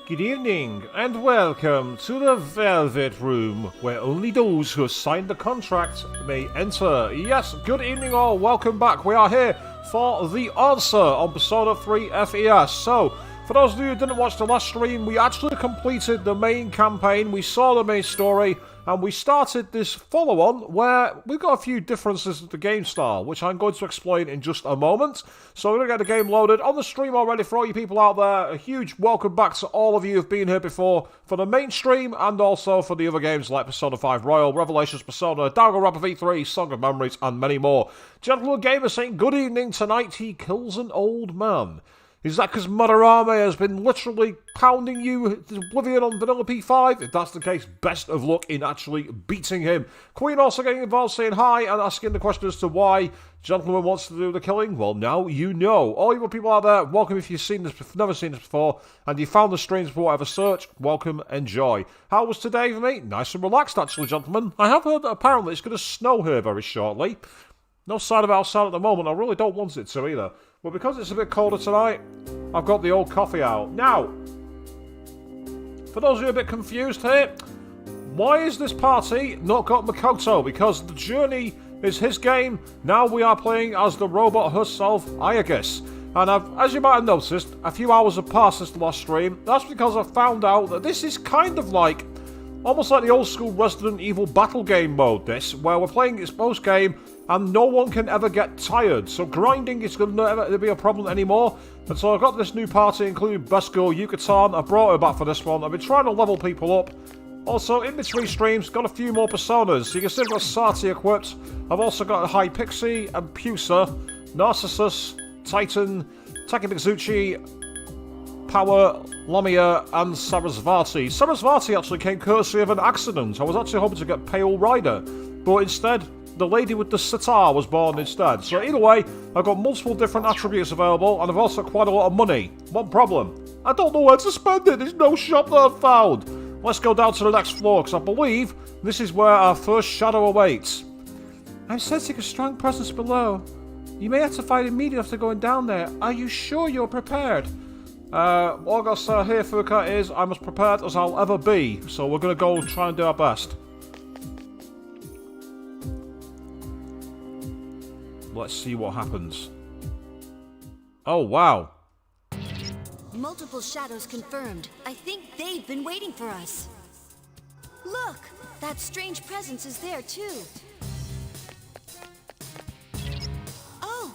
Good evening, and welcome to the Velvet Room, where only those who have signed the contract may enter. Yes, good evening all, welcome back. We are here for the answer on Persona 3 FES. So, for those of you who didn't watch the last stream, we actually completed the main campaign, we saw the main story, and we started this follow-on where we've got a few differences in the game style, which I'm going to explain in just a moment. So we're going to get the game loaded on the stream already for all you people out there. A huge welcome back to all of you who've been here before for the main stream and also for the other games like Persona 5 Royal, Revelations Persona, Danganronpa V3, Song of Memories, and many more. Gentleman Gamer saying good evening. Tonight he kills an old man. Is that because Madarame has been literally pounding you to oblivion on Vanilla P5? If that's the case, best of luck in actually beating him. Queen also getting involved, saying hi and asking the question as to why Gentleman wants to do the killing. Well, now you know. All you people out there, welcome if you've seen this, never seen this before, and you found the streams for whatever search. Welcome, enjoy. How was today for me? Nice and relaxed, actually, gentlemen. I have heard that apparently it's going to snow here very shortly. No sign of outside at the moment. I really don't want it to either. But because it's a bit colder tonight, I've got the old coffee out. Now, for those of you a bit confused here, why is this party not got Makoto? Because the journey is his game. Now we are playing as the robot herself, Ayagis. And as you might have noticed, a few hours have passed since the last stream. That's because I found out that this is kind of like, almost like the old school Resident Evil battle game mode, this, where we're playing its post game and no one can ever get tired. So grinding is going to never be a problem anymore. And so I've got this new party, including Best Girl Yucatan. I brought her back for this one. I've been trying to level people up. Also, in between streams, got a few more personas. So you can see I've got Sati equipped. I've also got High Pixie and Pusa, Narcissus, Titan, Takemizuchi, Power, Lamia, and Sarasvati. Sarasvati actually came courtesy of an accident. I was actually hoping to get Pale Rider, but instead, the lady with the sitar was born instead. So either way, I've got multiple different attributes available, and I've also got quite a lot of money. One problem, I don't know where to spend it. There's no shop that I've found. Let's go down to the next floor, because I believe this is where our first shadow awaits. I'm sensing a strong presence below. You may have to fight immediately after going down there. Are you sure you're prepared? All I gotta say here, Fuka, is I'm as prepared as I'll ever be. So we're gonna go and try and do our best. Let's see what happens. Oh, wow. Multiple shadows confirmed. I think they've been waiting for us. Look! That strange presence is there, too. Oh!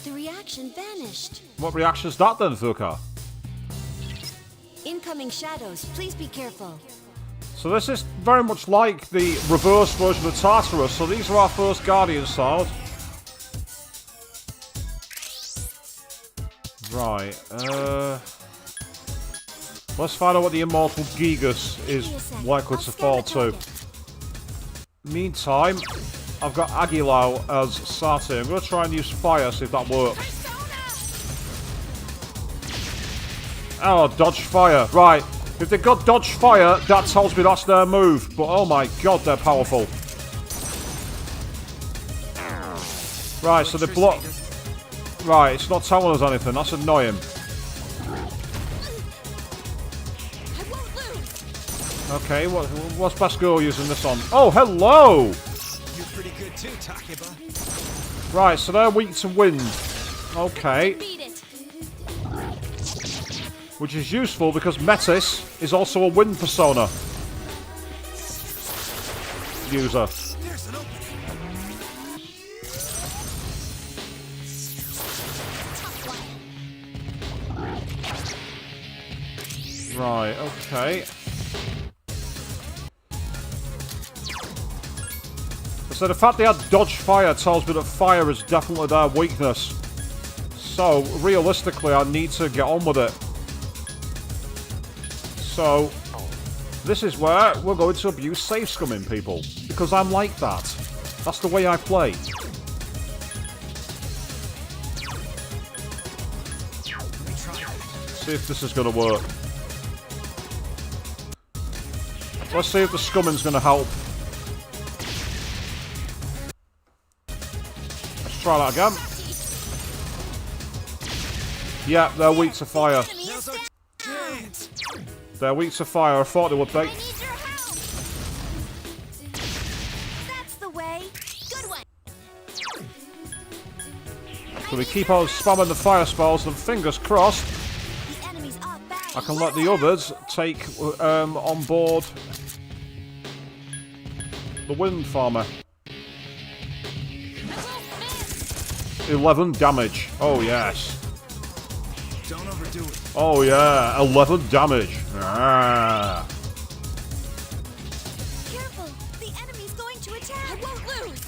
The reaction vanished. What reaction is that then, Fuka? Incoming shadows. Please be careful. So this is very much like the reverse version of Tartarus. So these are our first Guardian Sword. Right, let's find out what the Immortal Gigas is likely to fall to. Meantime, I've got Aguilau as Sati. I'm going to try and use fire, see if that works. Oh, dodge fire. Right. If they've got dodge fire, that tells me that's their move. But oh my god, they're powerful. Right, so they block. Right, it's not telling us anything. That's annoying. Okay, what's Best Girl using this on? Oh, hello! You're pretty good too, Takiba. Right, so they're weak to wind. Okay. Which is useful because Metis is also a wind persona user. Right, okay. So the fact they had dodge fire tells me that fire is definitely their weakness. So, realistically, I need to get on with it. So, this is where we're going to abuse safe scumming people. Because I'm like that. That's the way I play. See if this is going to work. Let's see if the scumming's going to help. Let's try that again. Yeah, they're weak to fire. They're weak to fire. I thought they would be. I need your help. That's the way. Good one. So we keep on spamming the fire spells, and fingers crossed, The enemy's off balance. I can let the others take on board the wind farmer. 11 damage. Oh, yes. Don't overdo it. Oh, yeah. 11 damage. Ah. Careful. The enemy's going to attack. I won't lose.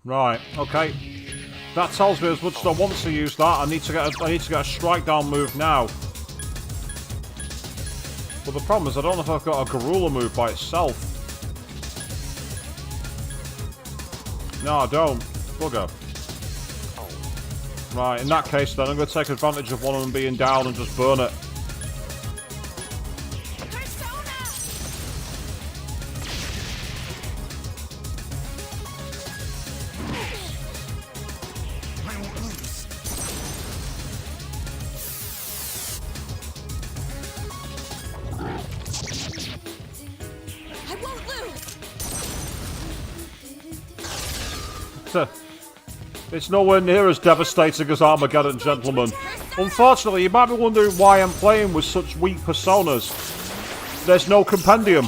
Right. Okay. That tells me as much as I want to use that. I need to get a strike down move now. But the problem is I don't know if I've got a Garula move by itself. No, I don't. Bugger. Right, in that case then, I'm going to take advantage of one of them being down and just burn it. I won't lose. I won't lose. It's nowhere near as devastating as Armageddon, gentlemen. Unfortunately, you might be wondering why I'm playing with such weak personas. There's no compendium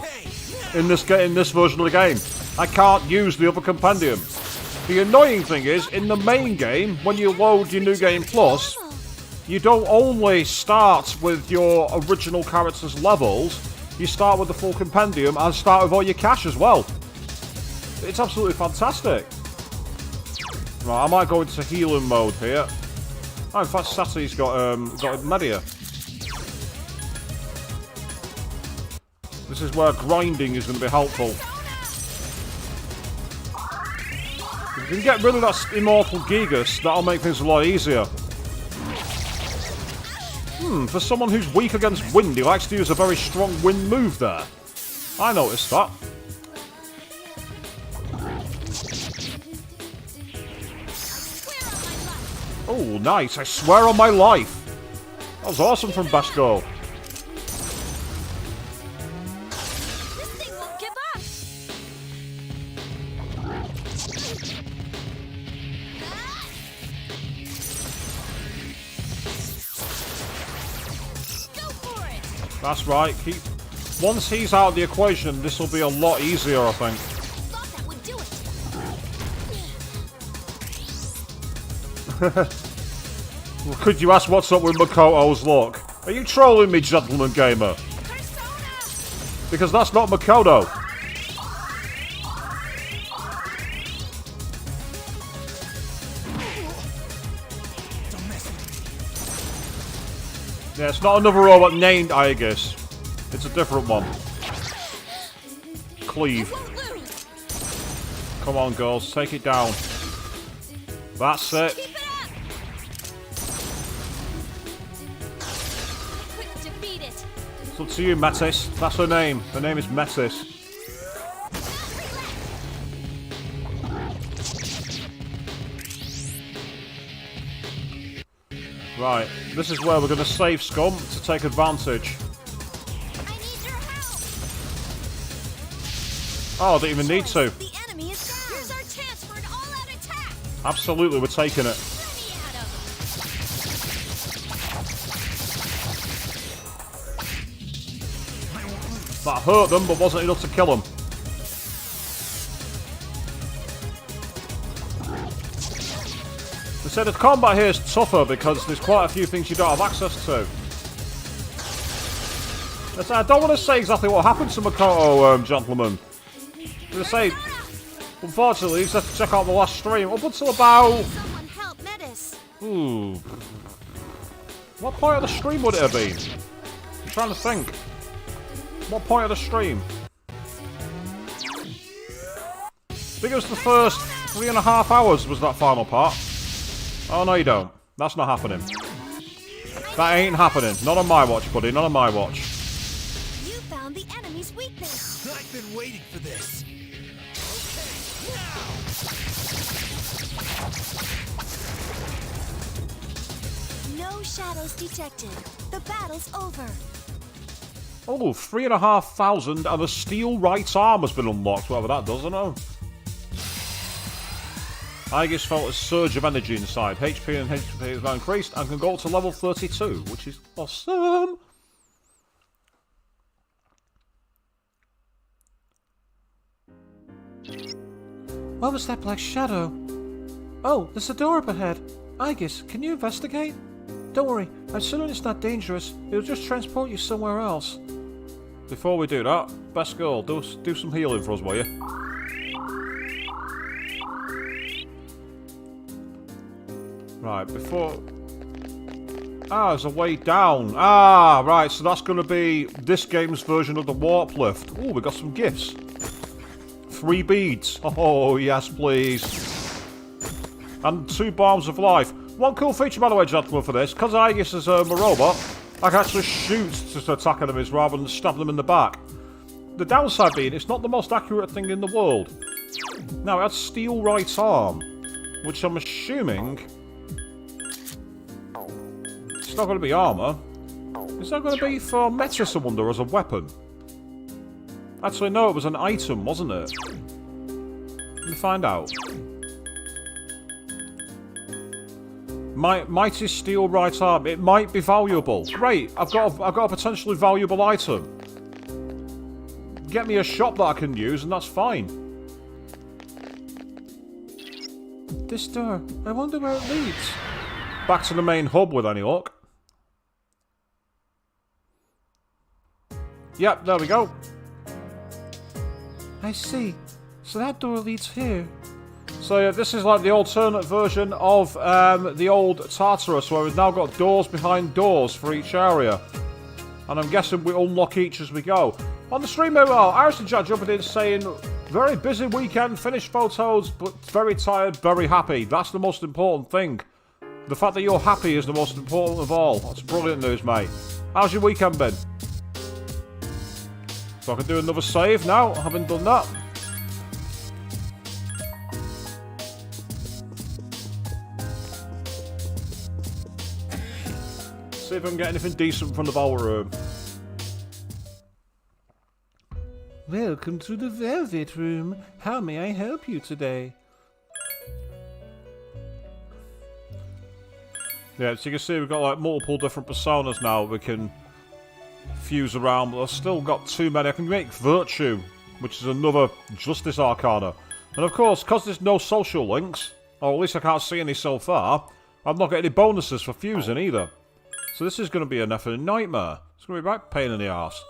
in this version of the game. I can't use the other compendium. The annoying thing is, in the main game, when you load your New Game Plus, you don't only start with your original character's levels, you start with the full compendium and start with all your cash as well. It's absolutely fantastic. Right, I might go into healing mode here. Oh, in fact, Sati's got a Media. This is where grinding is going to be helpful. If you can get rid of that Immortal Gigas, that'll make things a lot easier. For someone who's weak against wind, he likes to use a very strong wind move there. I noticed that. Oh, nice. I swear on my life. That was awesome from Basco. This thing won't give up. Go for it. That's right. Once he's out of the equation, this will be a lot easier, I think. Thought that would do it. Well, could you ask what's up with Makoto's luck? Are you trolling me, gentleman gamer? Persona. Because that's not Makoto. Don't mess with me. Yeah, it's not another robot named Aegis. It's a different one. Cleave. Won't lose. Come on, girls, take it down. That's it. Keep it up. Couldn't defeat it. It's up to you, Metis. That's her name. Her name is Metis. Right, this is where we're going to save Scum to take advantage. I need your help. Oh, I didn't even need to. The enemy is down. Here's our chance for an all-out attack. Absolutely, we're taking it. Let me at him. I won't lose. That hurt them, but wasn't enough to kill them. They said the combat here is tougher because there's quite a few things you don't have access to. They said, I don't want to say exactly what happened to Makoto, gentlemen. They say, unfortunately, you just have to check out the last stream. Up until about... Someone help Metis. Ooh. What point of the stream would it have been? I'm trying to think. What point of the stream? I think it was the first 3.5 hours was that final part. Oh, no you don't. That's not happening. That ain't happening. Not on my watch, buddy. Not on my watch. You found the enemy's weakness. I've been waiting for this. No shadows detected. The battle's over. Oh, 3,500 and a steel right arm has been unlocked, whatever that does, I don't know. Aegis felt a surge of energy inside. HP and HP is now increased and can go up to level 32, which is awesome. What was that black shadow? Oh, there's a door up ahead. Aegis, can you investigate? Don't worry, I'm certain it's not dangerous. It'll just transport you somewhere else. Before we do that, best girl, do some healing for us, will you? Right, before... Ah, there's a way down. Ah, right, so that's going to be this game's version of the warp lift. Oh, we got some gifts. 3 beads. Oh, yes, please. And 2 bombs of life. One cool feature, by the way, gentlemen, for this, because Aegis is a robot, I can actually shoot to attack enemies rather than stab them in the back. The downside being, it's not the most accurate thing in the world. Now, it has steel right arm, which I'm assuming... It's not going to be armour. Is that going to be for Metis, I wonder, as a weapon? Actually, no, it was an item, wasn't it? Let me find out. Mighty steel right arm. It might be valuable. Great, I've got a potentially valuable item. Get me a shop that I can use, and that's fine. This door. I wonder where it leads. Back to the main hub with any luck. Yep, there we go. I see. So that door leads here. So yeah, this is like the alternate version of the old Tartarus, where we've now got doors behind doors for each area. And I'm guessing we unlock each as we go. On the stream, well, Irish and Jack jumping in saying, very busy weekend, finished photos, but very tired, very happy. That's the most important thing. The fact that you're happy is the most important of all. That's brilliant news, mate. How's your weekend been? So I can do another save now, having done that. See if I can get anything decent from the ballroom. Welcome to the Velvet Room. How may I help you today? Yeah, so you can see we've got like multiple different personas now we can fuse around, but I've still got too many. I can make Virtue, which is another Justice Arcana. And of course, because there's no social links, or at least I can't see any so far, I've not got any bonuses for fusing either. So this is going to be an effing nightmare. It's going to be a right pain in the arse.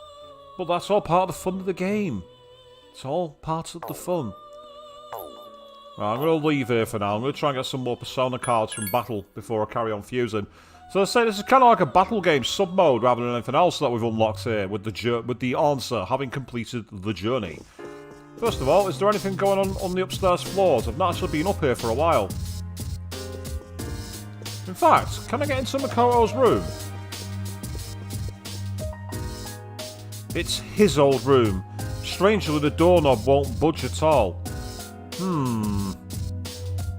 But that's all part of the fun of the game. It's all part of the fun. Right, I'm going to leave here for now. I'm going to try and get some more Persona cards from Battle before I carry on fusing. So I say this is kind of like a battle game sub-mode rather than anything else that we've unlocked here with the answer having completed the journey. First of all, is there anything going on the upstairs floors? I've not actually been up here for a while. In fact, can I get into Makoto's room? It's his old room. Strangely, the doorknob won't budge at all.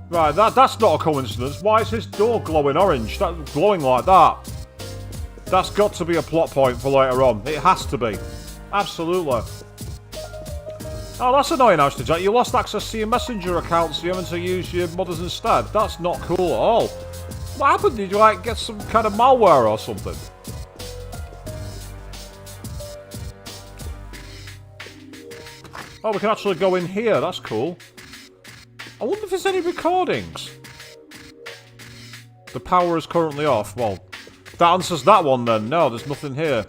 Right, that's not a coincidence. Why is his door glowing orange? That's glowing like that. That's got to be a plot point for later on. It has to be. Absolutely. Oh, that's annoying, Ashton Jack. You lost access to your messenger account, so you're having to use your mother's instead. That's not cool at all. What happened? Did you, like, get some kind of malware or something? Oh, we can actually go in here. That's cool. I wonder if there's any recordings. The power is currently off. Well, that answers that one then. No, there's nothing here.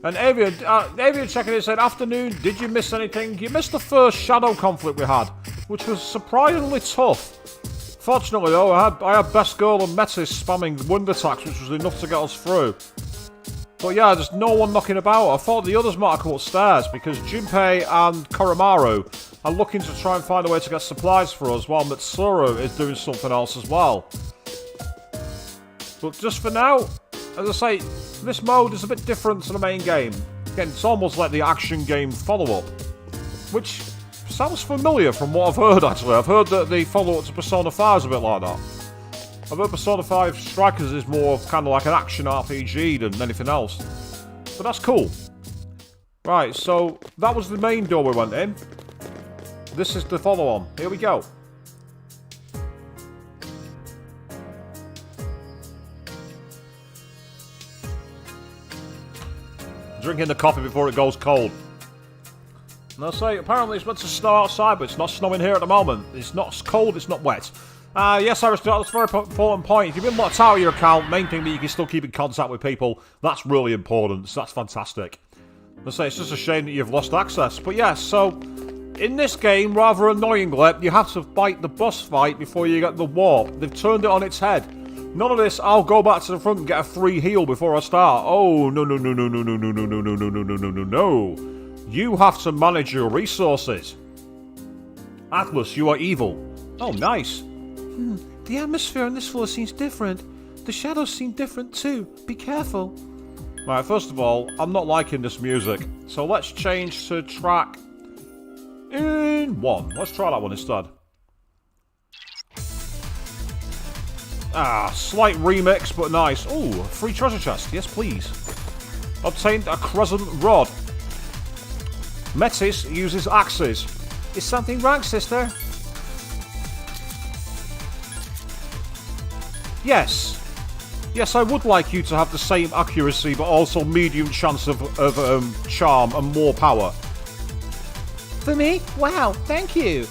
And Avian checking in said, afternoon, did you miss anything? You missed the first shadow conflict we had, which was surprisingly tough. Fortunately though, I had Best Girl and Metis spamming wind attacks, which was enough to get us through. But yeah, there's no one knocking about. I thought the others might have come upstairs, because Junpei and Koromaru are looking to try and find a way to get supplies for us, while Mitsuru is doing something else as well. But just for now, as I say, this mode is a bit different to the main game. Again, it's almost like the action game follow-up, which sounds familiar from what I've heard, actually. I've heard that the follow-up to Persona 5 is a bit like that. I've heard Persona 5 Strikers is more kind of like an action RPG than anything else. But that's cool. Right, so that was the main door we went in. This is the follow-on. Here we go. Drinking the coffee before it goes cold. And I say, apparently it's meant to snow outside, but it's not snowing here at the moment. It's not cold, it's not wet. Yes, Iris, that's a very important point. If you've been locked out of your account, main thing that you can still keep in contact with people, that's really important. So that's fantastic. I say, it's just a shame that you've lost access. But yes, so in this game, rather annoyingly, you have to fight the boss fight before you get the warp. They've turned it on its head. None of this, I'll go back to the front and get a free heal before I start. Oh, no, no, no, no, no, no, no, no, no, no, no, no, no, no, no, no. You have to manage your resources. Atlas, you are evil. Oh, nice. The atmosphere on this floor seems different. The shadows seem different too. Be careful. Right, first of all, I'm not liking this music. So let's change to track in 1. Let's try that one instead. Ah, slight remix, but nice. Ooh, free treasure chest. Yes, please. Obtained a crescent rod. Metis uses axes. Is something wrong, sister? Yes. Yes, I would like you to have the same accuracy, but also medium chance of charm and more power. For me? Wow, thank you.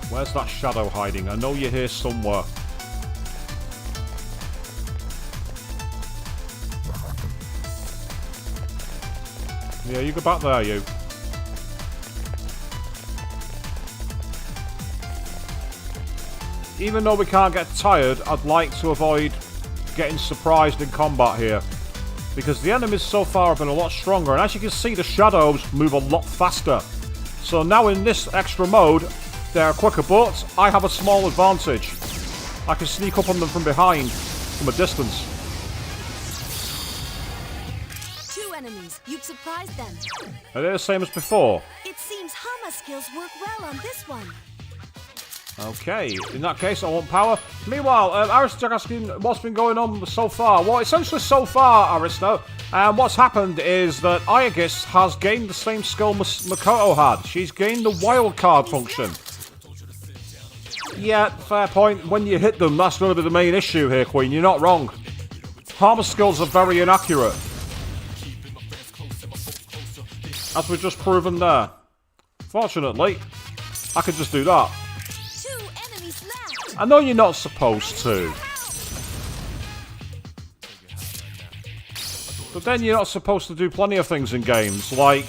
Where's that shadow hiding? I know you're here somewhere. Yeah, you go back there, you. Even though we can't get tired, I'd like to avoid getting surprised in combat here. Because the enemies so far have been a lot stronger, and as you can see, the shadows move a lot faster. So now in this extra mode, they're quicker, but I have a small advantage. I can sneak up on them from behind, from a distance. 2 enemies. You've surprised them. Are they the same as before? It seems Hama skills work well on this one. Okay, in that case, I want power. Meanwhile, Aristo's asking what's been going on so far. Well, essentially so far, Aristo, what's happened is that Iagis has gained the same skill Makoto had. She's gained the wildcard function. Yeah, fair point. When you hit them, that's going to be the main issue here, Queen. You're not wrong. Armor skills are very inaccurate. As we've just proven there. Fortunately, I could just do that. 2 enemies left. I know you're not supposed to. But then you're not supposed to do plenty of things in games, like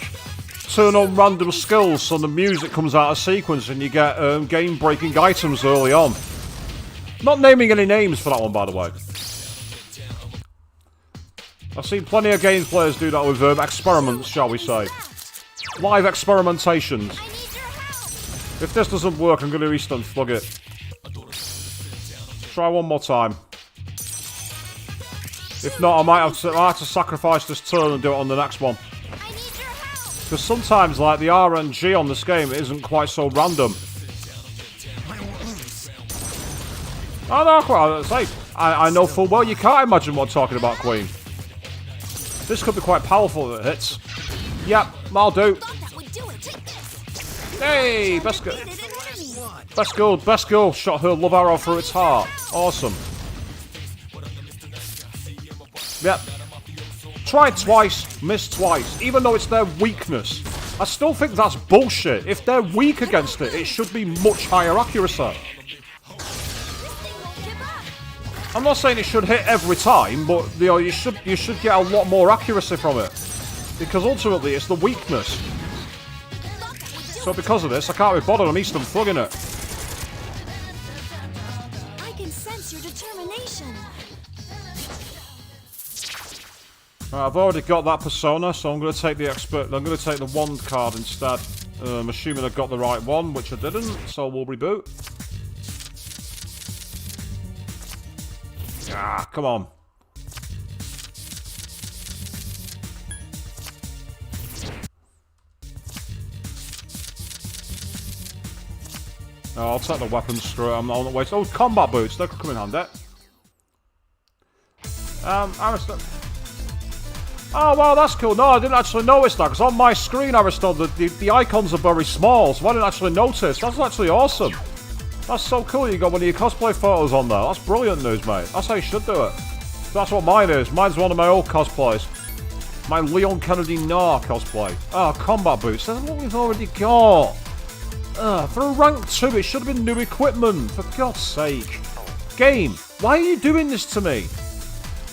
turn on random skills so the music comes out of sequence and you get game-breaking items early on. Not naming any names for that one, by the way. I've seen plenty of game players do that with experiments, shall we say. Live experimentations. If this doesn't work, I'm going to restart and plug it. Try one more time. If not, I might have to sacrifice this turn and do it on the next one. Because sometimes, like, the RNG on this game isn't quite so random. Oh no, quite safe. I know full well you can't imagine what I'm talking about, Queen. This could be quite powerful if it hits. Yep, I'll do. Hey, best girl shot her love arrow through its heart. Awesome. Yep. Tried twice, missed twice, even though it's their weakness. I still think that's bullshit. If they're weak against it, it should be much higher accuracy. I'm not saying it should hit every time, but you know, you should get a lot more accuracy from it. Because ultimately it's the weakness. So because of this, I can't be bothered, I'm Eastern thugging it. I can sense your determination. Right, I've already got that persona, so I'm going to take the expert. I'm going to take the wand card instead. I'm assuming I got the right one, which I didn't, so we'll reboot. Ah, come on. Oh, I'll take the weapons, screw it. I'm not waste. Oh, combat boots. They could come in handy. Ariston. Oh, wow, that's cool. No, I didn't actually notice that, because on my screen, Ariston, the icons are very small, so I didn't actually notice. That's actually awesome. That's so cool. You got one of your cosplay photos on there. That's brilliant news, mate. That's how you should do it. That's what mine is. Mine's one of my old cosplays. My Leon Kennedy Nar cosplay. Oh, combat boots. That's what we've already got. For a rank 2, it should have been new equipment. For God's sake. Game, why are you doing this to me?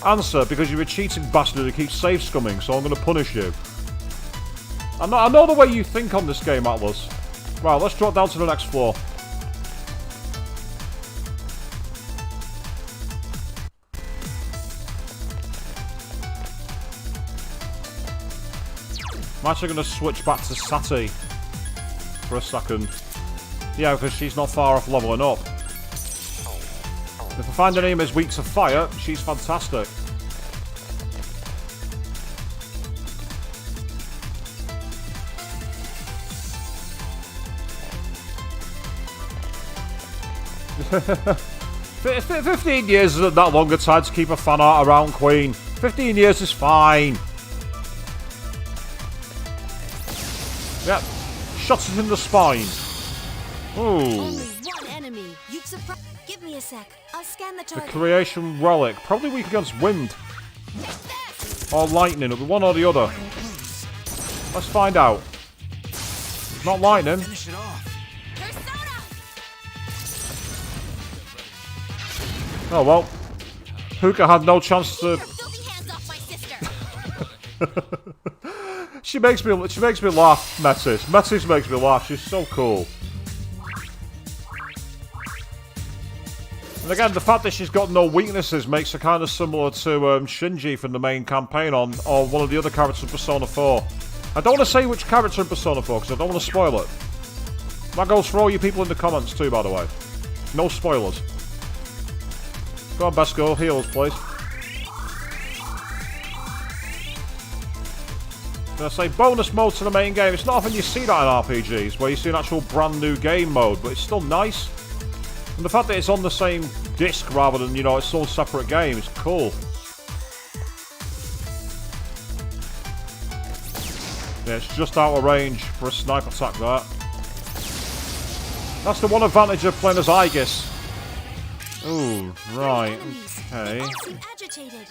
Answer, because you're a cheating bastard who keeps save scumming, so I'm going to punish you. I know the way you think on this game, Atlas. Right, let's drop down to the next floor. I'm actually going to switch back to Sati for a second. Yeah, because she's not far off leveling up. If I find an enemy is weak to fire, she's fantastic. $15 years isn't that long a time to keep a fan art around, Queen. 15 years is fine. Yep. Shot it in the spine. Ooh. Only one enemy. You've surprised. Give me a sec. I'll scan the The target. creation relic. Probably weak against wind. Or lightning. It'll be one or the other. Let's find out. Not lightning. Finish it off. Oh well. Hookah had no chance to. Filthy hands off my sister. She makes me laugh, Metis. Metis makes me laugh. She's so cool. And again, the fact that she's got no weaknesses makes her kind of similar to Shinji from the main campaign or one of the other characters in Persona 4. I don't want to say which character in Persona 4 because I don't want to spoil it. That goes for all you people in the comments too, by the way. No spoilers. Go on, best girl. Heals, please. I say bonus mode to the main game. It's not often you see that in RPGs, where you see an actual brand new game mode, but it's still nice. And the fact that it's on the same disc rather than, it's all separate games, cool. Yeah, it's just out of range for a sniper attack there. That's the one advantage of playing as Aegis. Ooh, right, okay. They all seem agitated.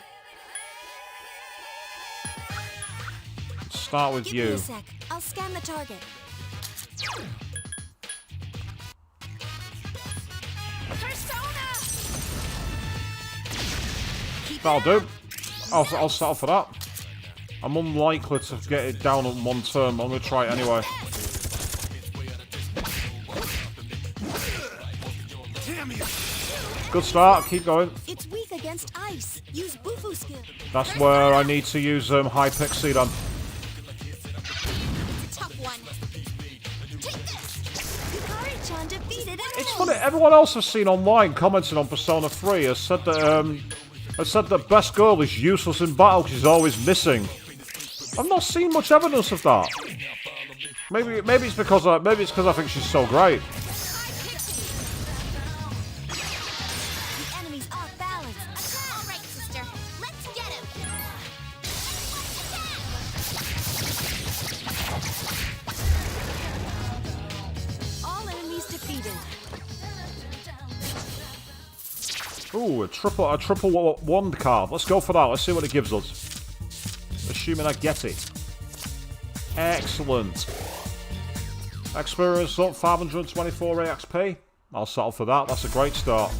Start with Give me you. a sec. I'll scan the target. Persona! Keep That'll it do. up. I'll settle for that. I'm unlikely to get it down on one turn, but I'm going to try it anyway. Good start, keep going. It's weak against ice. Use Bufu skill. That's where I need to use High Pixie then. It's a tough one. Take this. Yukari-chan defeated it. It's funny, everyone else I've seen online commenting on Persona 3 has said that Best Girl is useless in battle because she's always missing. I've not seen much evidence of that. Maybe it's because I think she's so great. The enemy's off balance. All right, sister. Let's get him. All enemies defeated. Ooh, a triple wand card. Let's go for that. Let's see what it gives us. Assuming I get it. Excellent. Experience up 524 XP. I'll settle for that. That's a great start.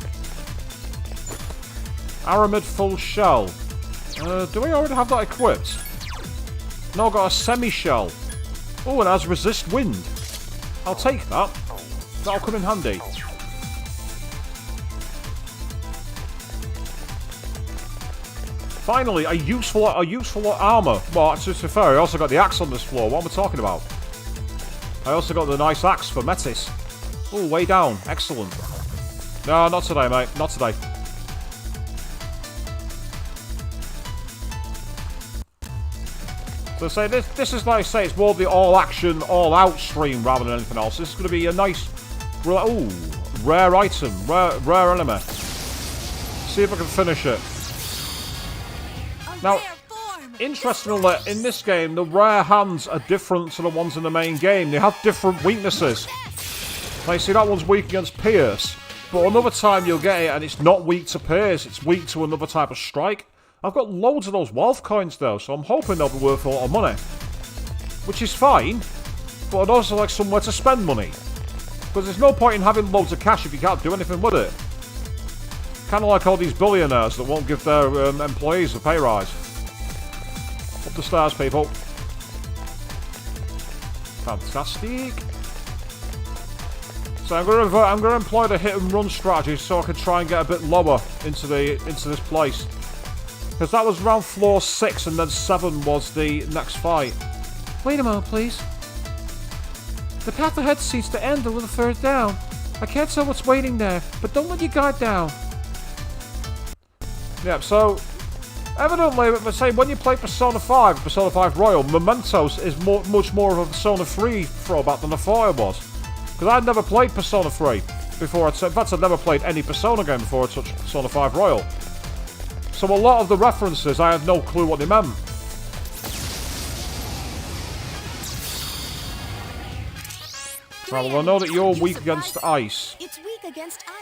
Aramid full shell. Do we already have that equipped? No, I've got a semi-shell. Oh, and it has resist wind. I'll take that. That'll come in handy. Finally, a useful armour. Well, actually, to be fair, I also got the axe on this floor. What am I talking about? I also got the nice axe for Metis. Oh, way down. Excellent. No, not today, mate. Not today. So say this is like I say, it's more the all-action, all-out stream rather than anything else. This is going to be a nice Ooh, rare item, rare enemy. See if I can finish it. Now, interestingly, in this game, the rare hands are different to the ones in the main game. They have different weaknesses. Like, see, that one's weak against Pierce, but another time you'll get it and it's not weak to Pierce, it's weak to another type of strike. I've got loads of those Wolf coins though, so I'm hoping they'll be worth a lot of money. Which is fine, but I'd also like somewhere to spend money. Because there's no point in having loads of cash if you can't do anything with it. Kind of like all these billionaires that won't give their employees a pay rise. Up the stairs, people. Fantastic. So I'm gonna employ the hit and run strategy so I can try and get a bit lower into this place. Because that was around floor 6 and then 7 was the next fight. Wait a moment, please. The path ahead seems to end a little further down. I can't tell what's waiting there, but don't let your guard down. Yeah, so evidently, let's say when you play Persona 5, Persona 5 Royal, Mementos is much more of a Persona 3 throwback than I thought it was. Because I'd never played Persona 3 before. In fact, I'd never played any Persona game before I touched Persona 5 Royal. So a lot of the references, I had no clue what they meant. Right, well, I know that you're weak against ice. It's weak against ice.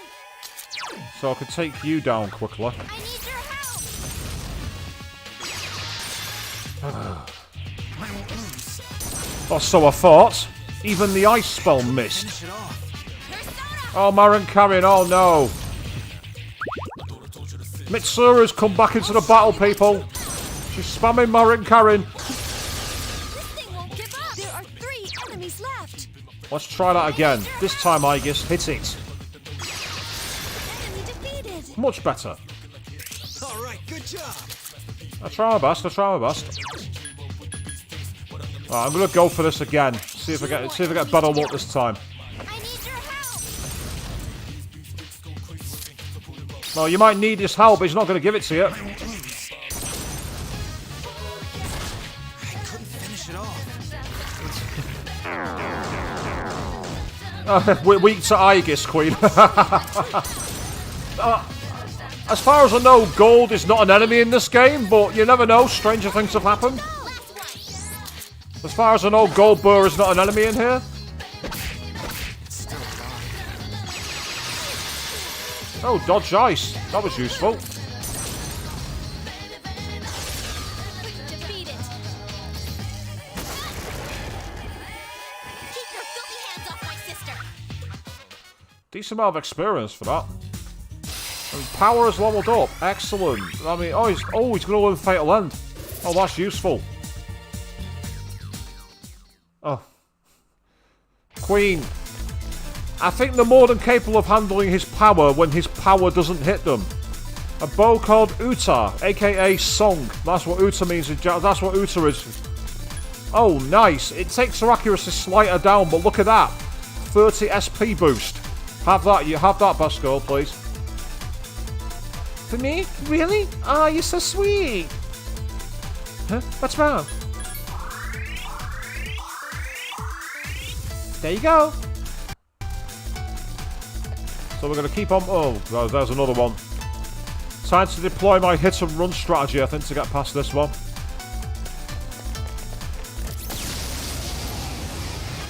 So I can take you down quickly. I need your help. I won't lose. Or so I thought. Even the ice spell missed. Finish it off. Oh, Marin Karin, oh no. Mitsuru's come back into the battle, people. She's spamming Marin Karin. This thing won't give up. There are 3 enemies left. Let's try that again. This time, Aegis, hit it. Enemy defeated. Much better. All right, good job. I try my best. Right, I'm gonna go for this again. See if I get better luck this time. I need your help. No, you might need his help, but he's not gonna give it to you. I won't lose. I couldn't finish it off. We're weak to Aegis, Queen. As far as I know, gold is not an enemy in this game, but you never know. Stranger things have happened. As far as I know, Gold Burr is not an enemy in here. Still alive. Oh, dodge ice. That was useful. Defeat it. Keep your filthy hands off my sister. Decent amount of experience for that. And power is leveled up. Excellent. I mean, he's going to learn Fatal End. Oh, that's useful. Oh. Queen. I think they're more than capable of handling his power when his power doesn't hit them. A bow called Uta, aka Song. That's what Uta means. That's what Uta is. Oh, nice. It takes her accuracy slighter down, but look at that. 30 SP boost. Have that. You have that, best girl, please. For me? Really? Oh, you're so sweet. Huh? What's wrong? There you go. So we're going to keep on... Oh, there's another one. Time to deploy my hit and run strategy, I think, to get past this one.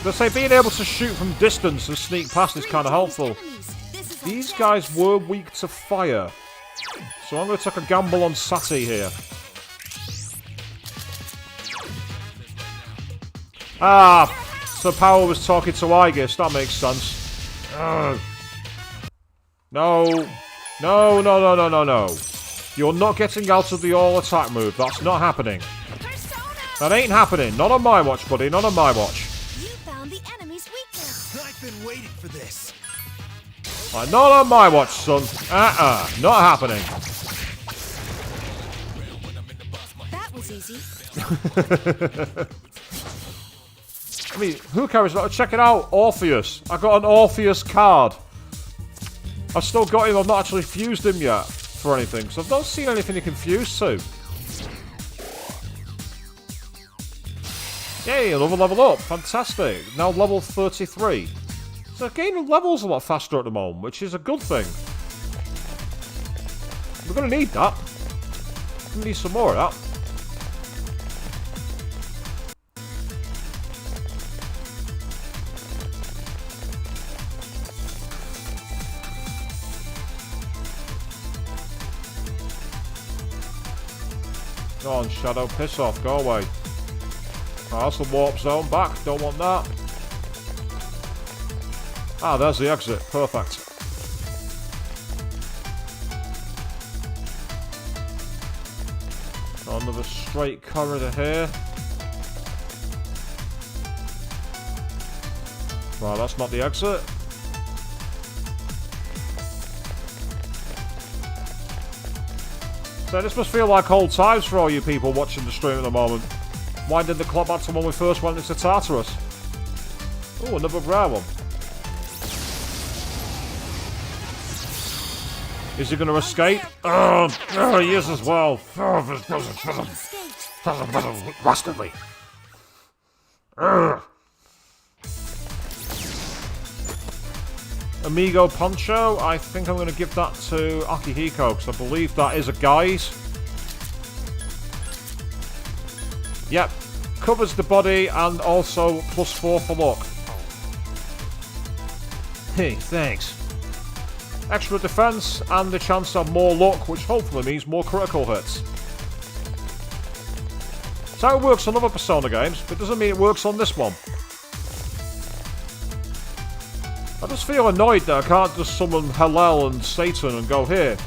They say being able to shoot from distance and sneak past is kind of helpful. These guys were weak to fire. So I'm going to take a gamble on Sati here. Ah! So Power was talking to Aegis, that makes sense. Ugh. No. No, no, no, no, no, no. You're not getting out of the all-attack move. That's not happening. That ain't happening. Not on my watch, buddy. Not on my watch. You found the enemy's weakness. I've been waiting for this. Not on my watch, son. Not happening. That was easy. I mean, who cares? Check it out. Orpheus. I got an Orpheus card. I've still got him. I've not actually fused him yet for anything. So I've not seen anything he can fuse to. Yay, another level up. Fantastic. Now level 33. They're gaining levels a lot faster at the moment, which is a good thing. We're going to need that. We're going to need some more of that. Go on, Shadow, piss off, go away. Oh, that's the warp zone back, don't want that. Ah, there's the exit, perfect. Another straight corridor here. Well, that's not the exit. So this must feel like old times for all you people watching the stream at the moment. Winding the clock back to when we first went into Tartarus. Oh, another rare one. Is he going to escape? Oh, he is as well. Bastardly. Amigo Poncho, I think I'm going to give that to Akihiko, because I believe that is a guise. Yep, covers the body and also +4 for luck. Hey, thanks. Extra defense and the chance of more luck, which hopefully means more critical hits. That's how it works on other Persona games, but it doesn't mean it works on this one. I just feel annoyed that I can't just summon Hellel and Satan and go, here.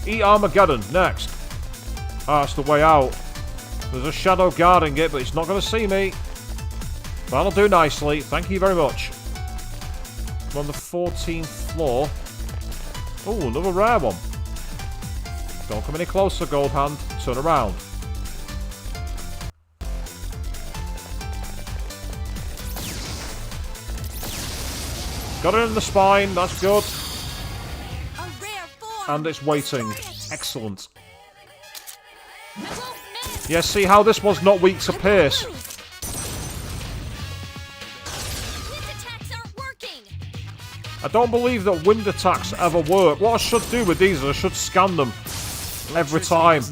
Eat Armageddon, next. Ah, that's the way out. There's a shadow guarding it, but it's not going to see me. That'll do nicely, thank you very much. I'm on the 14th floor. Oh, another rare one. Don't come any closer, Gold Hand. Turn around. Got it in the spine, that's good. And it's waiting. Excellent. Yeah, see how this one's not weak to pierce. I don't believe that wind attacks ever work. What I should do with these is I should scan them every time.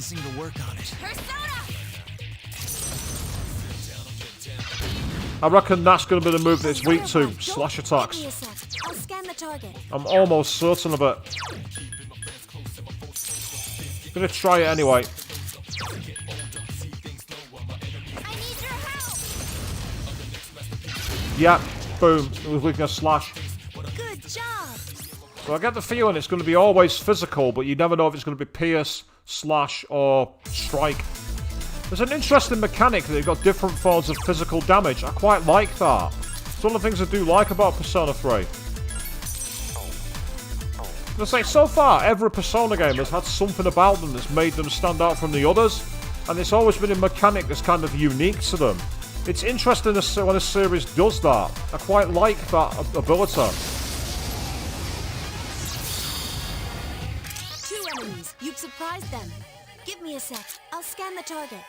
I reckon that's going to be the move that it's weak to. Slash attacks. I'll scan the target. I'm almost certain of it. Gonna try it anyway. I need your help. Yeah, boom. It was weak to slash. Good job. So I get the feeling it's going to be always physical, but you never know if it's going to be pierce, slash, or strike. There's an interesting mechanic that they've got different forms of physical damage. I quite like that. It's one of the things I do like about Persona 3. Let's say, so far, every Persona game has had something about them that's made them stand out from the others, and it's always been a mechanic that's kind of unique to them. It's interesting when a series does that. I quite like that ability. 2 enemies. You've surprised them. Give me a sec. I'll scan the target.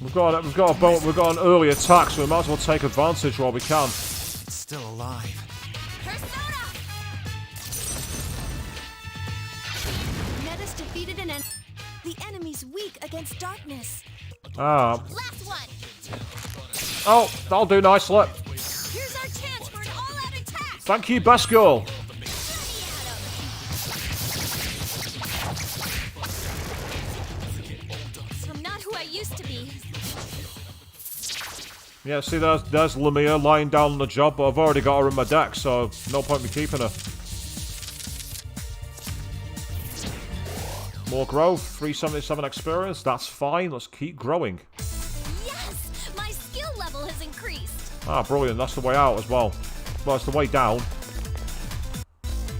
We've got an early attack, so we might as well take advantage while we can. It's still alive. Persona! Metis defeated an enemy. The enemy's weak against darkness. Ah. Last one. Oh, that'll do nicely. Here's our chance for an all-out attack. Thank you, best girl. I'm not who I used to be. Yeah, see, there's Lemire lying down on the job, but I've already got her in my deck, so no point in me keeping her. More growth, 377 experience, that's fine, let's keep growing. Yes! My skill level has increased. Ah, brilliant, that's the way out as well. Well, it's the way down.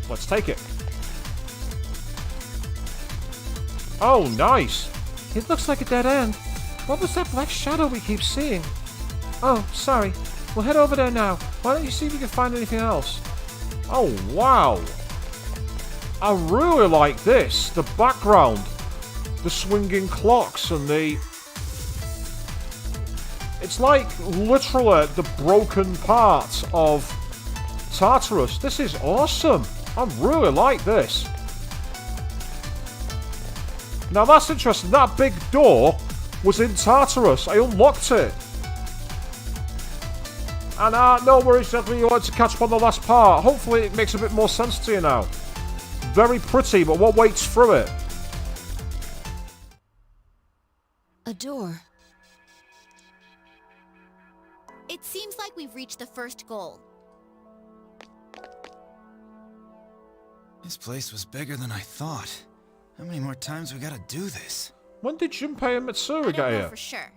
Let's take it. Oh, nice! It looks like a dead end. What was that black shadow we keep seeing? Oh, sorry. We'll head over there now. Why don't you see if you can find anything else? Oh, wow! I really like this. The background. The swinging clocks and the... It's like literally the broken part of Tartarus. This is awesome. I really like this. Now that's interesting. That big door was in Tartarus. I unlocked it. And no worries, gentlemen, you wanted to catch up on the last part. Hopefully it makes a bit more sense to you now. Very pretty, but what waits through it? A door. It seems like we've reached the first goal. This place was bigger than I thought. How many more times we gotta do this? When did Junpei and Mitsuru I get don't know here? for sure.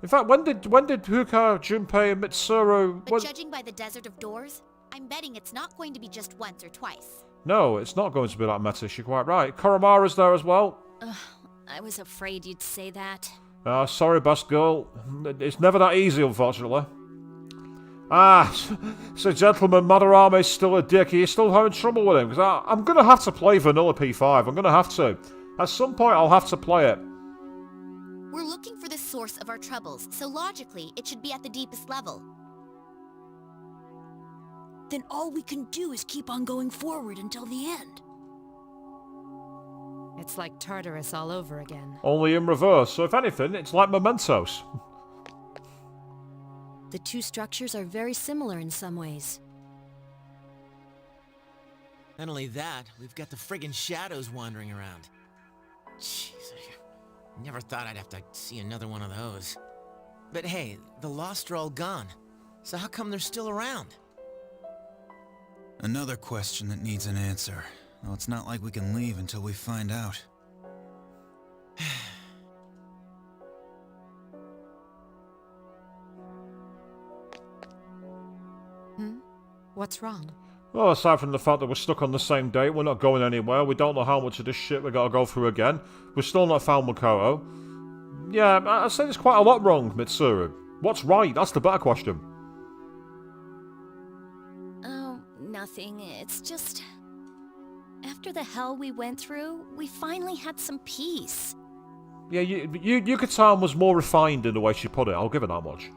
In fact, when did Huka, Junpei, and Mitsuru... But judging by the Desert of Doors, I'm betting it's not going to be just once or twice. No, it's not going to be like Metis, you're quite right. Koromaru's there as well. I was afraid you'd say that. Sorry, best girl. It's never that easy, unfortunately. So gentlemen, Madarame's still a dick. Are you still having trouble with him? Because I'm going to have to play Vanilla P5. I'm going to have to. At some point, I'll have to play it. We're looking for the source of our troubles, so logically, it should be at the deepest level. Then all we can do is keep on going forward until the end. It's like Tartarus all over again. Only in reverse. So if anything, it's like Mementos. The two structures are very similar in some ways. Not only that, we've got the friggin' shadows wandering around. Jeez, I never thought I'd have to see another one of those. But hey, the Lost are all gone. So how come they're still around? Another question that needs an answer. Though it's not like we can leave until we find out. What's wrong? Well, aside from the fact that we're stuck on the same date, we're not going anywhere, we don't know how much of this shit we gotta go through again, we've still not found Makoto. Yeah, I'd say there's quite a lot wrong, Mitsuru. What's right? That's the better question. Oh, nothing. It's just... After the hell we went through, we finally had some peace. Yeah, Yucatan was more refined in the way she put it, I'll give it that much.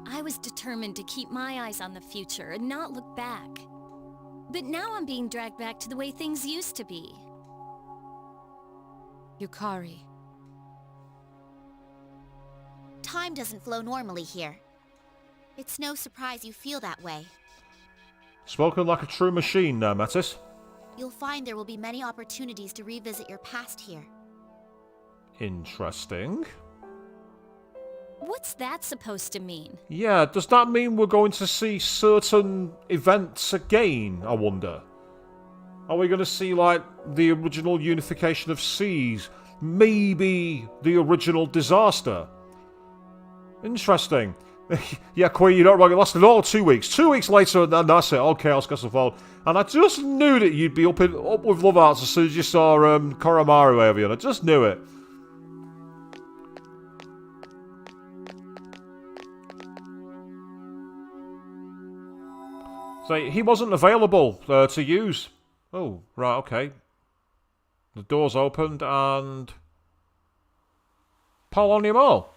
I was determined to keep my eyes on the future and not look back. But now I'm being dragged back to the way things used to be. Yukari. Time doesn't flow normally here. It's no surprise you feel that way. Spoken like a true machine there, Metis. You'll find there will be many opportunities to revisit your past here. Interesting. What's that supposed to mean? Yeah, does that mean we're going to see certain events again, I wonder? Are we going to see, like, the original unification of seas? Maybe the original disaster? Interesting. Yeah, Queen, you're not wrong. It lasted all 2 weeks. 2 weeks later, and that's it. All chaos got involved. And I just knew that you'd be up with Love Arts as soon as you saw Koromaru over here. I just knew it. So he wasn't available to use. Oh, right, okay. The door's opened and... Polonium Mall.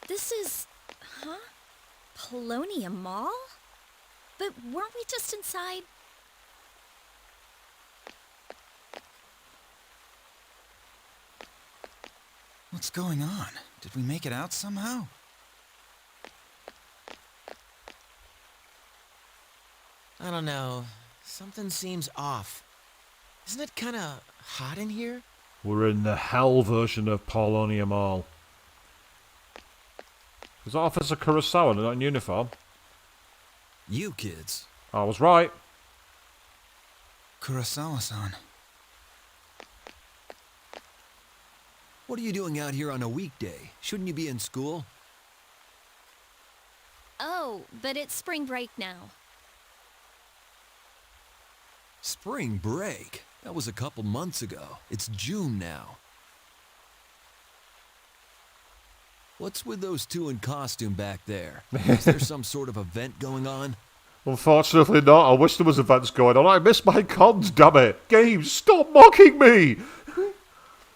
This is... huh? Polonium Mall? But weren't we just inside? What's going on? Did we make it out somehow? I don't know. Something seems off. Isn't it kinda hot in here? We're in the hell version of Polonium Mall. Is that Officer Kurosawa not in uniform? You kids. I was right. Kurosawa-san. What are you doing out here on a weekday? Shouldn't you be in school? Oh, but it's spring break now. Spring break? That was a couple months ago. It's June now. What's with those two in costume back there? Is there some sort of event going on? Unfortunately not. I wish there was events going on. I missed my cons, damn it. Games, stop mocking me!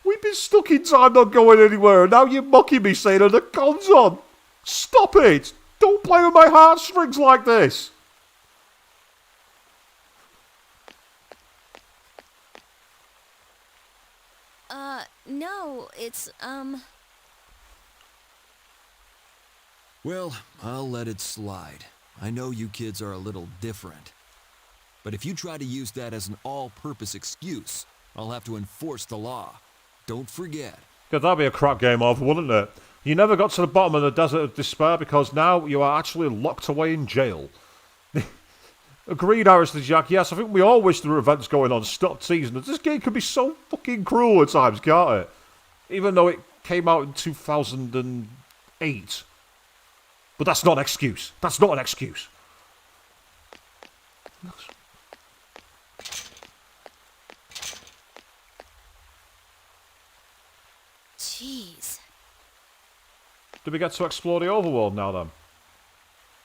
We We've been stuck in time not going anywhere, and now you're mocking me saying that the con's on. Stop it! Don't play with my heartstrings like this! No, it's, Well, I'll let it slide. I know you kids are a little different. But if you try to use that as an all-purpose excuse, I'll have to enforce the law. Don't forget. God, that'd be a crap game over, wouldn't it? You never got to the bottom of the Desert of Despair because now you are actually locked away in jail. Agreed, Alistair Jack. Yes, I think we all wish there were events going on. Stop teasing us. This game can be so fucking cruel at times, can't it? Even though it came out in 2008. But that's not an excuse. That's not an excuse. jeez. Do we get to explore the overworld now, then?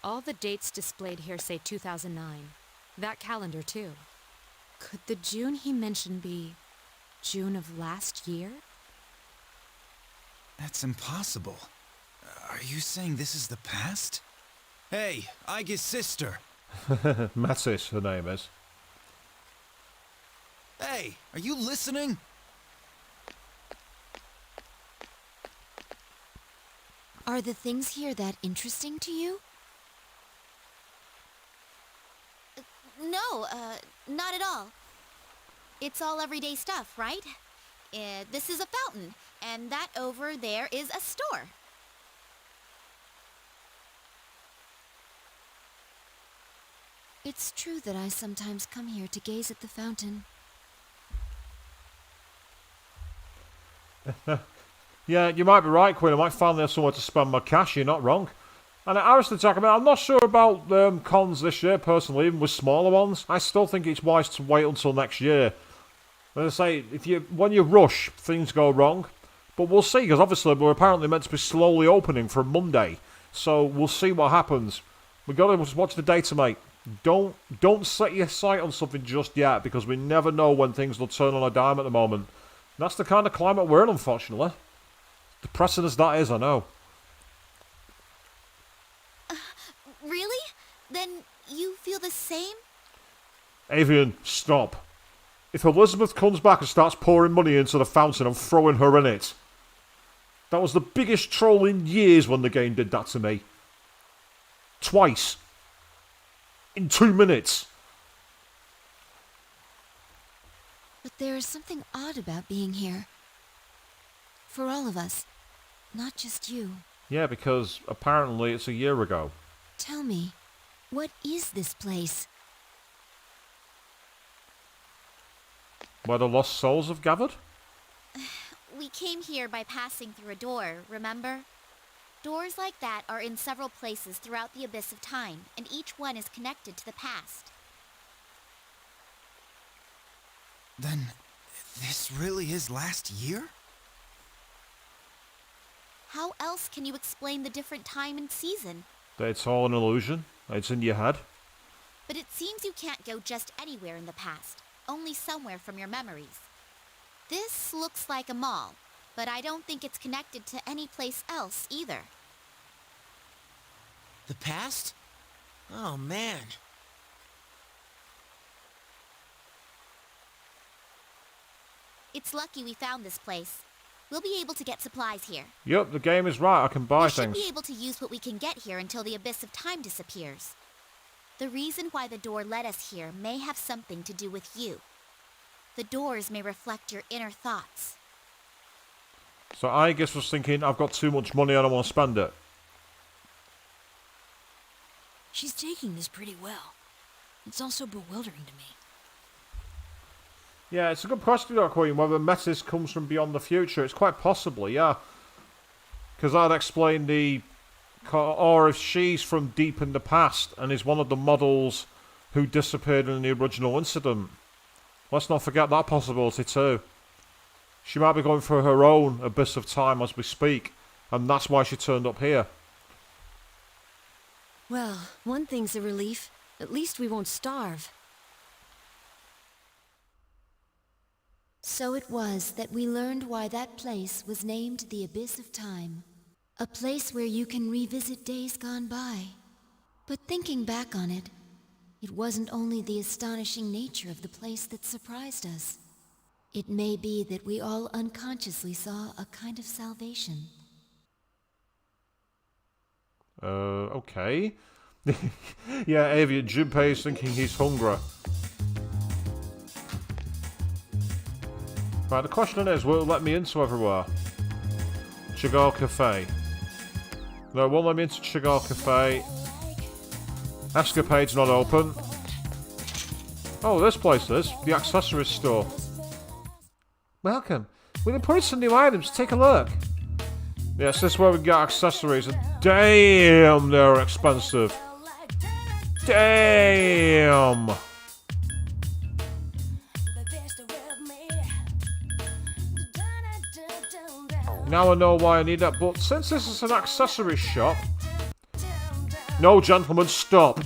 All the dates displayed here say 2009. That calendar, too. Could the June he mentioned be June of last year? That's impossible. Are you saying this is the past? Hey, Iga's sister. Mattis, her name is. Hey, are you listening? Are the things here that interesting to you? No, not at all. It's all everyday stuff, right? This is a fountain, and that over there is a store. It's true that I sometimes come here to gaze at the fountain. Yeah, you might be right, Quinn. I might finally have somewhere to spend my cash. You're not wrong. And Alistair Jack, I mean, I'm not sure about cons this year, personally, even with smaller ones. I still think it's wise to wait until next year. As I say, when you rush, things go wrong. But we'll see, because obviously we're apparently meant to be slowly opening from Monday. So we'll see what happens. We've got to watch the data, mate. Don't set your sight on something just yet, because we never know when things will turn on a dime at the moment. And that's the kind of climate we're in, unfortunately. Depressing as that is, I know. Really? Then you feel the same? Avian, stop. If Elizabeth comes back and starts pouring money into the fountain, I'm throwing her in it. That was the biggest troll in years when the game did that to me. Twice. In 2 minutes. But there is something odd about being here. For all of us. Not just you. Yeah, because apparently it's a year ago. Tell me, what is this place? Where the lost souls have gathered? We came here by passing through a door, remember? Doors like that are in several places throughout the abyss of time, and each one is connected to the past. Then, this really is last year? How else can you explain the different time and season? That it's all an illusion? It's in your head? But it seems you can't go just anywhere in the past, only somewhere from your memories. This looks like a mall, but I don't think it's connected to any place else either. The past? Oh, man. It's lucky we found this place. We'll be able to get supplies here. Yep, the game is right. I can buy We should things. be able to use what we can get here until the abyss of time disappears. The reason why the door led us here may have something to do with you. The doors may reflect your inner thoughts. So I guess was thinking, I've got too much money and I want to spend it. She's taking this pretty well. It's also bewildering to me. Yeah, it's a good question, though, Queen, whether Metis comes from beyond the future. It's quite possibly, yeah. Because that'd explain the... Or if she's from deep in the past and is one of the models who disappeared in the original incident. Let's not forget that possibility, too. She might be going through her own abyss of time as we speak, and that's why she turned up here. Well, one thing's a relief. At least we won't starve. So it was that we learned why that place was named the Abyss of Time. A place where you can revisit days gone by. But thinking back on it, it wasn't only the astonishing nature of the place that surprised us. It may be that we all unconsciously saw a kind of salvation. Okay. Yeah, Avian, Junpei's thinking he's hungry. Right, the question is, will it let me into everywhere? Chigar Cafe. No, it won't let me into Chigar Cafe. Escapade's not open. Oh, this place is. The accessories store. Welcome. We've been putting some new items. Take a look. Yes, this is where we get accessories. And damn, they're expensive. Damn. Now I know why I need that, but since this is an accessories shop... No, gentlemen, stop.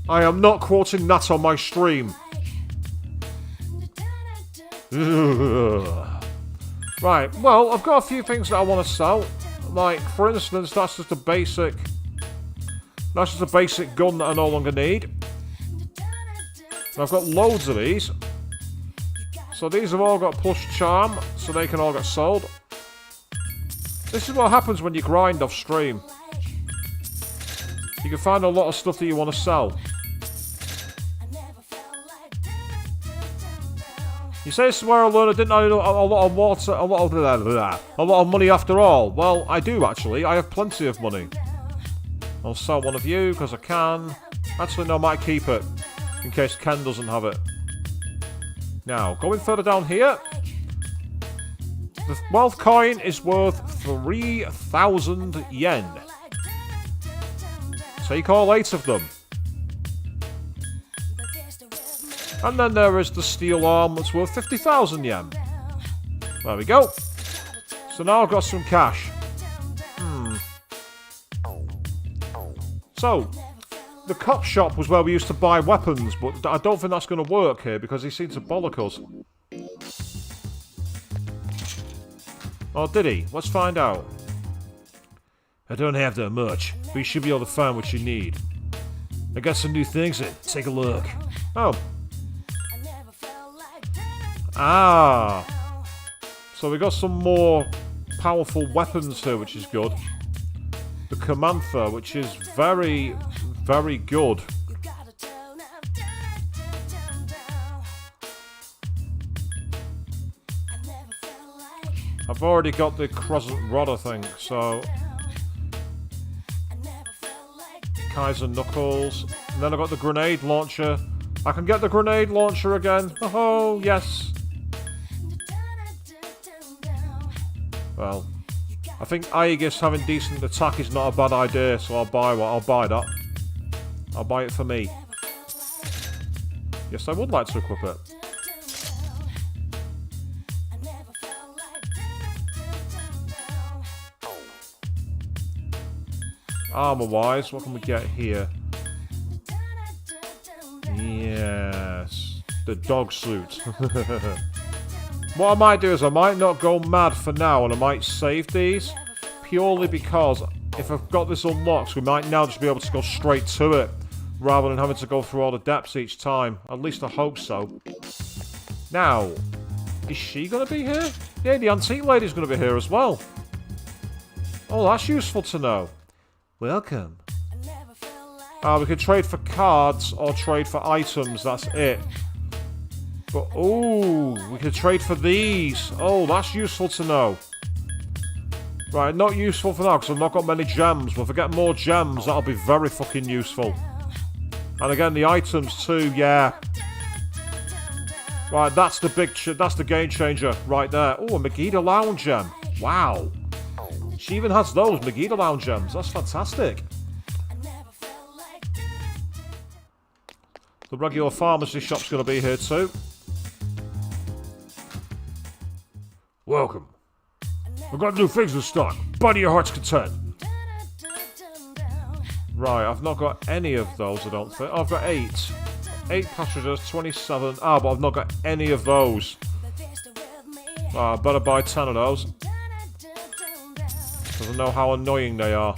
I am not quoting that on my stream. Right, well, I've got a few things that I want to sell. Like, for instance, that's just a basic... That's just a basic gun that I no longer need. And I've got loads of these. So these have all got plus charm, so they can all get sold. This is what happens when you grind off stream. You can find a lot of stuff that you want to sell. You say this is where I learned I didn't have a lot of water, a lot of money after all. Well, I do actually. I have plenty of money. I'll sell one of you because I can. Actually, no, I might keep it in case Ken doesn't have it. Now, going further down here, the wealth coin is worth 3,000 yen. Take all 8 of them. And then there is the steel arm that's worth 50,000 yen. There we go. So now I've got some cash. So, the cop shop was where we used to buy weapons, but I don't think that's going to work here because he seemed to bollock us. Oh, did he? Let's find out. I don't have that much, but you should be able to find what you need. I got some new things in. Take a look. Oh. Ah. So we got some more powerful weapons here, which is good. The Kamantha, which is very, very good. I've already got the Crescent Rod, I think, so... Kaiser Knuckles. And then I've got the Grenade Launcher. I can get the Grenade Launcher again. Oh, yes. Well, I think Aegis having decent attack is not a bad idea, so I'll buy one. I'll buy that. I'll buy it for me. Yes, I would like to equip it. Armor-wise, what can we get here? Yes. The dog suit. What I might do is I might not go mad for now and I might save these. Purely because if I've got this unlocked, we might now just be able to go straight to it. Rather than having to go through all the depths each time. At least I hope so. Now, is she going to be here? Yeah, the antique lady's going to be here as well. Oh, that's useful to know. Welcome. We could trade for cards or trade for items, that's it. But, ooh, we could trade for these. Oh, that's useful to know. Right, not useful for now because I've not got many gems. But if I get more gems, that'll be very fucking useful. And again, the items too, yeah. Right, that's the that's the game changer right there. Oh, a Megiddo Lounge gem. Wow. She even has those Megiddo Lounge gems. That's fantastic. The regular pharmacy shop's going to be here too. Welcome. We've got new things in stock. Buy to your heart's content. Right, I've not got any of those, I don't think. Oh, I've got 8. 8 passengers, 27. Ah, but I've not got any of those. I better buy 10 of those. Because I know how annoying they are.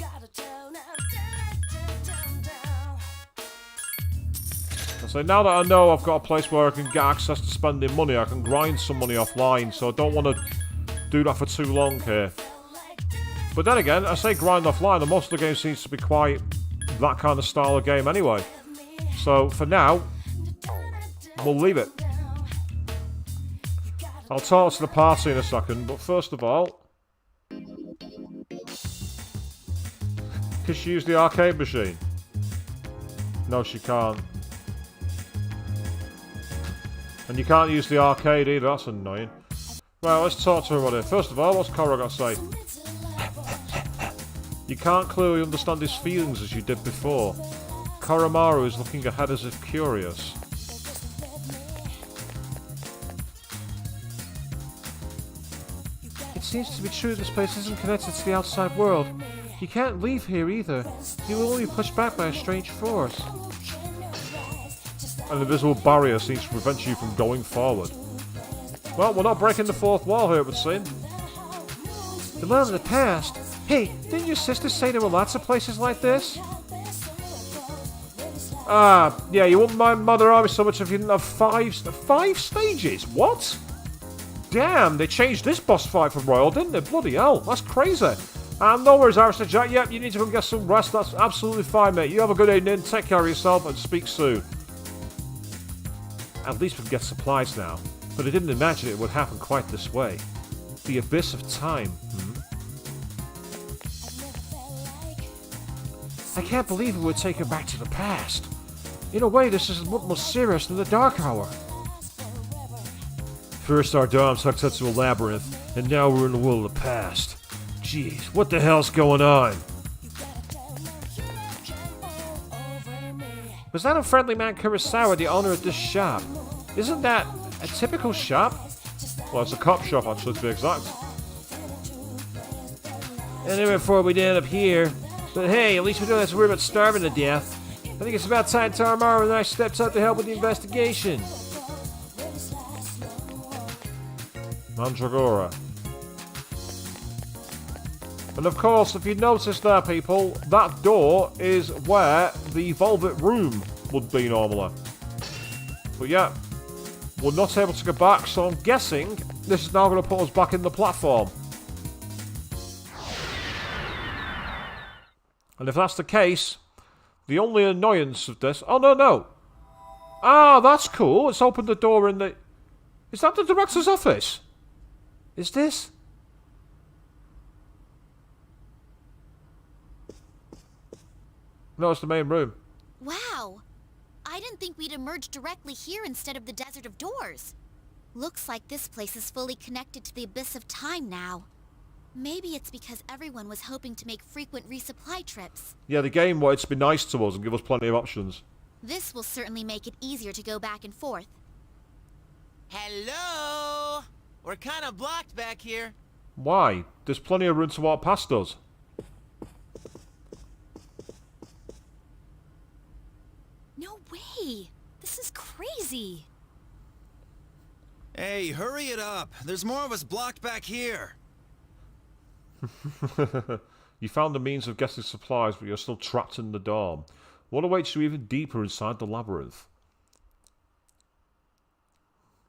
So now that I know I've got a place where I can get access to spending money, I can grind some money offline, so I don't want to do that for too long here. But then again, I say grind offline, and most of the game seems to be quite that kind of style of game anyway. So for now, we'll leave it. I'll talk to the party in a second, but first of all... Can she use the arcade machine? No, she can't. And you can't use the arcade either, that's annoying. Right, let's talk to her about it. First of all, what's Korra got to say? You can't clearly understand his feelings as you did before. Koromaru is looking ahead as if curious. It seems to be true this place isn't connected to the outside world. You can't leave here either. You will only be pushed back by a strange force. An invisible barrier seems to prevent you from going forward. Well, we're not breaking the fourth wall here, it would seem. The land of the past? Hey, didn't your sister say there were lots of places like this? Yeah, you wouldn't mind Mother Army so much if you didn't have five stages? What? Damn, they changed this boss fight from Royal, didn't they? Bloody hell, that's crazy. No worries, Arista Jack. Yep, you need to go and get some rest. That's absolutely fine, mate. You have a good evening. Take care of yourself and speak soon. At least we can get supplies now. But I didn't imagine it would happen quite this way. The abyss of time, I can't believe it would take her back to the past. In a way, this is a lot more serious than the Dark Hour. First our dom sucked us to a labyrinth, and now we're in the world of the past. Jeez, what the hell's going on? Was that unfriendly man Kurosawa the owner of this shop? Isn't that a typical shop? Well, it's a cop shop, actually, to be exact. Anyway, before we end up here. But hey, at least we don't have to worry about starving to death. I think it's about time Tarmaru and I stepped up to help with the investigation. Mandragora. And of course, if you notice there, people, that door is where the Velvet Room would be normally. But yeah, we're not able to go back, so I'm guessing this is now going to put us back in the platform. And if that's the case, the only annoyance of this... Oh, no. Ah, that's cool. It's opened the door in the... Is that the director's office? Is this? No, it's the main room. Wow! I didn't think we'd emerge directly here instead of the Desert of Doors. Looks like this place is fully connected to the Abyss of Time now. Maybe it's because everyone was hoping to make frequent resupply trips. Yeah, the game wanted to be nice to us and give us plenty of options. This will certainly make it easier to go back and forth. Hello? We're kind of blocked back here. Why? There's plenty of room to walk past us. No way! This is crazy! Hey, hurry it up. There's more of us blocked back here. You found the means of getting supplies, but you're still trapped in the dorm. What awaits you even deeper inside the labyrinth?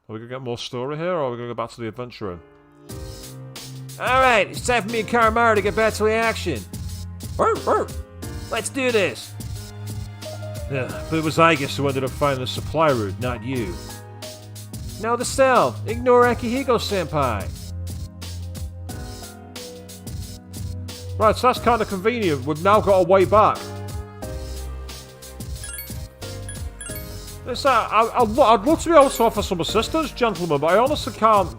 Are we going to get more story here, or are we going to go back to the adventure room? Alright, it's time for me and Koromaru to get back to the action. Let's do this. But it was Aegis who ended up finding the supply route, not you. Know the self. Ignore Akihiko-senpai. Right, so that's kind of convenient. We've now got a way back. I'd love to be able to offer some assistance, gentlemen, but I honestly can't.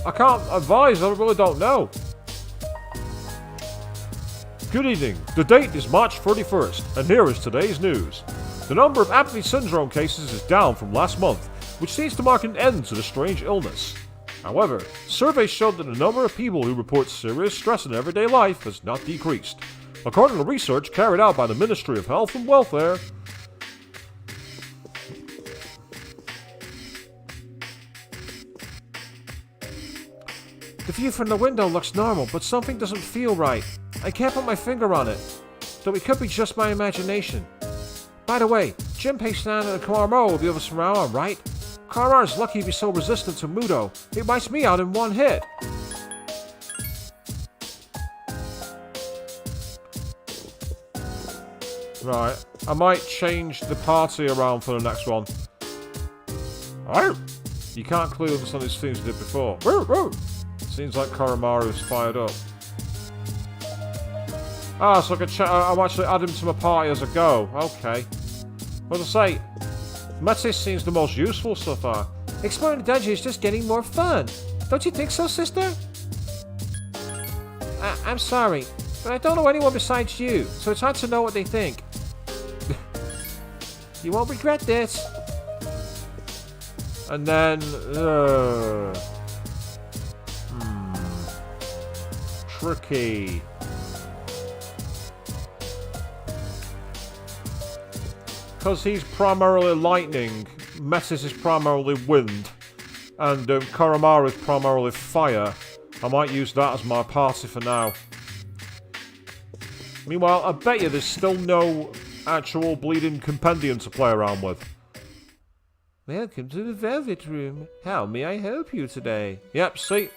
I can't advise. I really don't know. Good evening. The date is March 31st, and here is today's news. The number of apathy syndrome cases is down from last month, which seems to mark an end to the strange illness. However, surveys showed that the number of people who report serious stress in everyday life has not decreased. According to research carried out by the Ministry of Health and Welfare, The view from the window looks normal, but something doesn't feel right. I can't put my finger on it. Though it could be just my imagination. By the way, Junpei-san and Koromaru will be with us from now on, right? Koromaru's lucky to be so resistant to Mudo. He wipes me out in one hit. Right, I might change the party around for the next one. Oh! You can't clearly understand his things you did before. Woo, woo. Seems like Koromaru's fired up. Ah, so I can I'm actually add him to my party as I go. Okay. What to say? Metis seems the most useful so far. Exploring the dungeon is just getting more fun. Don't you think so, sister? I'm sorry, but I don't know anyone besides you, so it's hard to know what they think. You won't regret this. And then... Tricky. Because he's primarily lightning, Metis is primarily wind, and Koromaru is primarily fire. I might use that as my party for now. Meanwhile, I bet you there's still no actual bleeding compendium to play around with. Welcome to the Velvet Room. How may I help you today? Yep, see?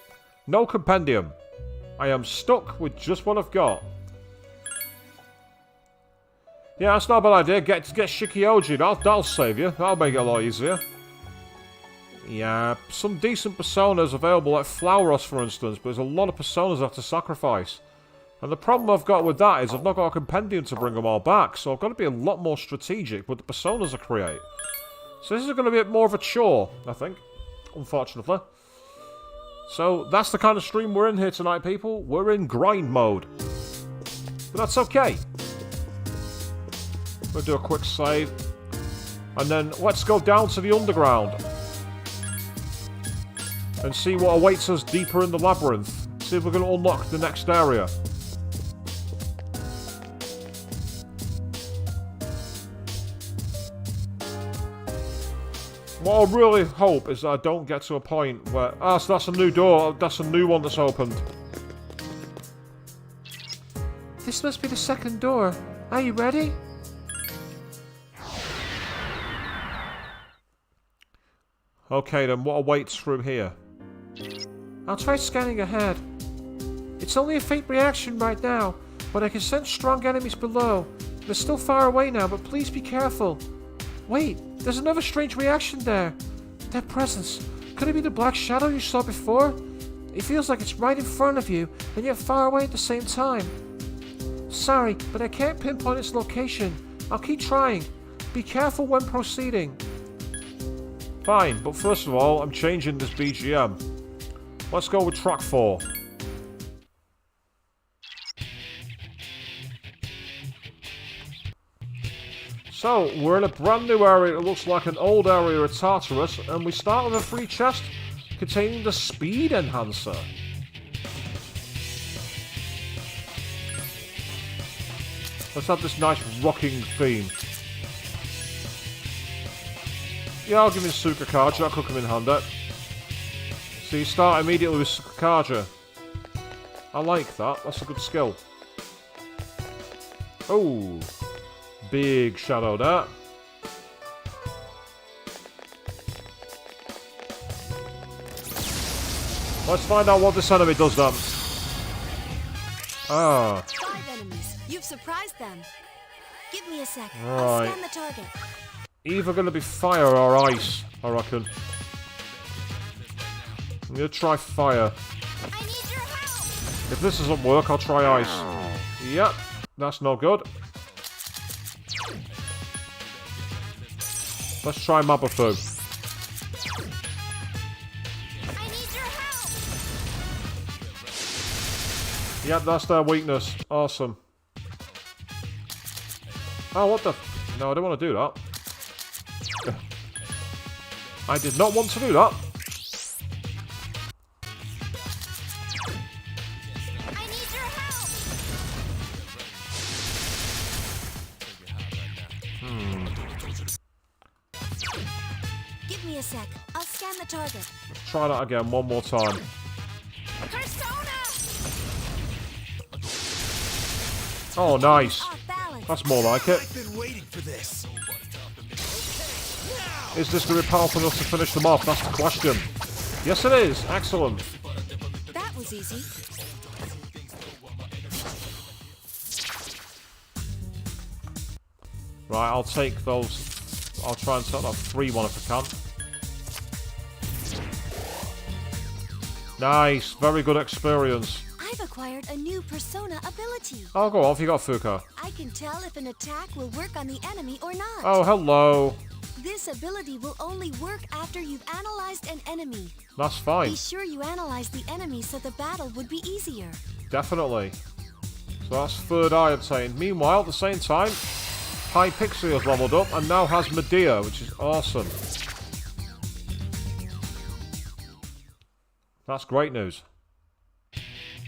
No compendium. I am stuck with just what I've got. Yeah, that's not a bad idea. Get Shikioji. That'll save you. That'll make it a lot easier. Yeah, some decent personas available, like Flauros, for instance, but there's a lot of personas I have to sacrifice. And the problem I've got with that is I've not got a compendium to bring them all back, so I've got to be a lot more strategic with the personas I create. So this is going to be a bit more of a chore, I think, unfortunately. So that's the kind of stream we're in here tonight, people. We're in grind mode. But that's okay. We'll do a quick save. And then let's go down to the underground. And see what awaits us deeper in the labyrinth. See if we're going to unlock the next area. What I really hope is that I don't get to a point where... Ah, so that's a new door. That's a new one that's opened. This must be the second door. Are you ready? Okay then, what awaits through here? I'll try scanning ahead. It's only a faint reaction right now, but I can sense strong enemies below. They're still far away now, but please be careful. Wait, there's another strange reaction there. That presence. Could it be the black shadow you saw before? It feels like it's right in front of you, and yet far away at the same time. Sorry, but I can't pinpoint its location. I'll keep trying. Be careful when proceeding. Fine, but first of all, I'm changing this BGM. Let's go with track 4. So, we're in a brand new area that looks like an old area of Tartarus, and we start with a free chest containing the speed enhancer. Let's have this nice rocking theme. Yeah, I'll give him Sukakaja, that could come in handy. So you start immediately with Sukakaja. I like that, that's a good skill. Oh, big shadow there. Let's find out what this enemy does then. Ah. 5 enemies. You've surprised them. Give me a sec. Right. I'll scan the target. Either going to be fire or ice, I reckon. I'm going to try fire. I need your help! If this doesn't work, I'll try ice. Yep, that's no good. Let's try Mabafu. I need your help! Yep, that's their weakness. Awesome. Oh, what the... No, I don't want to do that. I did not want to do that. I need your help! Give me a sec. I'll scan the target. Let's try that again one more time. Oh, nice. Off balance. That's more like it. I've been waiting for this. Is this going to be powerful enough to finish them off? That's the question. Yes, it is. Excellent. That was easy. Right, I'll take those. I'll try and take that 3-1 if I can. Nice. Very good experience. I've acquired a new persona ability. Oh, go off. You got Fuka. I can tell if an attack will work on the enemy or not. Oh, hello. This ability will only work after you've analyzed an enemy. That's fine. Be sure you analyze the enemy so the battle would be easier. Definitely. So that's third eye obtained. Meanwhile, at the same time, Hypixia has leveled up and now has Medea, which is awesome. That's great news.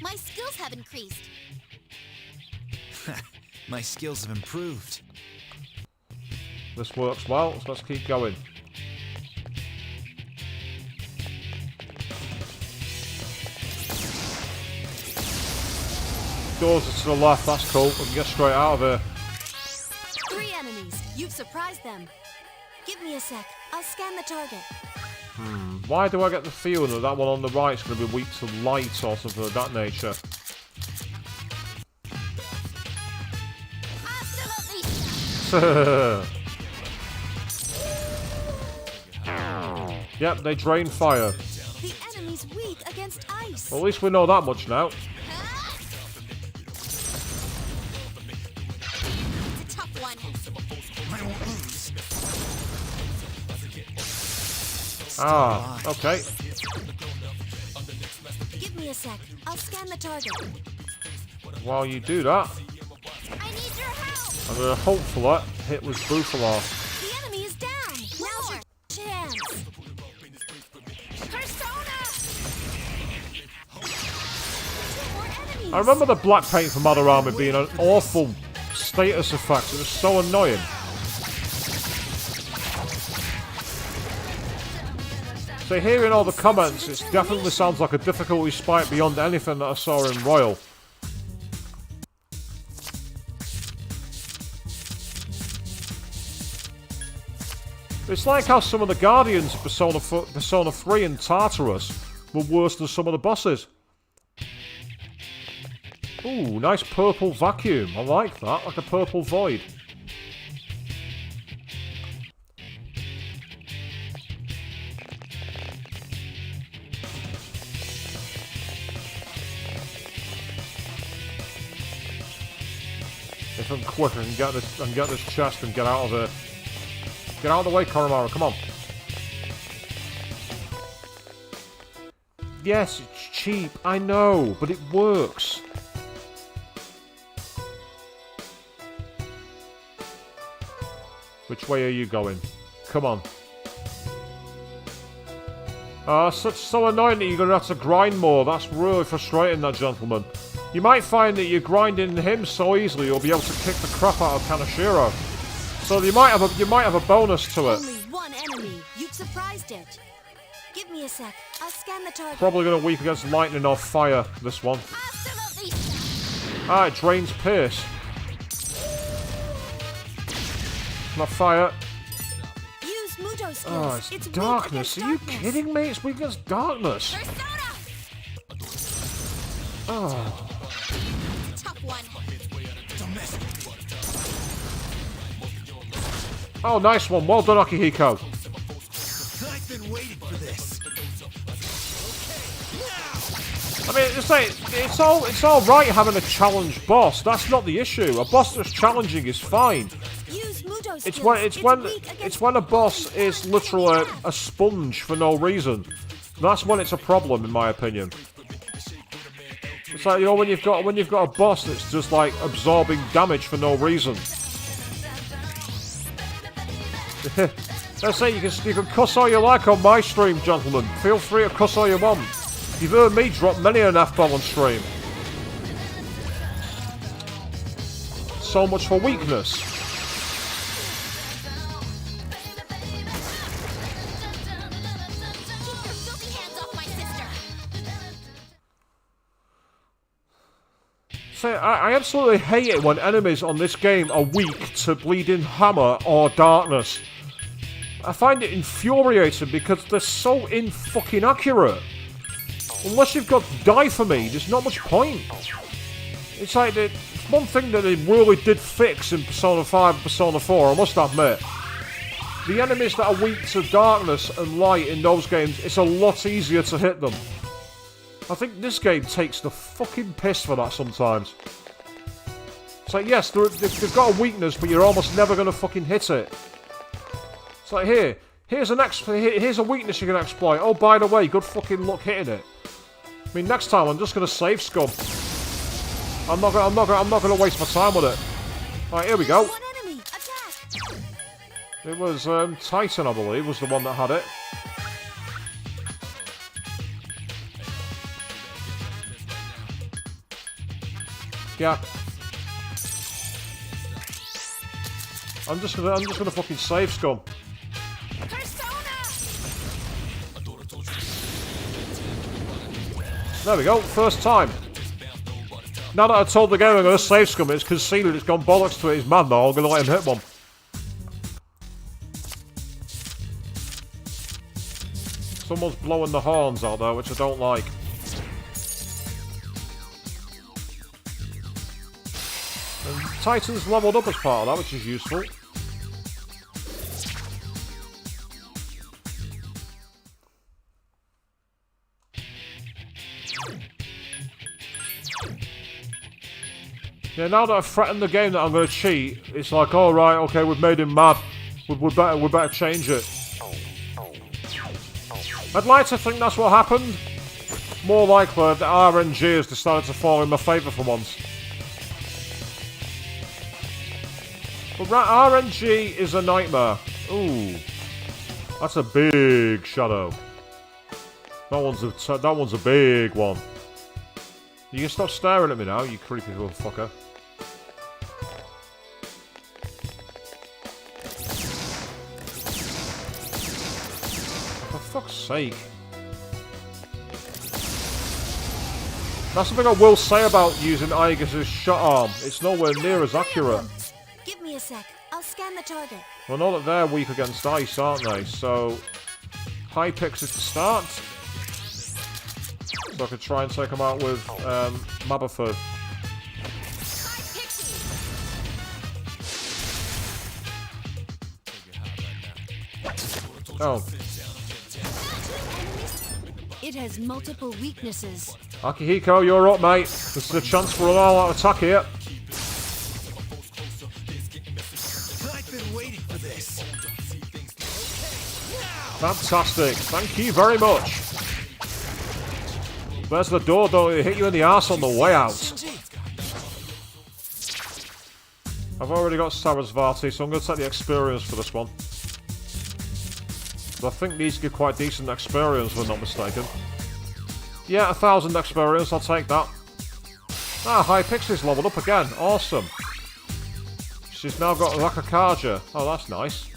My skills have increased. My skills have improved. This works well, so let's keep going. Doors are to the left, that's cool. We can get straight out of here. 3 enemies. You've surprised them. Give me a sec. I'll scan the target. Why do I get the feeling that that one on the right is going to be weak to light or something of that nature? Yep, they drain fire. The enemy's weak against ice. Well, at least we know that much now. It's a tough one. I won't lose. Ah, okay. Give me a sec. I'll scan the target. While you do that, I need your help. I'm going to hopefully hit with Bufalo. The enemy is down. Now's your chance. Persona. 2 more enemies. I remember the black paint from Adorama being an awful status effect. It was so annoying. So hearing all the comments, it definitely sounds like a difficulty spike beyond anything that I saw in Royal. It's like how some of the Guardians of Persona 3 and Tartarus were worse than some of the bosses. Ooh, nice purple vacuum. I like that, like a purple void. If I'm quick, I can get this chest and get out of here. Get out of the way, Koromaru, come on. Yes, it's cheap, I know, but it works. Which way are you going? Come on. So annoying that you're going to have to grind more. That's really frustrating, that gentleman. You might find that you're grinding him so easily you'll be able to kick the crap out of Kaneshiro. So you might have a bonus to it. Only 1 enemy. You've surprised it. Give me a sec. I'll scan the target. Probably going to weak against lightning or fire, this one. Ah, it drains Pierce. Not fire. Use Muto skills. Oh, it's weak darkness. against Are you darkness. kidding me? It's weak against darkness. Oh. Tough one. Oh, nice one. Well done, Akihiko. I've been waiting for this. I mean, it's all right having a challenge boss. That's not the issue. A boss that's challenging is fine. Use Muto skills. It's when a boss is literally a sponge for no reason. That's when it's a problem, in my opinion. It's like, you know, when you've got a boss that's just like absorbing damage for no reason. Let's say you can cuss all you like on my stream, gentlemen. Feel free to cuss all you want. You've heard me drop many an F-bomb on stream. So much for weakness. So I absolutely hate it when enemies on this game are weak to bleeding hammer or darkness. I find it infuriating because they're so in-fucking accurate. Unless you've got die for me, there's not much point. It's like, one thing that they really did fix in Persona 5 and Persona 4, I must admit. The enemies that are weak to darkness and light in those games, it's a lot easier to hit them. I think this game takes the fucking piss for that sometimes. It's like, yes, they've got a weakness, but you're almost never going to fucking hit it. It's like, here's a weakness you can exploit. Oh, by the way, good fucking luck hitting it. I mean, next time I'm just going to save scum. I'm not going to waste my time with it. Alright, here we go. One enemy, attack! It was Titan, I believe, was the one that had it. Yeah. I'm just gonna fucking save scum. There we go, first time. Now that I told the game I'm gonna save scum, it's conceded, it's gone bollocks to it, he's mad now, I'm gonna let him hit one. Someone's blowing the horns out there, which I don't like. And Titan's leveled up as part of that, which is useful. Yeah, now that I've threatened the game that I'm going to cheat, it's like, all right, okay, we've made him mad. We better change it. I'd like to think that's what happened. More likely, the RNG has decided to fall in my favour for once. But RNG is a nightmare. Ooh, that's a big shadow. That one's a big one. You can stop staring at me now, you creepy little fucker. For fuck's sake. That's something I will say about using Aegis' shot arm. It's nowhere near as accurate. Give me a sec. I'll scan the target. Well, know that they're weak against ice, aren't they? So, high picks is to start. So I could try and take them out with Mabaford. Oh. It has multiple weaknesses. Akihiko, you're up, mate. This is a chance for an all-out attack here. I've been waiting for this. Fantastic. Thank you very much. There's the door, don't it? Hit you in the arse on the way out. I've already got Sarasvati, so I'm going to take the experience for this one. I think these give quite decent experience, if I'm not mistaken. Yeah, 1,000 experience, I'll take that. Ah, High Pixie's leveled up again. Awesome. She's now got Rakakaja. Oh, that's nice.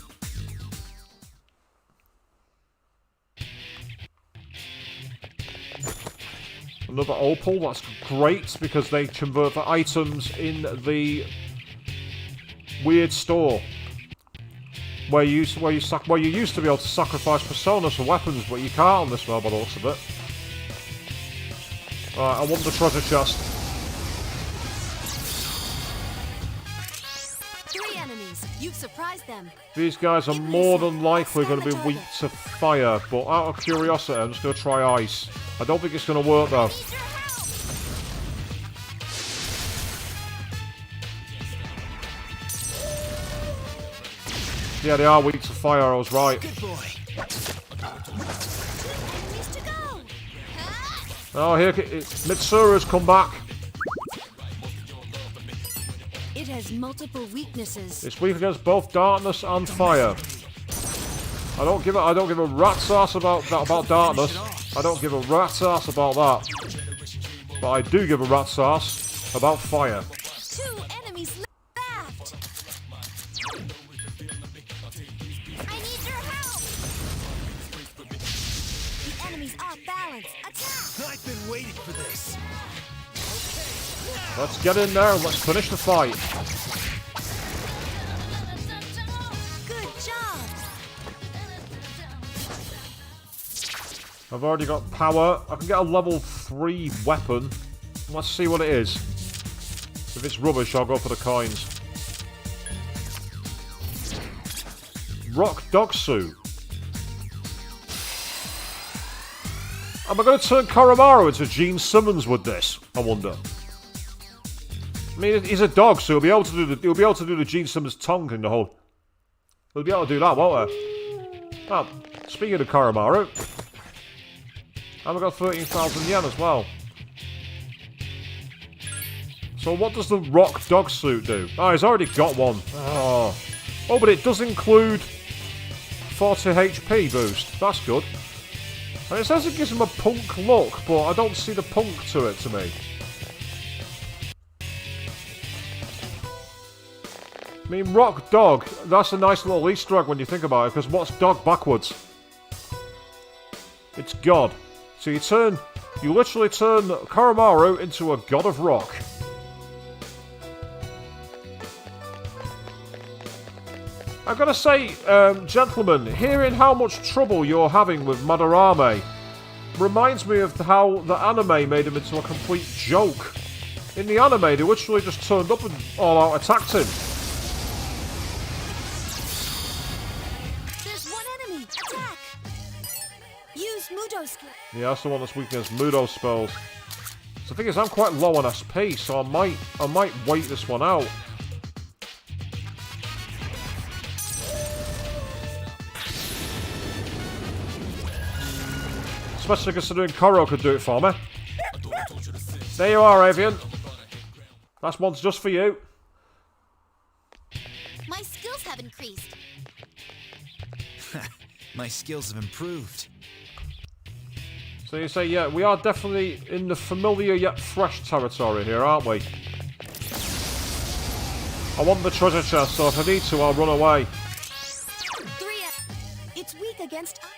Another opal, that's great because they convert the items in the weird store where you used to be able to sacrifice personas for weapons, but you can't on this one by the looks of it. Alright, I want the treasure chest. 3 enemies. You've surprised them. These guys are more than likely going to be weak to fire, but out of curiosity, I'm just going to try ice. I don't think it's going to work though. Yeah, they are weak to fire, I was right. Good boy. Oh, here, Mitsura's come back. It has multiple weaknesses. It's weak against both darkness and fire. I don't give a rat's ass about darkness. I don't give a rat's ass about that. But I do give a rat's ass about fire. 2 enemies left. I need your help. The enemy's off balance. Attack. I've been waiting for this. Let's get in there and let's finish the fight. Good job! I've already got power. I can get a level 3 weapon. Let's see what it is. If it's rubbish, I'll go for the coins. Rock dog suit. Am I going to turn Koromaru into Gene Simmons with this? I wonder. I mean, he's a dog, so he'll be able to do the Gene Simmons tongue in the whole. He'll be able to do that, won't he? Oh, speaking of Koromaru, I've got 13,000 yen as well. So what does the rock dog suit do? Oh, he's already got one. Oh, but it does include 40 HP boost. That's good. And it says it gives him a punk look, but I don't see the punk to it to me. I mean, rock dog, that's a nice little Easter egg when you think about it, because what's dog backwards? It's God. So you literally turn Koromaru into a god of rock. I've got to say, gentlemen, hearing how much trouble you're having with Madarame reminds me of how the anime made him into a complete joke. In the anime, they literally just turned up and all out attacked him. There's one enemy! Attack! Use Mudo skill. Yeah, that's the one that's weak against Mudo spells. So the thing is, I'm quite low on SP, so I might wait this one out. Especially considering Koro could do it for me. There you are, Avian. That's one's just for you. My skills have increased. My skills have improved. So you say, yeah, we are definitely in the familiar yet fresh territory here, aren't we? I want the treasure chest, so if I need to, I'll run away. It's weak against ice.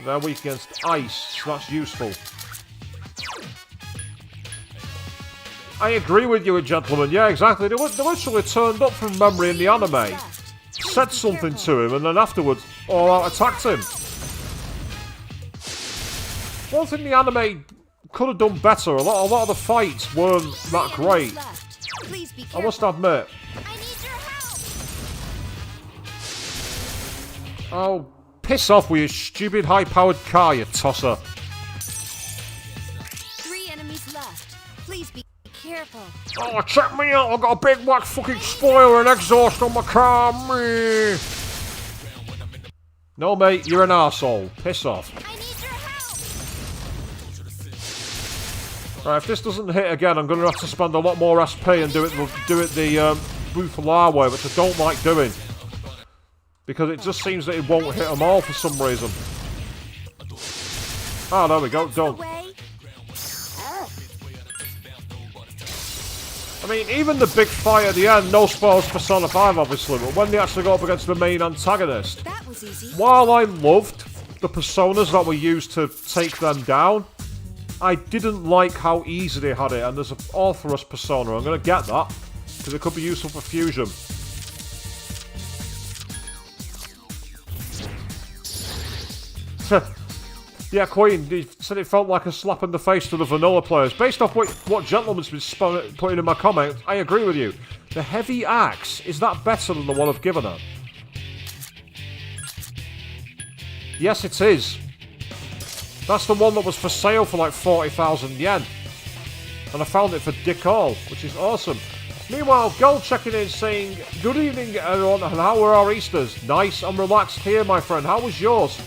They're weak against ice, so that's useful. I agree with you, gentlemen. Yeah, exactly. They literally turned up from memory in the anime, said something to him, and then afterwards all out attacked him. One thing the anime could have done better. A lot of the fights weren't that great. I must admit. I need your help. Oh, piss off with your stupid high-powered car, you tosser. 3 enemies left. Please be careful. Oh, check me out. I've got a big black fucking spoiler and exhaust on my car. Me. No, mate, you're an arsehole. Piss off. I need your help. Right, if this doesn't hit again, I'm going to have to spend a lot more SP and do it the Buffalar way, which I don't like doing. Because it just seems that it won't hit them all for some reason. Oh, there we go, done. I mean, even the big fight at the end, no spoils for Persona 5 obviously, but when they actually go up against the main antagonist, That was easy. while I loved the personas that were used to take them down, I didn't like how easy they had it, and there's an Orthoros persona, I'm going to get that, because it could be useful for fusion. Yeah, Queen, he said it felt like a slap in the face to the vanilla players. Based off what Gentleman's been putting in my comments, I agree with you. The heavy axe, is that better than the one I've given her? Yes, it is. That's the one that was for sale for like 40,000 yen. And I found it for dick all, which is awesome. Meanwhile, Gold checking in saying, "Good evening everyone, and how were our Easters? Nice and relaxed here, my friend. How was yours?"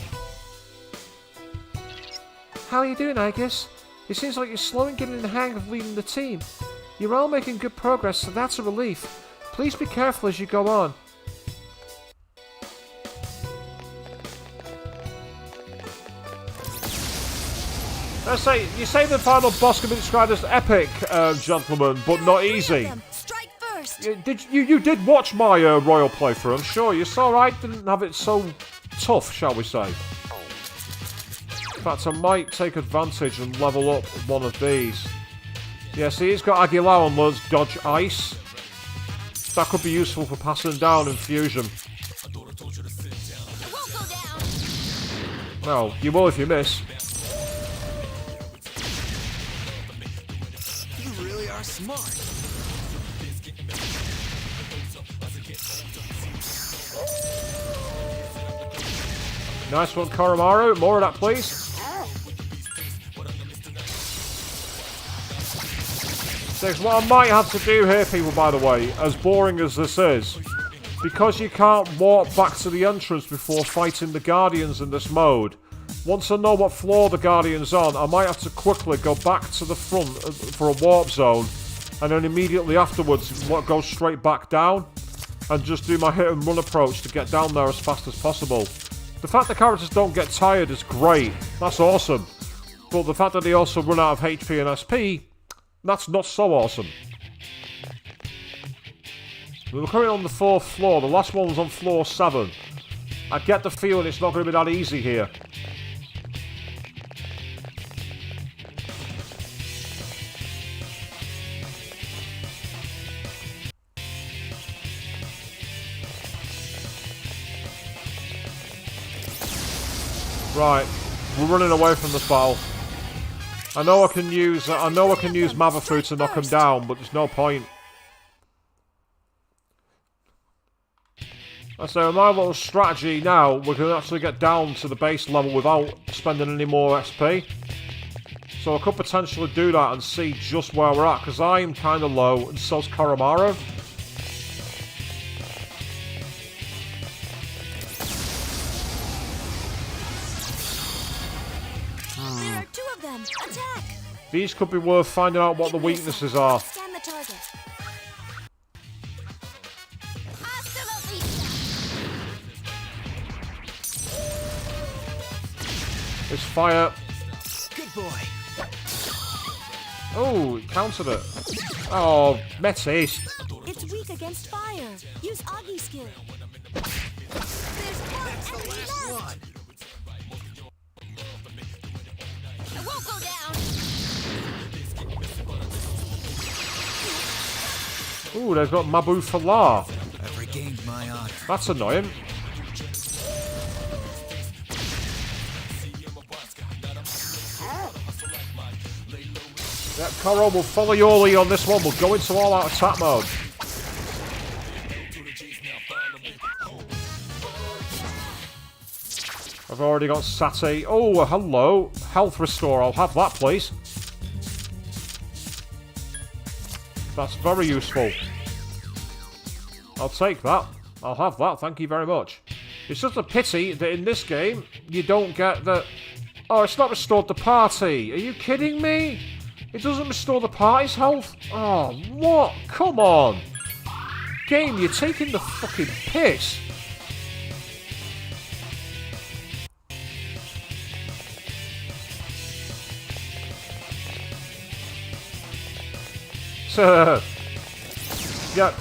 How are you doing, Agus? It seems like you're slowly getting the hang of leading the team. You're all making good progress, so that's a relief. Please be careful as you go on. Let's say, you say the final boss can be described as epic, gentlemen, but not easy. Strike first. You did watch my royal playthrough, I'm sure. You saw I didn't have it so tough, shall we say. In fact, I might take advantage and level up one of these. Yeah, see, it's got Aguilar and loads dodge ice. That could be useful for passing down infusion. It won't go down. Well, you will if you miss. You really are smart. Nice one, Koromaru. More of that, please. What I might have to do here, people, by the way, as boring as this is, because you can't walk back to the entrance before fighting the Guardians in this mode, once I know what floor the Guardian's on, I might have to quickly go back to the front for a warp zone, and then immediately afterwards go straight back down, and just do my hit and run approach to get down there as fast as possible. The fact the characters don't get tired is great, that's awesome, but the fact that they also run out of HP and SP, that's not so awesome. We're currently on the 4th floor. The last one was on floor 7. I get the feeling it's not going to be that easy here. Right, we're running away from this battle. I know I can use Mavafu to knock him down, but there's no point. So my little strategy now, we can actually get down to the base level without spending any more XP. So I could potentially do that and see just where we're at, because I'm kind of low, and so's Koromaru. There are 2 of them. Attack! These could be worth finding out what the weaknesses are. Scan the target. It's fire. Good boy. Oh, it countered it. Oh, Metis. It's weak against fire. Use Augie skill. There's one enemy left. It won't go down. Ooh, they've got Mabu Falar. I've regained my honor. That's annoying. Yeah, Koro will follow your lead on this one. We'll go into all-out attack mode. I've already got Sate. Oh, hello. Health restore. I'll have that, please. That's very useful. I'll take that. I'll have that. Thank you very much. It's just a pity that in this game, you don't get the... Oh, it's not restored the party. Are you kidding me? It doesn't restore the party's health? Oh, what? Come on. Game, you're taking the fucking piss. Yep.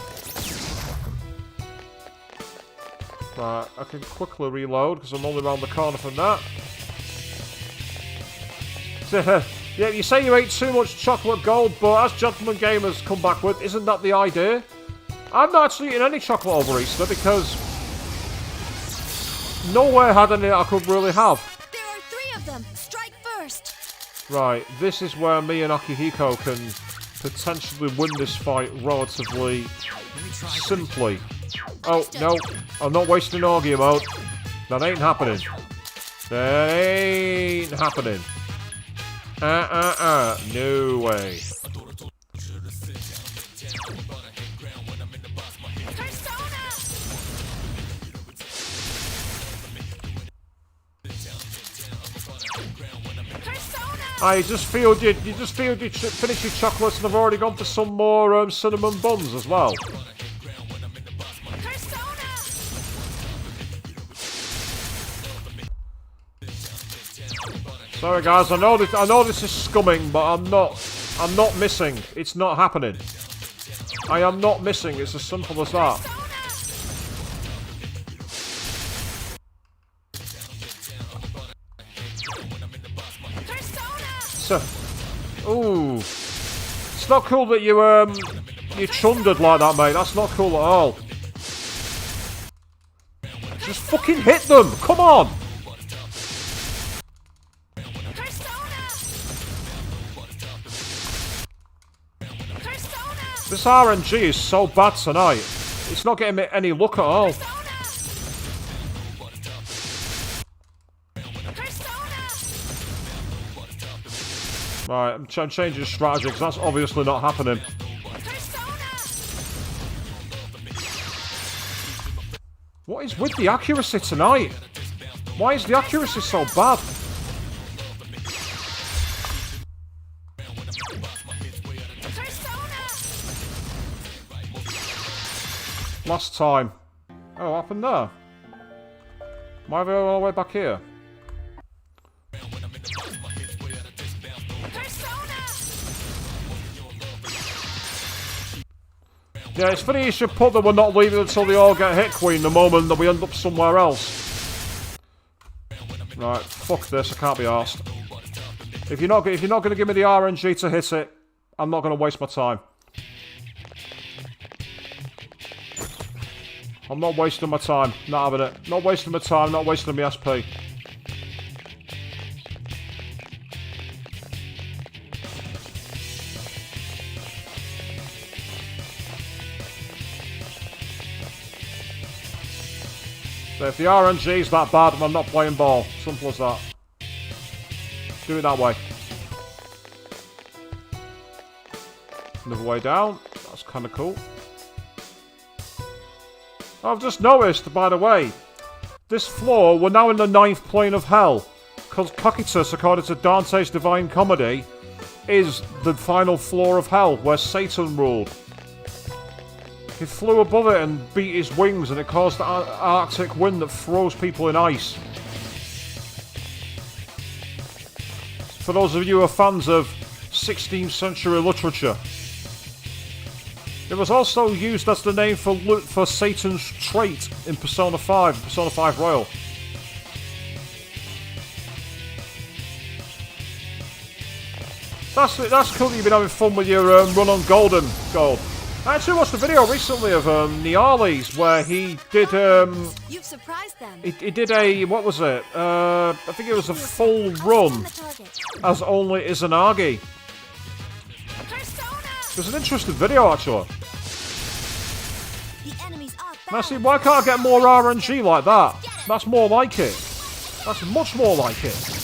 Right, I can quickly reload because I'm only around the corner from that. Yeah, you say you ate too much chocolate gold, but as Gentleman Gamers come back with, isn't that the idea? I've not actually eaten any chocolate over Easter because nowhere had any I could really have. There are 3 of them. Strike first. Right, this is where me and Akihiko can potentially win this fight relatively simply. Oh, no, I'm not wasting Augie mode. That ain't happening. That ain't happening. No way. You just feel you finish your chocolates, and I've already gone for some more cinnamon buns as well. Sorry guys, I know this is scumming, but I'm not missing. It's not happening. I am not missing. It's as simple as that. So, ooh, It's not cool that you chundered like that, mate. That's not cool at all. Just fucking hit them! Come on! This RNG is so bad tonight. It's not getting me any luck at all. Right, I'm changing strategy because that's obviously not happening. What is with the accuracy tonight? Why is the accuracy so bad? Last time. Oh, what happened there? Why are we all the way back here? Yeah, it's funny you should put that we're not leaving until they all get hit, Queen, the moment that we end up somewhere else. Right, fuck this, I can't be arsed. If you're not going to give me the RNG to hit it, I'm not going to waste my time. I'm not wasting my time, not having it. Not wasting my time, not wasting my SP. So if the RNG's that bad, I'm not playing ball. Simple as that. Do it that way. Another way down. That's kind of cool. I've just noticed, by the way, this floor, we're now in the 9th plane of hell. Because Cocytus, according to Dante's Divine Comedy, is the final floor of hell, where Satan ruled. He flew above it and beat his wings, and it caused the Arctic wind that froze people in ice. For those of you who are fans of 16th century literature. It was also used as the name for Satan's trait in Persona 5, Persona 5 Royal. That's cool that you've been having fun with your run on Golden Gold. I actually watched a video recently of Niali's where he did You've surprised them. he did a, what was it? I think it was a full run as only Izanagi. It was an interesting video actually. Now see, why can't I get more RNG like that? That's more like it. That's much more like it.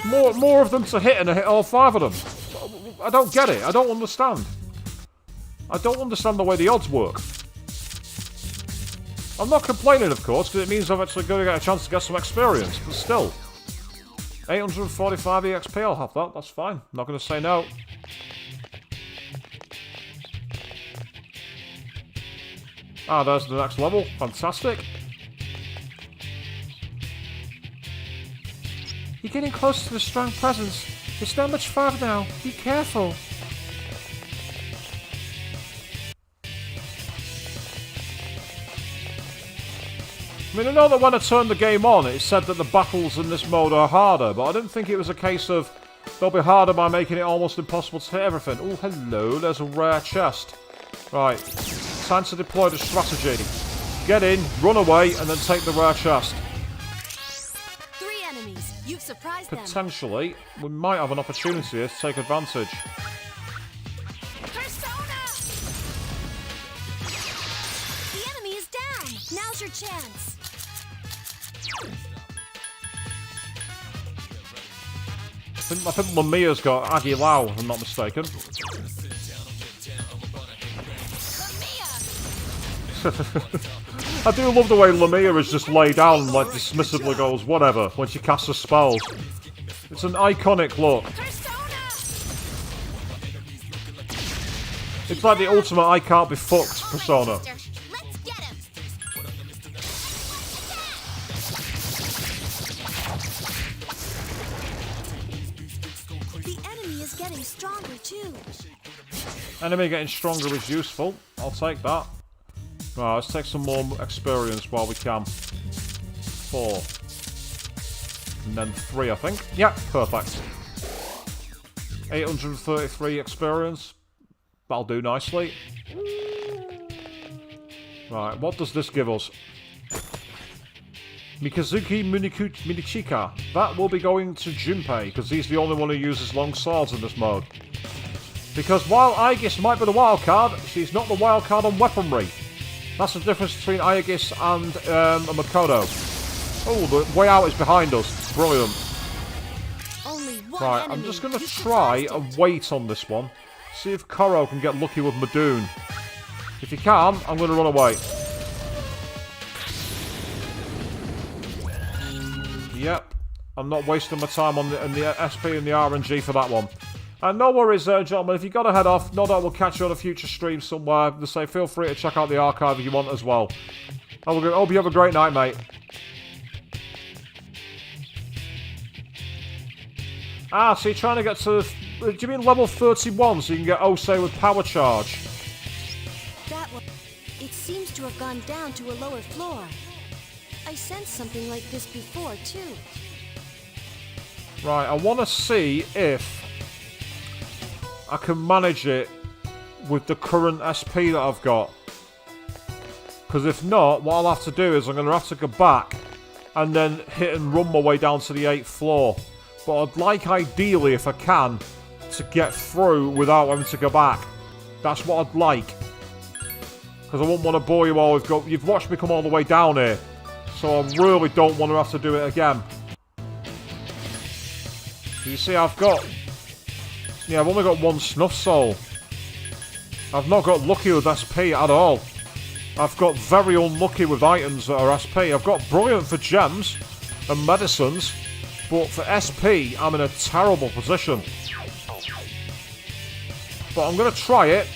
More of them to hit, and I hit all 5 of them. I don't get it. I don't understand. I don't understand the way the odds work. I'm not complaining, of course, because it means I'm actually going to get a chance to get some experience, but still. 845 EXP, I'll have that. That's fine. Not going to say no. Ah, there's the next level. Fantastic. You're getting close to the strong presence. It's not much farther now. Be careful. I mean, I know that when I turned the game on, it said that the battles in this mode are harder, but I didn't think it was a case of they'll be harder by making it almost impossible to hit everything. Oh, hello, there's a rare chest. Right, time to deploy the strategy. Get in, run away, and then take the rare chest. 3 enemies. You've surprised them. Potentially, we might have an opportunity here to take advantage. Persona! The enemy is down. Now's your chance. I think Lamia's got Aguilau, if I'm not mistaken. I do love the way Lamia is just laid down and like dismissively goes whatever when she casts her spells. It's an iconic look. It's like the ultimate I can't be fucked persona. Let's get him. The enemy is getting stronger too. Enemy getting stronger is useful. I'll take that. Right, let's take some more experience while we can. 4. And then 3, I think. Yeah, perfect. 833 experience. That'll do nicely. Right, what does this give us? Mikazuki Minichika. That will be going to Junpei, because he's the only one who uses long swords in this mode. Because while Aegis might be the wild card, she's not the wild card on weaponry. That's the difference between Aegis and a Makoto. Oh, the way out is behind us. Brilliant. Right, I'm just going to try and wait on this one. See if Koro can get lucky with Madoon. If he can, I'm going to run away. Yep. I'm not wasting my time on the SP and the RNG for that one. And no worries, gentlemen. If you've got to head off, no doubt we'll catch you on a future stream somewhere. Just say feel free to check out the archive if you want as well. I hope you have a great night, mate. Ah, so you're trying to get to... Do you mean level 31 so you can get Osei with power charge? That one... It seems to have gone down to a lower floor. I sensed something like this before, too. Right, I want to see if I can manage it with the current SP that I've got. Because if not, what I'll have to do is I'm going to have to go back and then hit and run my way down to the 8th floor. But I'd like, ideally, if I can, to get through without having to go back. That's what I'd like. Because I wouldn't want to bore you all. You've watched me come all the way down here. So I really don't want to have to do it again. You see, I've only got 1 Snuff Soul. I've not got lucky with SP at all. I've got very unlucky with items that are SP. I've got brilliant for gems and medicines. But for SP, I'm in a terrible position. But I'm going to try it.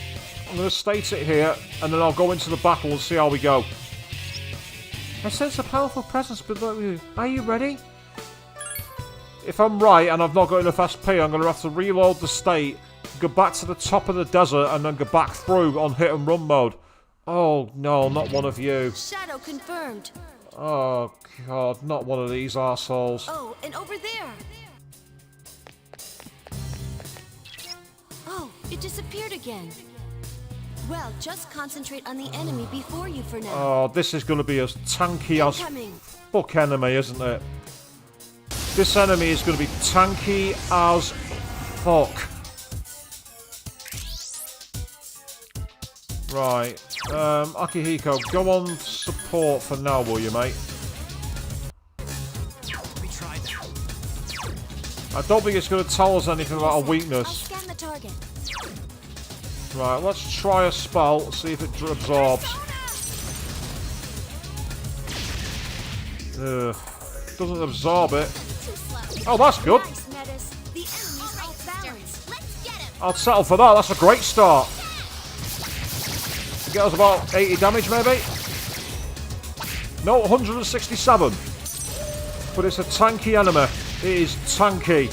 I'm going to state it here. And then I'll go into the battle and see how we go. I sense a powerful presence below you. Are you ready? If I'm right and I've not got enough SP, I'm going to have to reload the state, go back to the top of the desert, and then go back through on hit and run mode. Oh, no, not one of you. Shadow confirmed. Oh, God, not one of these arseholes. Oh, and over there. Oh, it disappeared again. Well, just concentrate on the enemy before you for now. Oh, this is going to be as tanky as fuck enemy, isn't it? This enemy is going to be tanky as fuck. Right. Akihiko, go on support for now, will you, mate? I don't think it's going to tell us anything about a weakness. I'll scan the target. Right, let's try a spell, see if it absorbs. Ugh. Doesn't absorb it. Oh, that's good. I'll settle for that. That's a great start. Get us about 80 damage, maybe? No, 167. But it's a tanky enemy. It is tanky.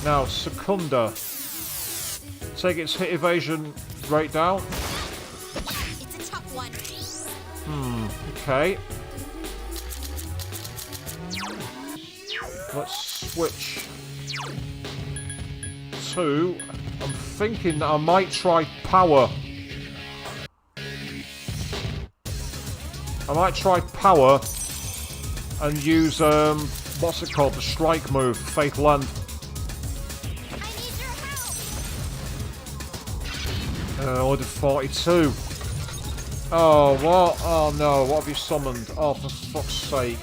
Now, Secunda. Take its hit evasion rate down. It's a tough one. Okay. Let's switch to... I'm thinking that I might try power. I might try power and use, what's it called? The strike move, Fatal End. Only did 42. Oh, what? Oh no, what have you summoned? Oh, for fuck's sake.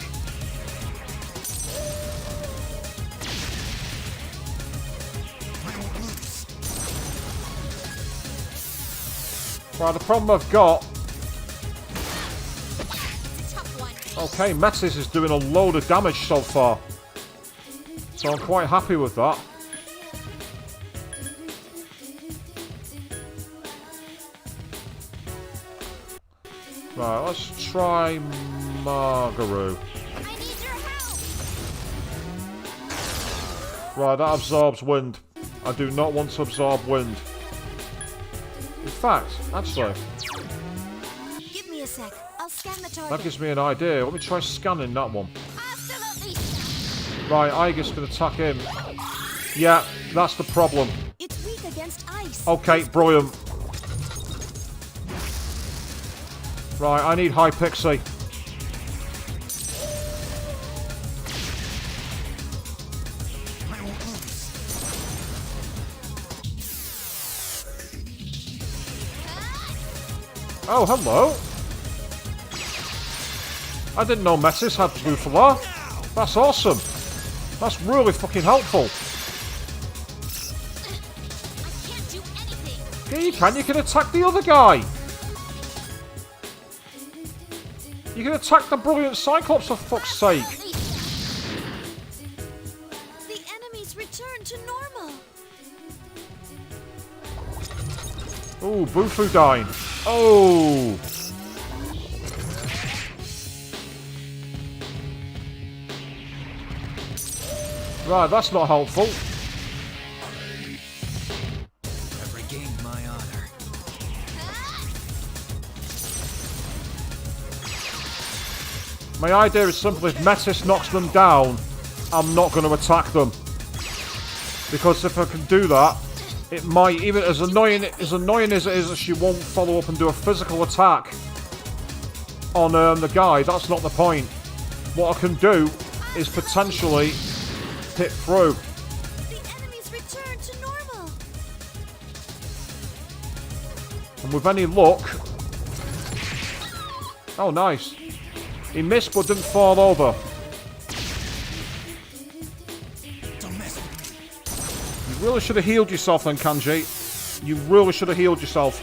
Right, the problem I've got... Okay, Metis is doing a load of damage so far. So I'm quite happy with that. Right, let's try Margaroo. Right, that absorbs wind. I do not want to absorb wind. In fact, actually... Give me a sec. I'll scan the target. That gives me an idea. Let me try scanning that one. Hasta la vista. Right, Aegis can attack him. Yeah, that's the problem. It's weak against ice. Okay, brilliant. Right, I need High Pixie. Oh, hello. I didn't know Metis had Bufala. That's awesome. That's really fucking helpful. I can't do anything. Yeah, you can. You can attack the other guy. You can attack the brilliant Cyclops, for fuck's sake. The enemies return to normal. Ooh, Bufudine. Oh. Right, that's not helpful. I've regained my honor. My idea is simply if Metis knocks them down, I'm not going to attack them. Because if I can do that, it might, even as annoying as it is that she won't follow up and do a physical attack on the guy, that's not the point. What I can do is potentially hit through. The enemies return to normal. And with any luck... Oh, nice. He missed but didn't fall over. Don't mess with me. You really should have healed yourself then, Kanji. You really should have healed yourself.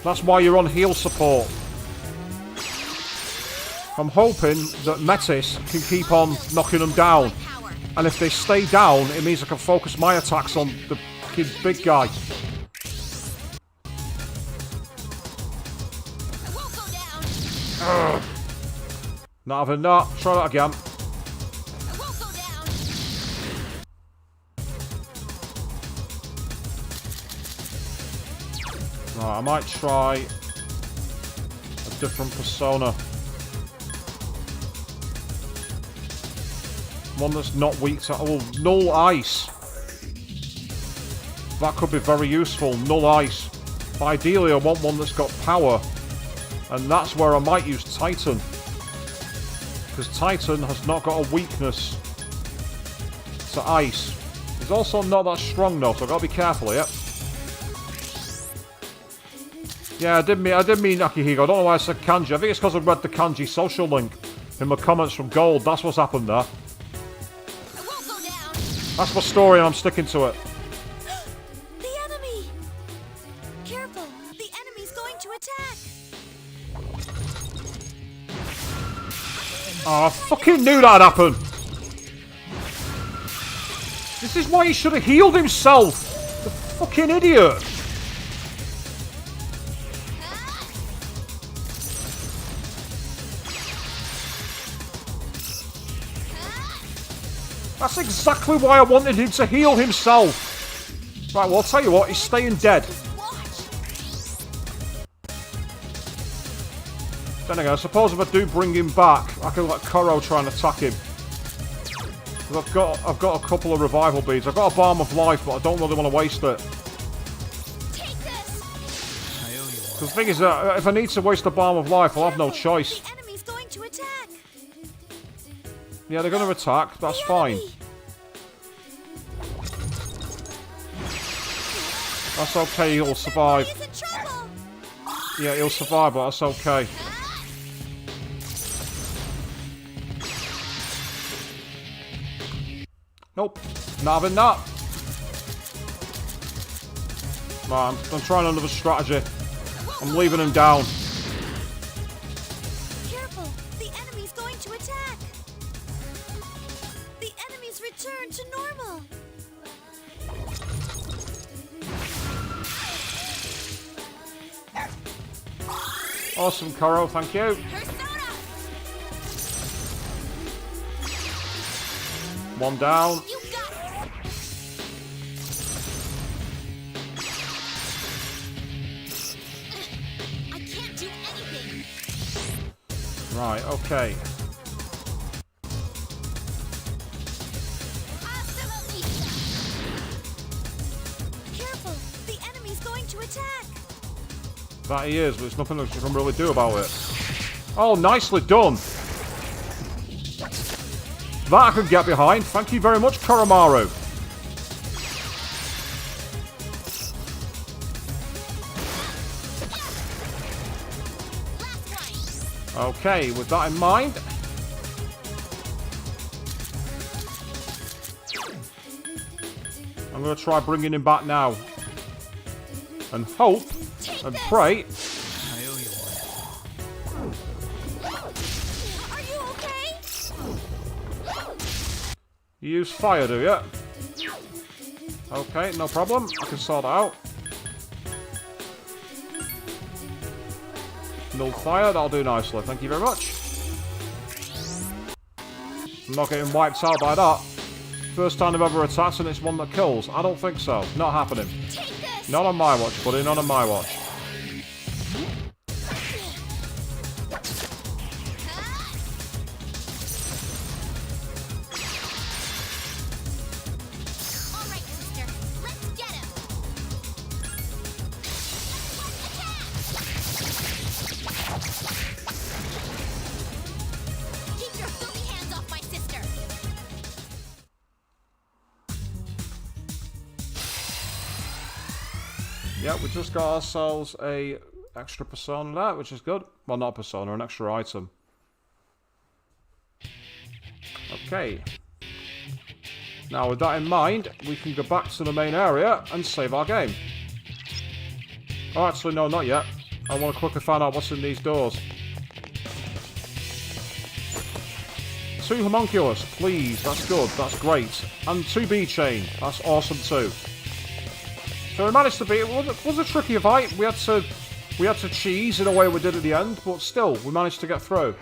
That's why you're on heal support. I'm hoping that Metis can keep on knocking them down. And if they stay down, it means I can focus my attacks on the big guy. I won't go down. Ugh. Not having that. Try that again. I won't go down. Right, I might try a different persona. One that's not weak to... Oh, null ice. That could be very useful. Null ice. But ideally, I want one that's got power. And that's where I might use Titan. Because Titan has not got a weakness to ice. He's also not that strong though, so I've got to be careful here. Yeah, I did mean Akihiko. I don't know why I said kanji. I think it's because I read the kanji social link in my comments from Gold. That's what's happened there. I won't go down. That's my story and I'm sticking to it. The enemy! Careful! The enemy's going to attack! Oh, I fucking knew that'd happen. This is why he should have healed himself. The fucking idiot. That's exactly why I wanted him to heal himself. Right, well, I'll tell you what, he's staying dead. Then again, I suppose if I do bring him back, I can let Koro try and attack him. 'Cause I've got a couple of revival beads. I've got a Balm of Life, but I don't really want to waste it. Take this. Because the thing is that if I need to waste a Balm of Life, I'll have no choice. The enemy's going to attack! Yeah, they're going to attack. That's fine. That's okay, he'll survive. He's in trouble! Yeah, he'll survive, but that's okay. Nope, not having that. Man, I'm trying another strategy. I'm leaving him down. Careful! The enemy's going to attack! The enemy's return to normal! Awesome, Koro, thank you. One down. You got it. I can't do anything. Right, okay. Careful! The enemy's going to attack! That he is, but there's nothing else you can really do about it. Oh, nicely done! That I can get behind. Thank you very much, Koromaru. Okay, with that in mind... I'm going to try bringing him back now. And hope and pray... I owe you one. Are you okay? You use fire, do you? Okay, no problem. I can sort it out. No fire, that'll do nicely. Thank you very much. I'm not getting wiped out by that. First time I've ever attacked and it's one that kills. I don't think so. Not happening. Not on my watch, buddy. Not on my watch. Yeah, we just got ourselves a extra persona there, which is good. Well, not a persona, an extra item. Okay. Now, with that in mind, we can go back to the main area and save our game. Oh, actually, no, not yet. I want to quickly find out what's in these doors. 2 homunculus, please. That's good. That's great. And 2 bee chain. That's awesome too. So we managed to beat it. It was a tricky fight. We had to cheese in a way we did at the end, but still, we managed to get through.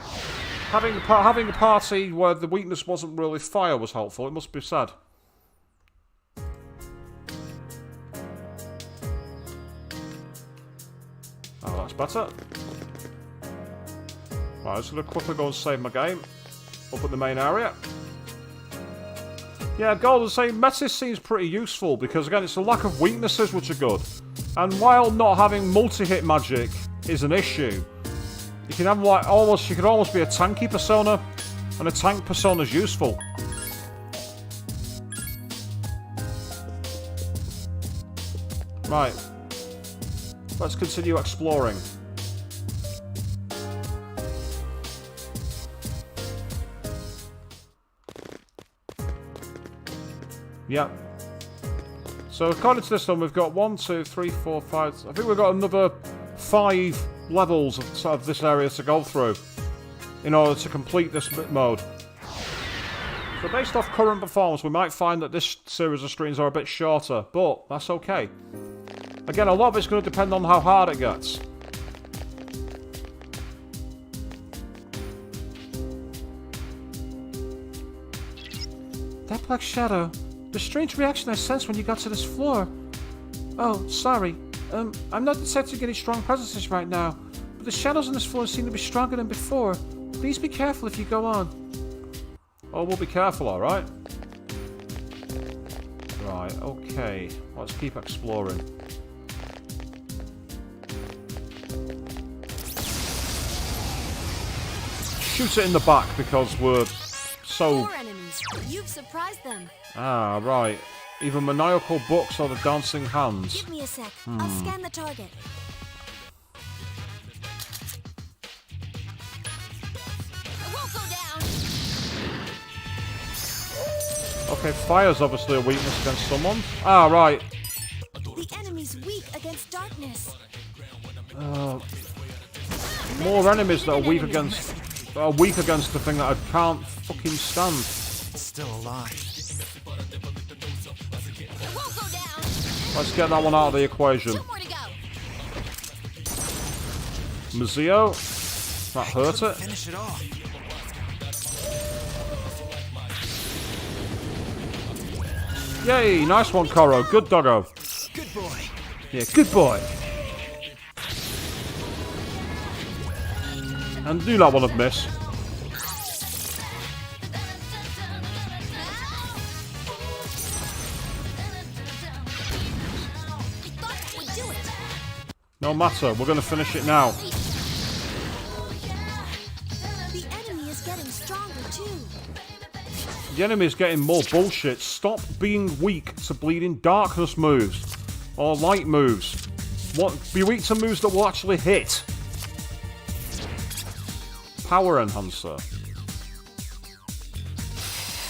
Having a party where the weakness wasn't really fire was helpful, it must be said. Oh, that's better. Right, I'm just going to quickly go and save my game. Up at the main area. Yeah, Golden saying Metis seems pretty useful because, again, it's a lack of weaknesses which are good. And while not having multi-hit magic is an issue, you can have like you could almost be a tanky persona, and a tank persona is useful. Right. Let's continue exploring. Yep. So according to this one, we've got 1, 2, 3, 4, 5... I think we've got another 5 levels of this area to go through in order to complete this mode. So based off current performance, we might find that this series of streams are a bit shorter, but that's okay. Again, a lot of it's going to depend on how hard it gets. That black shadow. The strange reaction I sensed when you got to this floor. Oh, sorry. I'm not detecting any strong presences right now, but the shadows on this floor seem to be stronger than before. Please be careful if you go on. Oh, we'll be careful, alright? Right, okay. Let's keep exploring. Shoot it in the back because we're so... 4 enemies. You've surprised them. Ah, right. Either maniacal books or the dancing hands. Give me a sec. I'll scan the target. It won't go down. Okay, fire's obviously a weakness against someone. Ah, right. The enemy's weak against darkness. More enemies that are weak against the thing that I can't fucking stand. It's still alive. It won't go down. Let's get that one out of the equation. 2 more to go. Mazio. That hurt it. Finish it off. Yay, nice one, Koro. Good doggo. Good boy. Yeah, good boy. And do not want to miss. No matter, we're going to finish it now. The enemy is getting stronger too. The enemy is getting more bullshit. Stop being weak to bleeding darkness moves. Or light moves. Be weak to moves that will actually hit. Power enhancer.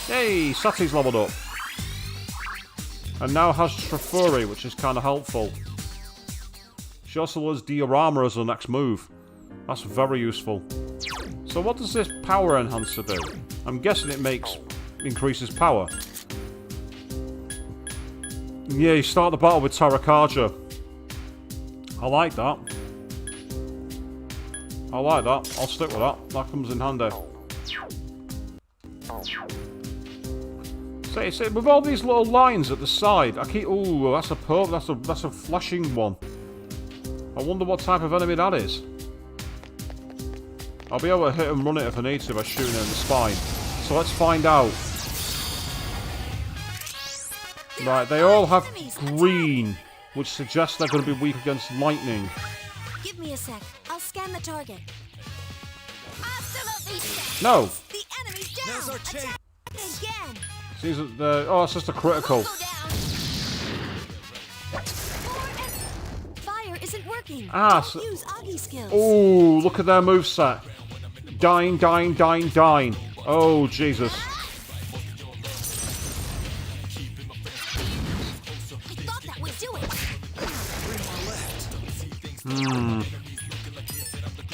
Yay, Sati's leveled up. And now has Trifuri, which is kind of helpful. She also has Diorama as her next move. That's very useful. So what does this power enhancer do? I'm guessing it increases power. Yeah, you start the battle with Tarakaja. I like that. I like that. I'll stick with that. That comes in handy. See, with all these little lines at the side, I keep. Ooh, that's a flashing one. I wonder what type of enemy that is. I'll be able to hit and run it if I need to by shooting it in the spine. So let's find out. Right, they all have green, which suggests they're going to be weak against lightning. Give me a sec. I'll scan the target. No. The enemy's down. Attack again. Seems that oh, it's just a critical. Fire isn't working. Ah, Don't use Augie skills. Oh, look at their moveset. Dying, dying, dying, dying. Oh, Jesus.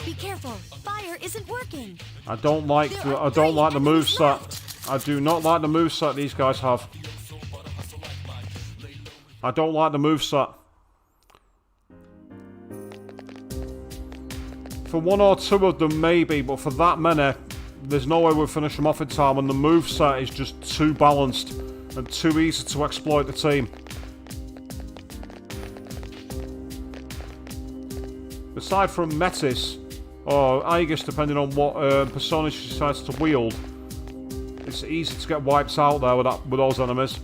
Be careful. Fire isn't working. I don't like the moveset. I do not like the moveset these guys have. I don't like the moveset. For one or two of them, maybe, but for that many, there's no way we'll finish them off in time, and the moveset is just too balanced and too easy to exploit the team. Aside from Metis, or Aegis, depending on what persona she decides to wield, it's easy to get wiped out there with those enemies.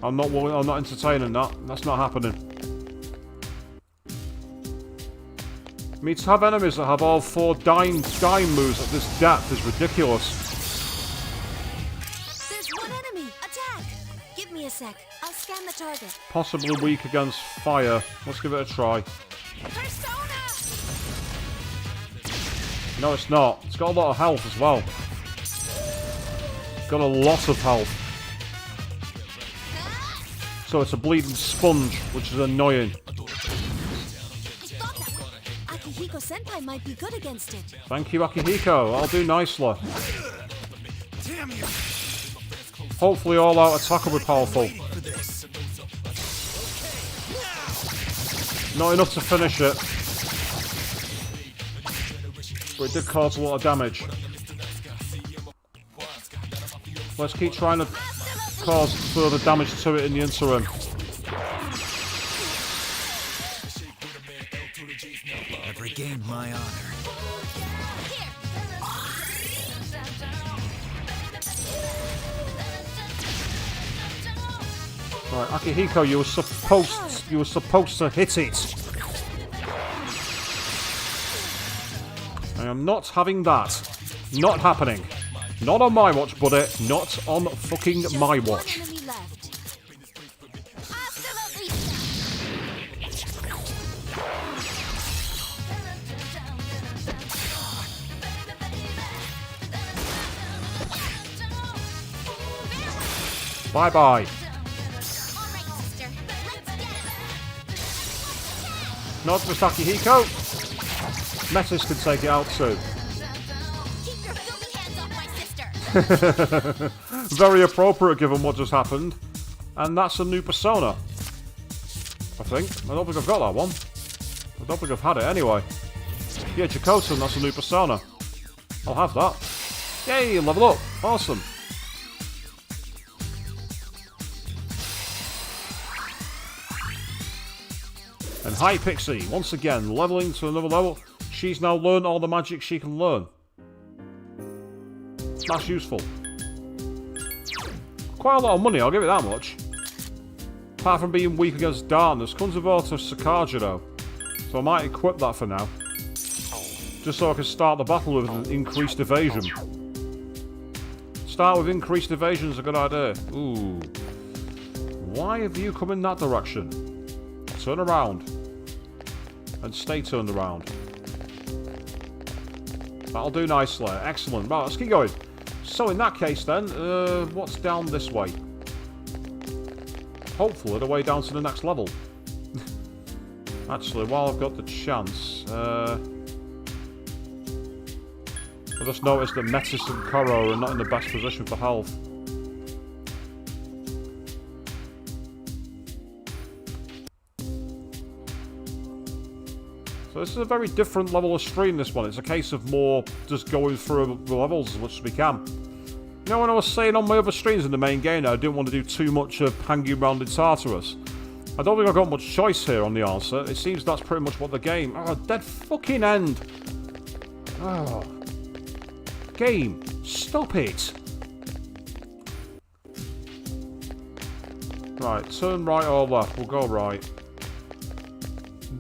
I'm not entertaining that. That's not happening. I mean, to have enemies that have all 4 dying moves at this depth is ridiculous. There's one enemy. Attack! Give me a sec. I'll scan the target. Possibly weak against fire. Let's give it a try. Persona! No, it's not. It's got a lot of health as well. Got a lot of health. So it's a bleeding sponge, which is annoying. Akihiko Senpai might be good against it. Thank you, Akihiko. I'll do nicely. Hopefully all out attack will be powerful. Not enough to finish it. But it did cause a lot of damage. Let's keep trying to cause further damage to it in the interim. I've regained my honor. Right, Akihiko, you were supposed to hit it. I am not having that. Not happening. Not on my watch, buddy. Not on fucking my watch. Bye-bye. Not just Akihiko. Metis can take it out too. Keep your filthy hands off my sister. Very appropriate given what just happened. And that's a new persona. I think. I don't think I've got that one. I don't think I've had it anyway. Yeah, Jakotan, that's a new persona. I'll have that. Yay, level up. Awesome. And hi Pixie, once again, leveling to another level. She's now learned all the magic she can learn. That's useful. Quite a lot of money, I'll give it that much. Apart from being weak against darkness, comes with auto Sakaja though. So I might equip that for now. Just so I can start the battle with an increased evasion. Start with increased evasion is a good idea. Ooh. Why have you come in that direction? Turn around. And stay turned around. That'll do nicely. Excellent. Right, let's keep going. So in that case then, what's down this way? Hopefully the way down to the next level. Actually, while I've got the chance, I just noticed that Metis and Koro are not in the best position for health. So this is a very different level of stream, this one. It's a case of more just going through the levels as much as we can. You know, when I was saying on my other streams in the main game, I didn't want to do too much of hanging around in Tartarus. I don't think I've got much choice here on the answer. It seems that's pretty much what the game... Oh, dead fucking end! Oh. Game, stop it! Right, turn right or left. We'll go right.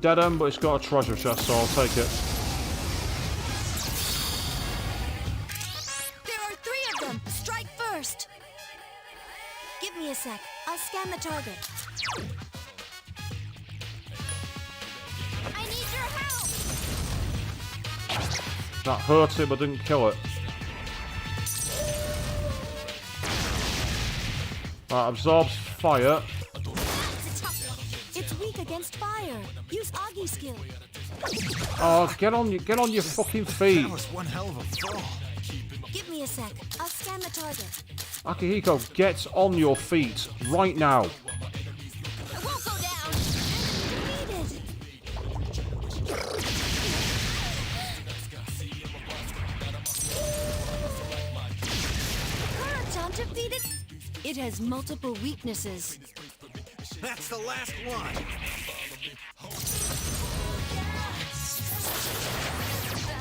Dead end, but it's got a treasure chest, so I'll take it. Give me a sec. I'll scan the target. I need your help! That hurt it, but didn't kill it. Right, absorbs fire. It's weak against fire. Use Agi's skill. Oh, get on your fucking feet. That was one hell of a fall. Give me a sec. I'll scan the target. Akihiko, get on your feet right now. I won't go down! Defeated. Karaton defeated. It has multiple weaknesses. That's the last one.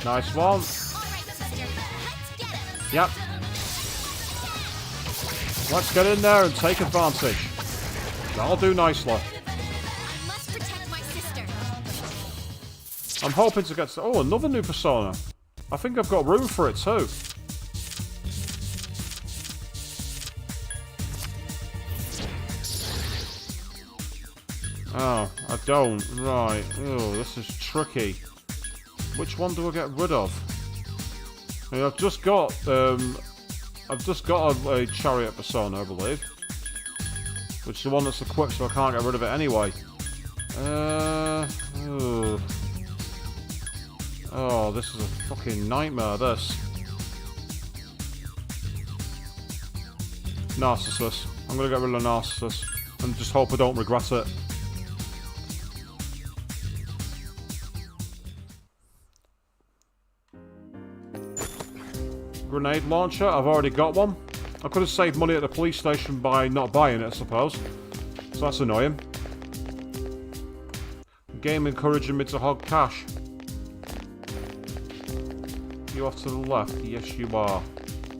Nice one. Yep. Let's get in there and take advantage. That'll do nicely. I must protect my sister. I'm hoping to get to... Oh, another new persona. I think I've got room for it too. Oh, I don't. Right. Oh, this is tricky. Which one do I get rid of? I mean, I've just got a chariot persona, I believe. Which is the one that's equipped, so I can't get rid of it anyway. Oh, this is a fucking nightmare, this. Narcissus. I'm gonna get rid of Narcissus. And just hope I don't regret it. Grenade launcher, I've already got one. I could have saved money at the police station by not buying it, I suppose. So that's annoying. Game encouraging me to hog cash. You off to the left? Yes, you are.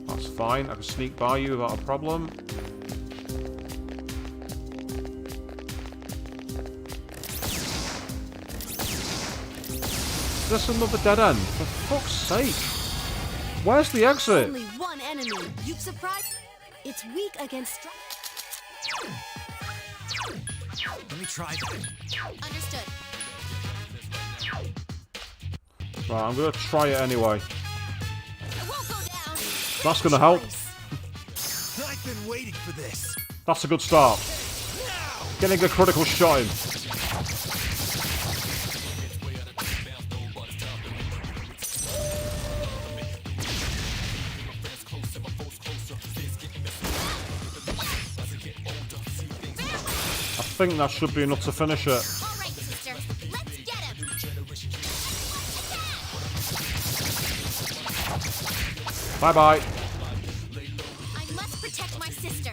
That's fine. I can sneak by you without a problem. Is this another dead end? For fuck's sake! Where's the exit? Only one enemy. You've surprised. It's weak against. Let me try that. Understood. Right, I'm gonna try it anyway. I won't go down. That's gonna help. I've been waiting for this. That's a good start. Getting a critical shot in. I think that should be enough to finish it. All right, sister. Let's get him. Bye-bye. I must protect my sister.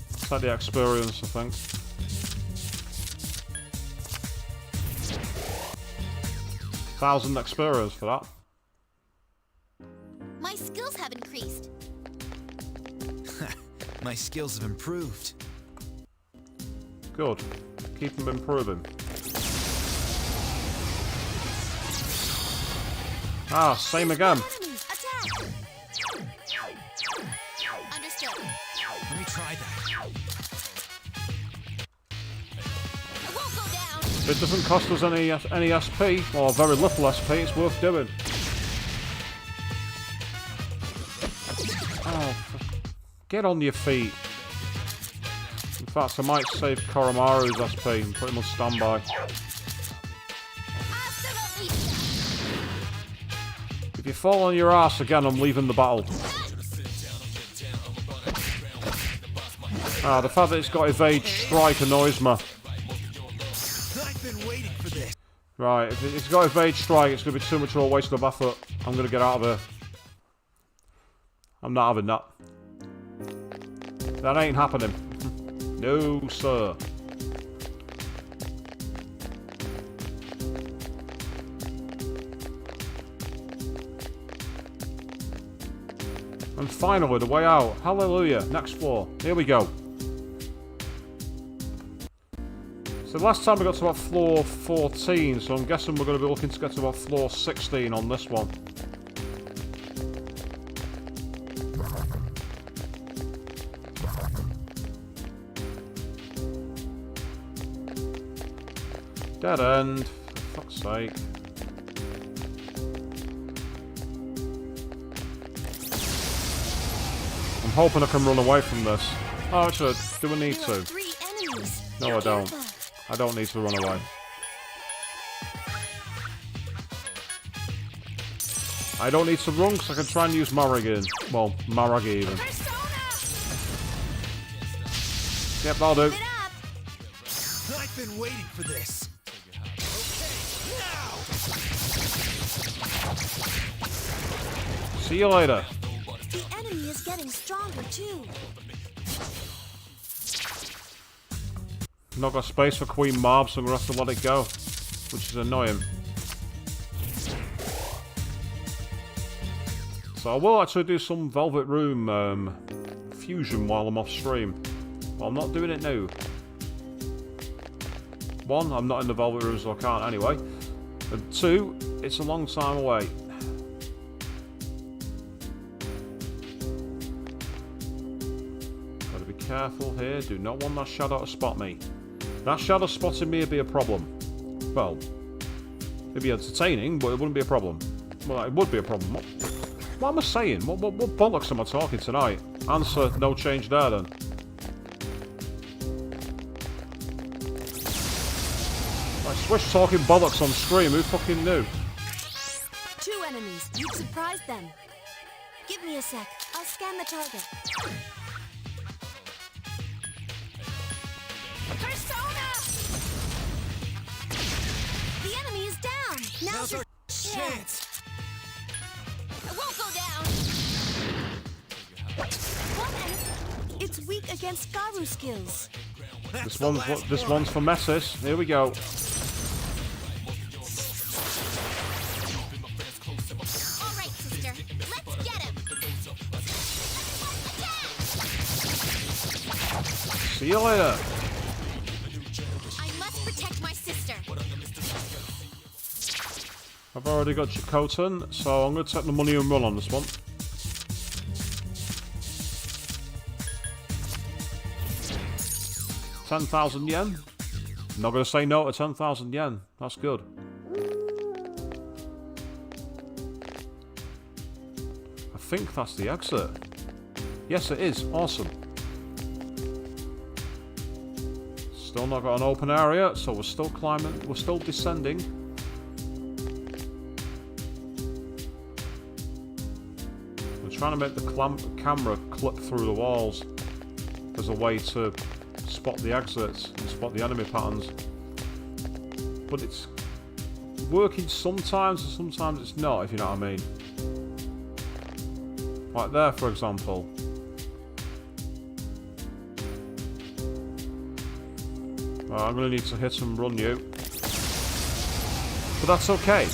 It's like the experience, I think. 1,000 experience for that. My skills have increased. My skills have improved. Good. Keep them improving. Ah, same again. Enemies, attack! Understood. Let me try that. I won't go down. If it doesn't cost us any SP, or very little SP, it's worth doing. Oh, get on your feet. In fact, I might save Koromaru's SP and put him on standby. If you fall on your ass again, I'm leaving the battle. Ah, the fact that it's got evade strike annoys me. I've been waiting for this. Right, if it's got evade strike, it's going to be too much of a waste of effort. I'm going to get out of here. I'm not having that. That ain't happening. No, sir. And finally, the way out. Hallelujah. Next floor. Here we go. So last time we got to about floor 14, so I'm guessing we're going to be looking to get to about floor 16 on this one. Dead end, for fuck's sake. I'm hoping I can run away from this. Oh, actually, do I need to? No, I don't. I don't need to run away. I don't need to run because I can try and use Maragin. Well, Maragi even. Yep, that'll do. I've been waiting for this. See you later. The enemy is getting stronger too. Not got space for Queen Marb, so I'm going to have to let it go. Which is annoying. So I will actually do some Velvet Room fusion while I'm off stream. But I'm not doing it now. One, I'm not in the Velvet Room, so I can't anyway. And two, it's a long time away. Gotta be careful here. Do not want that shadow to spot me. That shadow spotting me would be a problem. Well, it'd be entertaining, but it wouldn't be a problem. Well, it would be a problem. What am I saying? What bollocks am I talking tonight? Answer, no change there then. I switched talking bollocks on stream, who fucking knew? 2 enemies. You've surprised them. Give me a sec. I'll scan the target. Persona! The enemy is down. Now's our chance. I won't go down. One enemy. It's weak against Garu skills. This one's for Messis. Here we go. All right, sister. Let's get him. See you later. I must protect my sister. I've already got Chakotun, so I'm going to take the money and run on this one. $10,000 yen. I'm not going to say no to 10,000 yen. That's good. I think that's the exit. Yes, it is. Awesome. Still not got an open area, so we're still climbing. We're still descending. I'm trying to make the camera clip through the walls as a way to spot the exits and spot the enemy patterns. But it's working sometimes and sometimes it's not, if you know what I mean. Like there, for example. I'm going to need to hit and run you. But that's okay.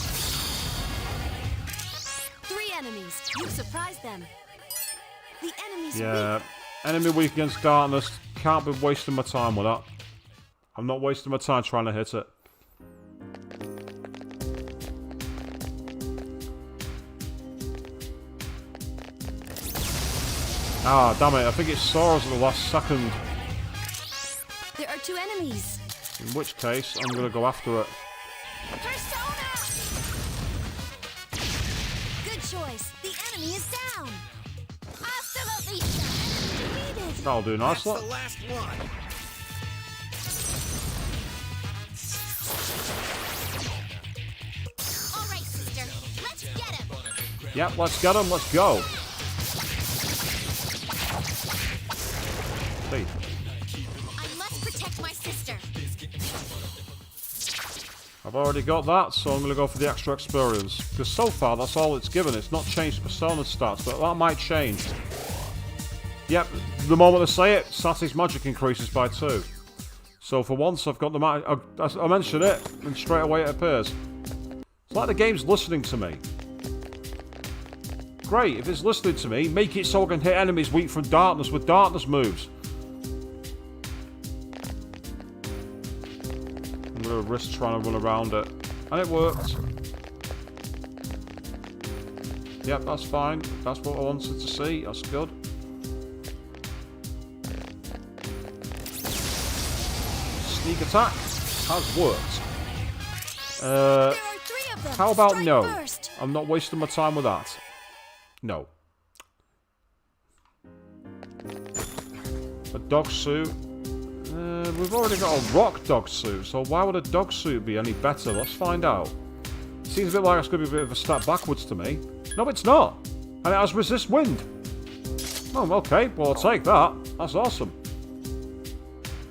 Yeah, enemy weak against darkness. Can't be wasting my time with that. I'm not wasting my time trying to hit it. Ah, damn it. I think it saw us at the last second. There are 2 enemies. In which case, I'm going to go after it. Persona! Good choice. The enemy is down. Hasta la vista. Enemy defeated. That'll do nicely. That's the last one. All right, sister. Let's get him. Yep, let's get him. Let's go. See. I must protect my sister. I've already got that, so I'm going to go for the extra experience. Because so far, that's all it's given. It's not changed Persona stats, but that might change. Yep, the moment I say it, Sati's magic increases by 2. So for once, I've got the magic. I mention it, and straight away it appears. It's like the game's listening to me. Great, if it's listening to me, make it so I can hit enemies weak from darkness with darkness moves. I'm going to risk trying to run around it. And it worked. Yep, that's fine. That's what I wanted to see. That's good. Sneak attack has worked. There are 3 of them. How about Strike no? First. I'm not wasting my time with that. No. A dog suit. We've already got a rock dog suit, so why would a dog suit be any better? Let's find out. Seems a bit like it's going to be a bit of a step backwards to me. No, it's not. And it has resist wind. Oh, okay. Well, I'll take that. That's awesome.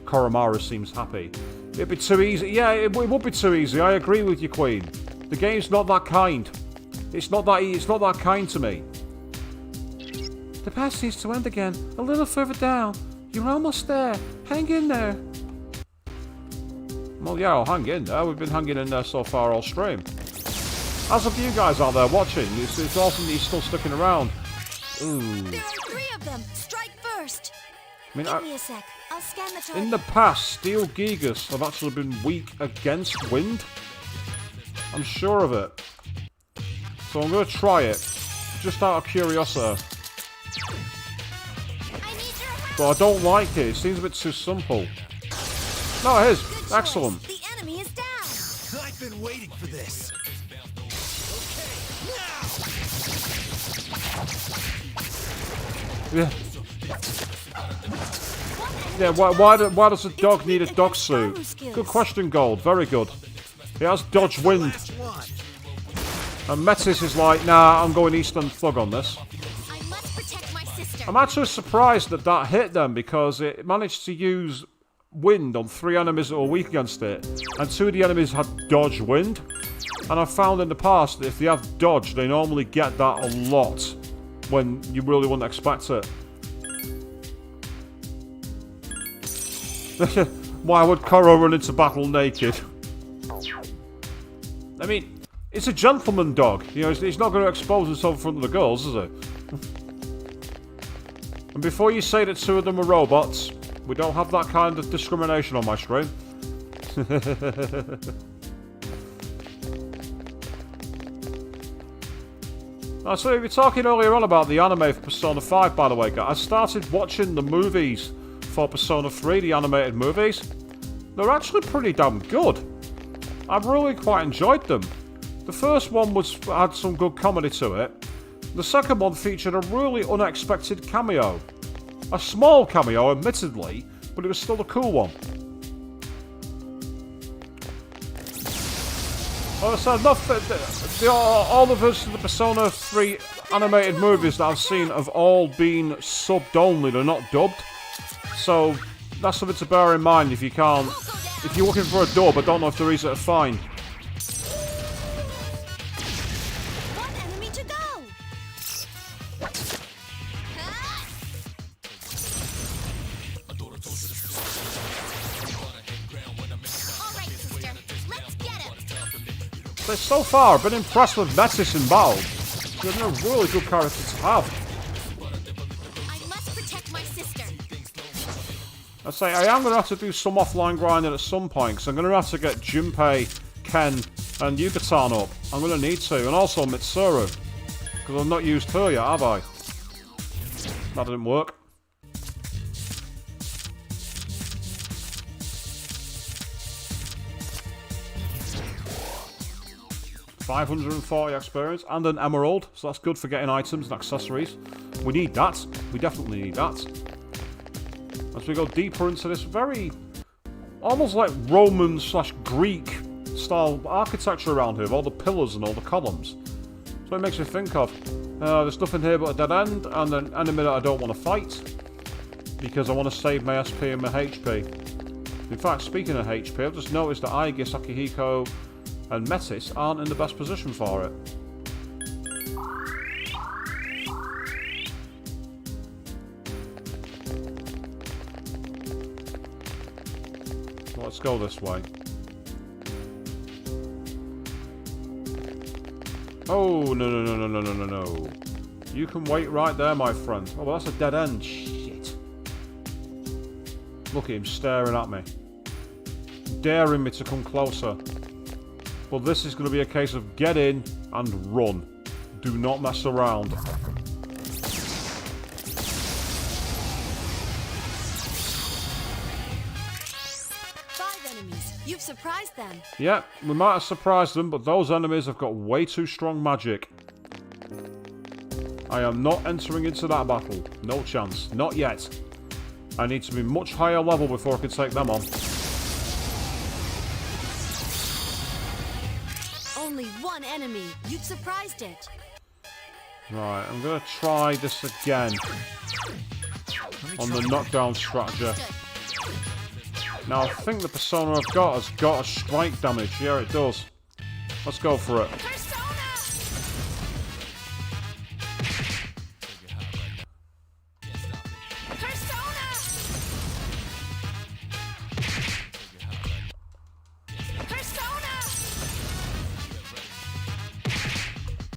Koromaru seems happy. It'd be too easy. Yeah, it would be too easy. I agree with you, Queen. The game's not that kind. It's not that kind to me. The path seems to end again. A little further down. You're almost there. Hang in there. Well, yeah, I'll hang in there. We've been hanging in there so far all stream. As of you guys out there watching, it's awesome that you're still sticking around. Ooh. There are 3 of them. Strike first. I mean, Give me a sec. I'll scan the target. in the past, Steel Gigas have actually been weak against wind. I'm sure of it. So I'm going to try it, just out of curiosity. But I don't like it. It seems a bit too simple. No, it is. Good Excellent. choice. The enemy is down. I've been waiting for this. Yeah. Yeah, why does a dog need a dog suit? Good question, Gold. Very good. He has dodge wind. And Metis is like, nah, I'm going Eastern Thug on this. I must protect my sister. I'm actually surprised that that hit them because it managed to use wind on 3 enemies that were weak against it. And 2 of the enemies had dodge wind. And I've found in the past that if they have dodge, they normally get that a lot when you really wouldn't expect it. Why would Koro run into battle naked? I mean, it's a gentleman dog. You know, he's not going to expose himself in front of the girls, is he? And before you say that 2 of them are robots, we don't have that kind of discrimination on my stream. So we were talking earlier on about the anime for Persona 5, by the way, guys. I started watching the movies for Persona 3, the animated movies. They're actually pretty damn good. I've really quite enjoyed them. The first one had some good comedy to it. The second one featured a really unexpected cameo. A small cameo, admittedly, but it was still a cool one. Like I said, all of us, the Persona 3 animated movies that I've seen have all been subbed only, they're not dubbed. So that's something to bear in mind if you're looking for a dub, I don't know if they're easy to find. One enemy to go. All right, sister. Let's get him. But so far, I've been impressed with Metis in battle. She's a really good character to have. I must say, I am going to have to do some offline grinding at some point, because I'm going to have to get Junpei, Ken, and Yucatan up. I'm going to need to, and also Mitsuru, because I've not used her yet, have I? That didn't work. $540 experience and an emerald, so that's good for getting items and accessories. We need that. We definitely need that. As we go deeper into this very, almost like Roman / Greek style architecture around here, with all the pillars and all the columns. So it makes me think of, there's nothing here but a dead end and an enemy that I don't want to fight, because I want to save my SP and my HP. In fact, speaking of HP, I've just noticed that Aegis, Akihiko, and Metis aren't in the best position for it. Let's go this way. Oh, no. You can wait right there, my friend. Oh, well, that's a dead end. Shit. Look at him staring at me. Daring me to come closer. Well, this is going to be a case of get in and run. Do not mess around. 5 enemies. You've surprised them. Yeah, we might have surprised them, but those enemies have got way too strong magic. I am not entering into that battle. No chance. Not yet. I need to be much higher level before I can take them on. Only 1 enemy. You've surprised it. Right, I'm going to try this again. On the knockdown strategy. Now, I think the persona I've got has got a strike damage. Yeah, it does. Let's go for it.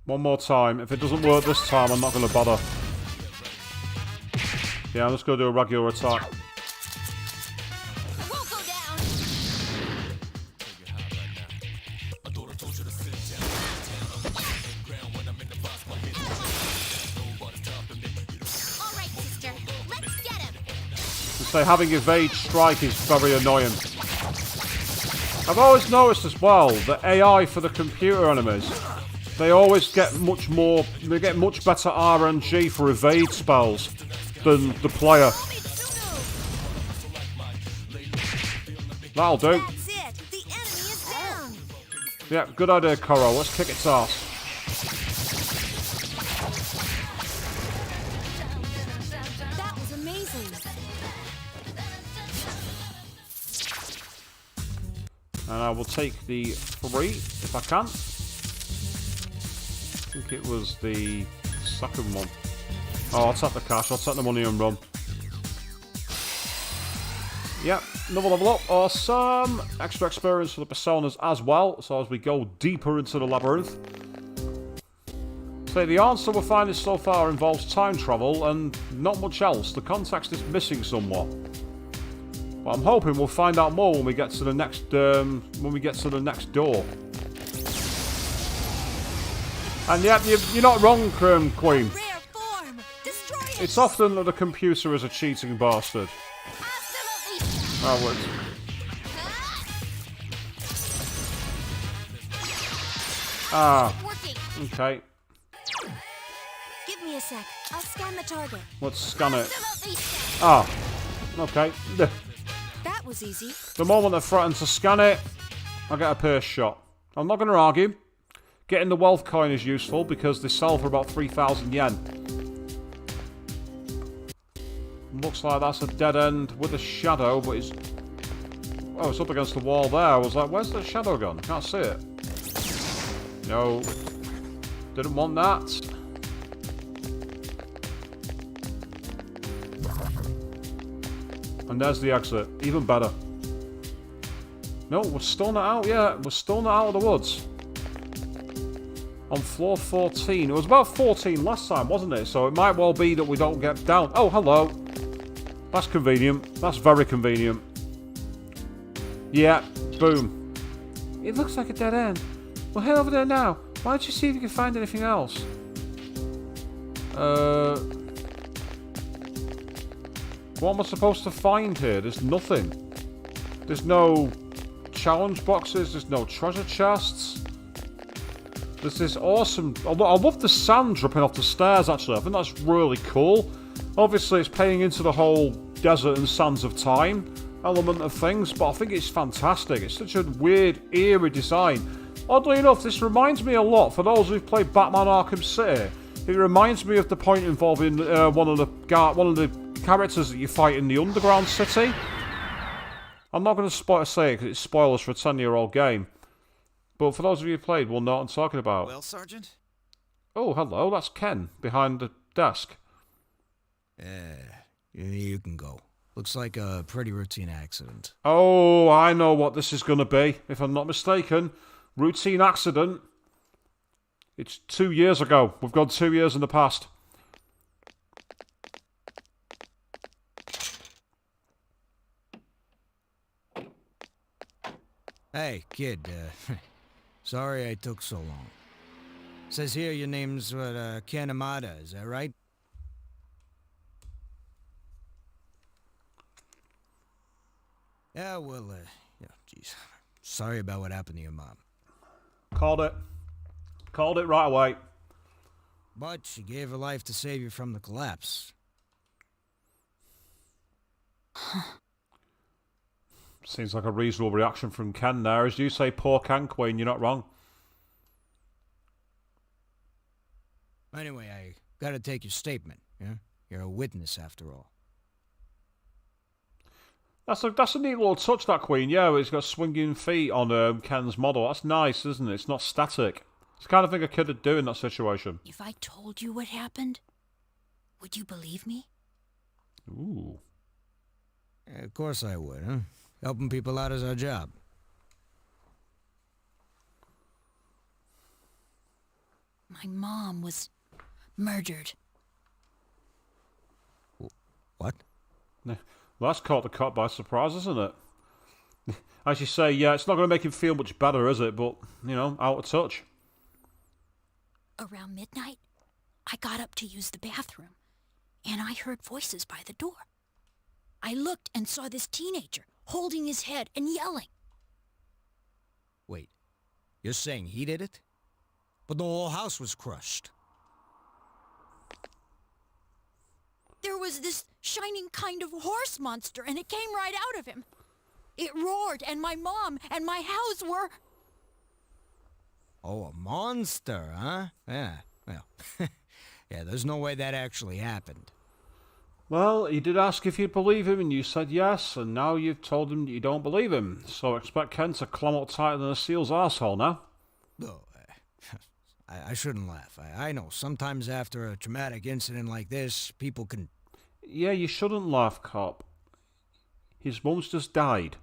One more time. If it doesn't work this time, I'm not going to bother. Yeah, I'm just going to do a regular attack. I won't go down. All right, sister. Let's get him. To say having evade strike is very annoying. I've always noticed as well that AI for the computer enemies, they always get much more, they get much better RNG for evade spells than the player. That'll do. That's it. The enemy is down. Yeah, good idea, Koro. Let's kick its ass. That was amazing. And I will take the 3 if I can. I think it was the second one. Oh, I'll take the cash. I'll take the money and run. Yep, another level up. Awesome. Extra experience for the personas as well. So as we go deeper into the labyrinth. So the answer we're finding so far involves time travel and not much else. The context is missing somewhat. But I'm hoping we'll find out more when we get to the next door. And yet, you're not wrong, Queen. Rare form. Destroy it. It's often that the computer is a cheating bastard. Oh, wait. Ah, okay. Give me a sec. I'll scan the target. Let's scan it. Ah, okay. That was easy. The moment I threaten to scan it, I get a pierce shot. I'm not going to argue. Getting the wealth coin is useful because they sell for about 3,000 yen. Looks like that's a dead end with a shadow, but it's... Oh, it's up against the wall there. I was like, where's the shadow gone? Can't see it. No. Didn't want that. And there's the exit. Even better. No, we're still not out yet. We're still not out of the woods. On floor 14. It was about 14 last time, wasn't it? So it might well be that we don't get down. Oh, hello. That's convenient. That's very convenient. Yeah, boom. It looks like a dead end. We'll head over there now. Why don't you see if you can find anything else? What am I supposed to find here? There's nothing. There's no challenge boxes. There's no treasure chests. There's this awesome... I love the sand dripping off the stairs, actually. I think that's really cool. Obviously, it's paying into the whole desert and sands of time element of things, but I think it's fantastic. It's such a weird, eerie design. Oddly enough, this reminds me a lot, for those who've played Batman Arkham City, it reminds me of the point involving one of the characters that you fight in the underground city. I'm not going to say it because it's spoilers for a 10-year-old game. But for those of you who played, will know what I'm talking about. Well, Sergeant? Oh, hello, that's Ken, behind the desk. You can go. Looks like a pretty routine accident. Oh, I know what this is going to be, if I'm not mistaken. Routine accident. It's 2 years ago. We've gone 2 years in the past. Hey, kid, sorry I took so long. Says here your name's, Ken Amada, is that right? Yeah, well, geez. Sorry about what happened to your mom. Called it. Called it right away. But she gave her life to save you from the collapse. Seems like a reasonable reaction from Ken there. As you say, poor Ken Queen, you're not wrong. Anyway, I gotta take your statement, yeah? You're a witness, after all. That's a neat little touch, that Queen. Yeah, it's got swinging feet on Ken's model. That's nice, isn't it? It's not static. It's the kind of thing a kid would do in that situation. If I told you what happened, would you believe me? Ooh. Yeah, of course I would, huh? Helping people out is our job. My mom was murdered. What? Well, that's caught the cop by surprise, isn't it? As you say, yeah, it's not going to make him feel much better, is it? But, you know, out of touch. Around midnight, I got up to use the bathroom, and I heard voices by the door. I looked and saw this teenager holding his head and yelling. Wait, you're saying he did it? But the whole house was crushed. There was this shining kind of horse monster, and it came right out of him. It roared, and my mom and my house were... Oh, a monster, huh? Yeah, well, yeah, there's no way that actually happened. Well, he did ask if you'd believe him, and you said yes, and now you've told him that you don't believe him. So expect Ken to climb up tighter than a seal's arsehole now. Oh, I shouldn't laugh. I know, sometimes after a traumatic incident like this, people can... Yeah, you shouldn't laugh, cop. His mum's just died.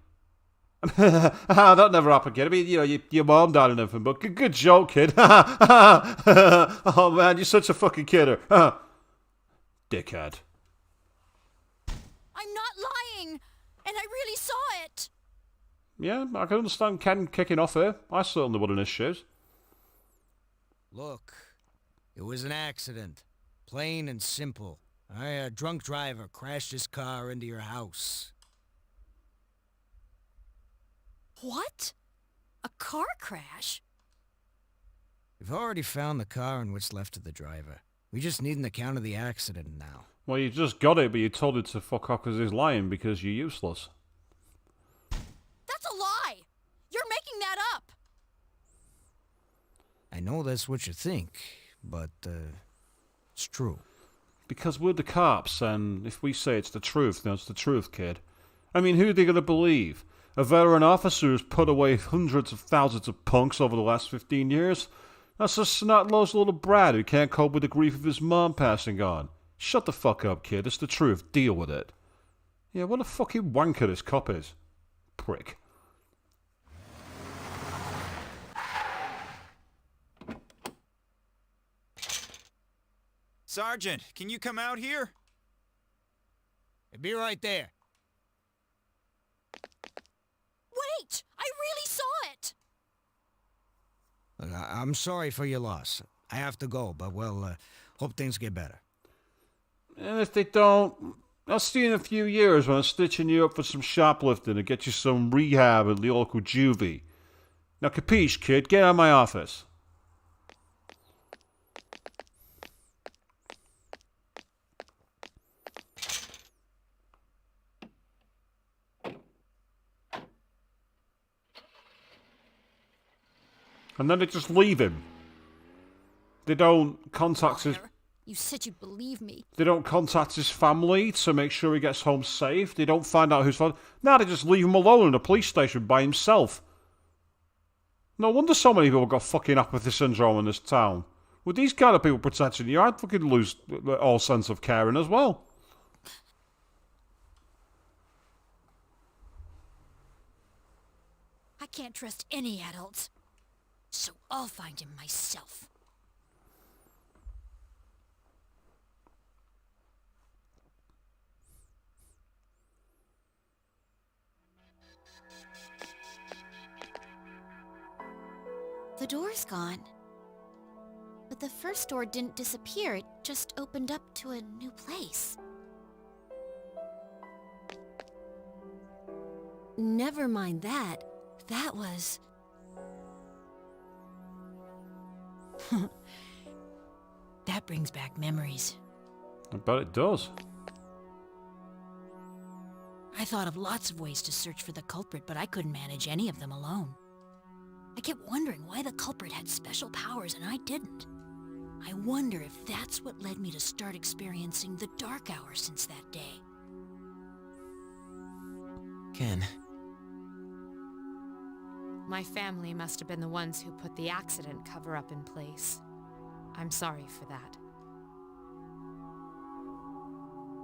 That never happened, kid. I mean, you know, your mom died and everything, but good joke, kid. Oh, man, you're such a fucking kidder. Dickhead. I'm not lying, and I really saw it. Yeah, I can understand Ken kicking off here. I certainly would in his shoes. Look, it was an accident. Plain and simple. A drunk driver crashed his car into your house. What? A car crash? We've already found the car and what's left of the driver. We just need an account of the accident now. Well, you just got it, but you told him to fuck off because he's lying because you're useless. That's a lie! You're making that up! I know that's what you think, but, it's true. Because we're the cops, and if we say it's the truth, then it's the truth, kid. I mean, who are they going to believe? A veteran officer who's put away hundreds of thousands of punks over the last 15 years? That's a snot-nosed little brat who can't cope with the grief of his mom passing on. Shut the fuck up, kid. It's the truth. Deal with it. Yeah, what a fucking wanker this cop is. Prick. Sergeant, can you come out here? Be right there. Wait! I really saw it! Look, I'm sorry for your loss. I have to go, but well, hope things get better. And if they don't, I'll see you in a few years when I'm stitching you up for some shoplifting and get you some rehab at the local juvie. Now, capiche, kid? Get out of my office. And then they just leave him. They don't contact his... You said you'd believe me. They don't contact his family to make sure he gets home safe. They don't find out who's fault. Now they just leave him alone in a police station by himself. No wonder so many people got fucking apathy syndrome in this town. With these kind of people protecting you, I'd fucking lose all sense of caring as well. I can't trust any adults. So I'll find him myself. The door's gone. But the first door didn't disappear, it just opened up to a new place. Never mind that. That was... That brings back memories. I bet it does. I thought of lots of ways to search for the culprit, but I couldn't manage any of them alone. I kept wondering why the culprit had special powers and I didn't. I wonder if that's what led me to start experiencing the dark hour since that day. Ken. My family must have been the ones who put the accident cover-up in place. I'm sorry for that.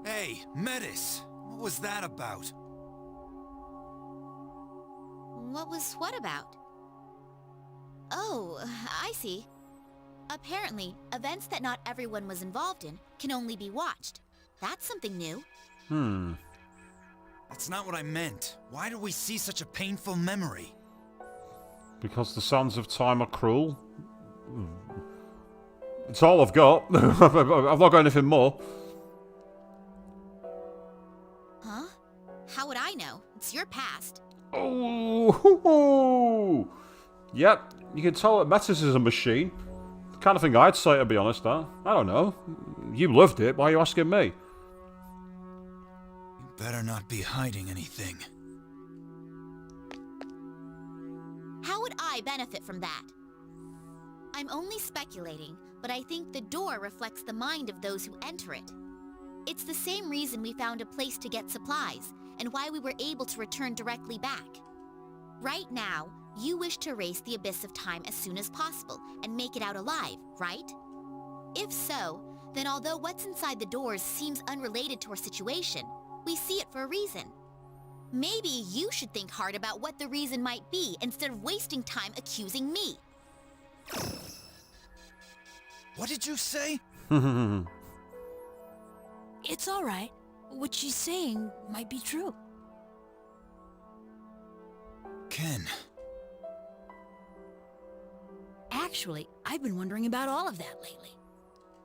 Hey, Metis! What was that about? What was what about? Oh, I see. Apparently, events that not everyone was involved in can only be watched. That's something new. That's not what I meant. Why do we see such a painful memory? Because the sands of time are cruel. It's all I've got. I've not got anything more. Huh? How would I know? It's your past. Oh, yep. You can tell that Metis is a machine. The kind of thing I'd say, to be honest. Huh? I don't know. You lived it. Why are you asking me? You better not be hiding anything. How would I benefit from that? I'm only speculating, but I think the door reflects the mind of those who enter it. It's the same reason we found a place to get supplies, and why we were able to return directly back. Right now, you wish to erase the abyss of time as soon as possible and make it out alive, right? If so, then although what's inside the doors seems unrelated to our situation, we see it for a reason. Maybe you should think hard about what the reason might be instead of wasting time accusing me. What did you say? It's all right. What she's saying might be true. Ken. Actually, I've been wondering about all of that lately.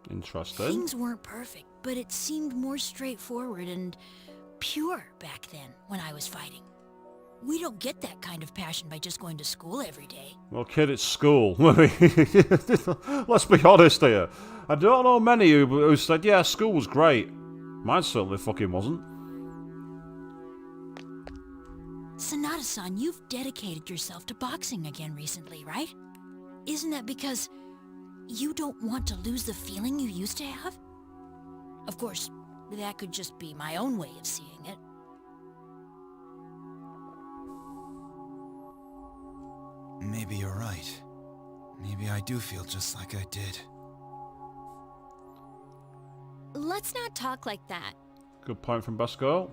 Interesting. Things weren't perfect, but it seemed more straightforward and pure back then when I was fighting. We don't get that kind of passion by just going to school every day. Well, kid, it's school. Let's be honest here. I don't know many who said, yeah, school was great. Mine certainly fucking wasn't. Sanada-san, you've dedicated yourself to boxing again recently, right? Isn't that because you don't want to lose the feeling you used to have? Of course, that could just be my own way of seeing it. Maybe you're right. Maybe I do feel just like I did. Let's not talk like that. Good point from Basco.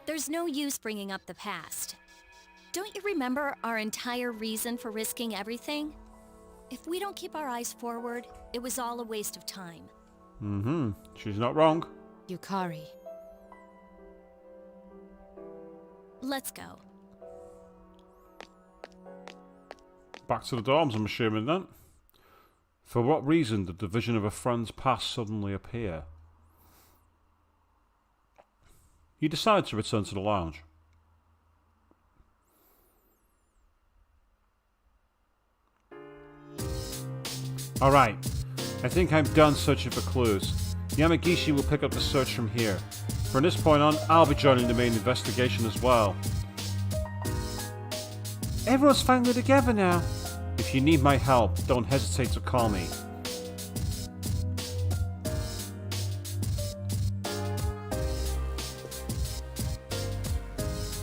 There's no use bringing up the past. Don't you remember our entire reason for risking everything? If we don't keep our eyes forward, it was all a waste of time. She's not wrong. Yukari. Let's go. Back to the dorms, I'm assuming then. For what reason did the vision of a friend's past suddenly appear? He decided to return to the lounge. Alright, I think I'm done searching for clues. Yamagishi will pick up the search from here. From this point on, I'll be joining the main investigation as well. Everyone's finally together now. If you need my help, don't hesitate to call me.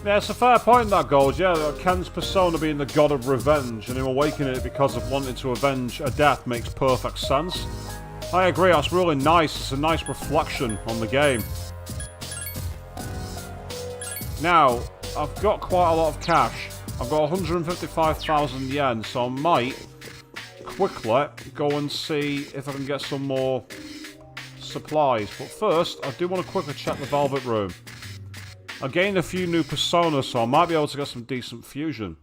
Yeah, it's a fair point, that goes, yeah. Ken's persona being the god of revenge and him awakening it because of wanting to avenge a death makes perfect sense. I agree, that's really nice. It's a nice reflection on the game. Now, I've got quite a lot of cash. I've got 155,000 yen, so I might quickly go and see if I can get some more supplies. But first, I do want to quickly check the Velvet Room. I gained a few new personas, so I might be able to get some decent fusion.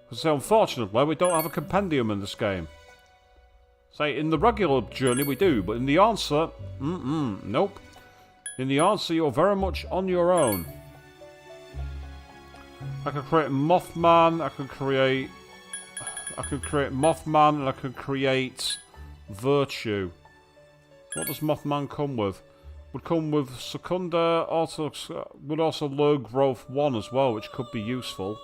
Because unfortunately, we don't have a compendium in this game. Say, in the regular journey we do, but in the answer, nope. In the answer, you're very much on your own. I can create Mothman, I can create Mothman, and I can create Virtue. What does Mothman come with? Would come with Secunda, would also learn Growth 1 as well, which could be useful.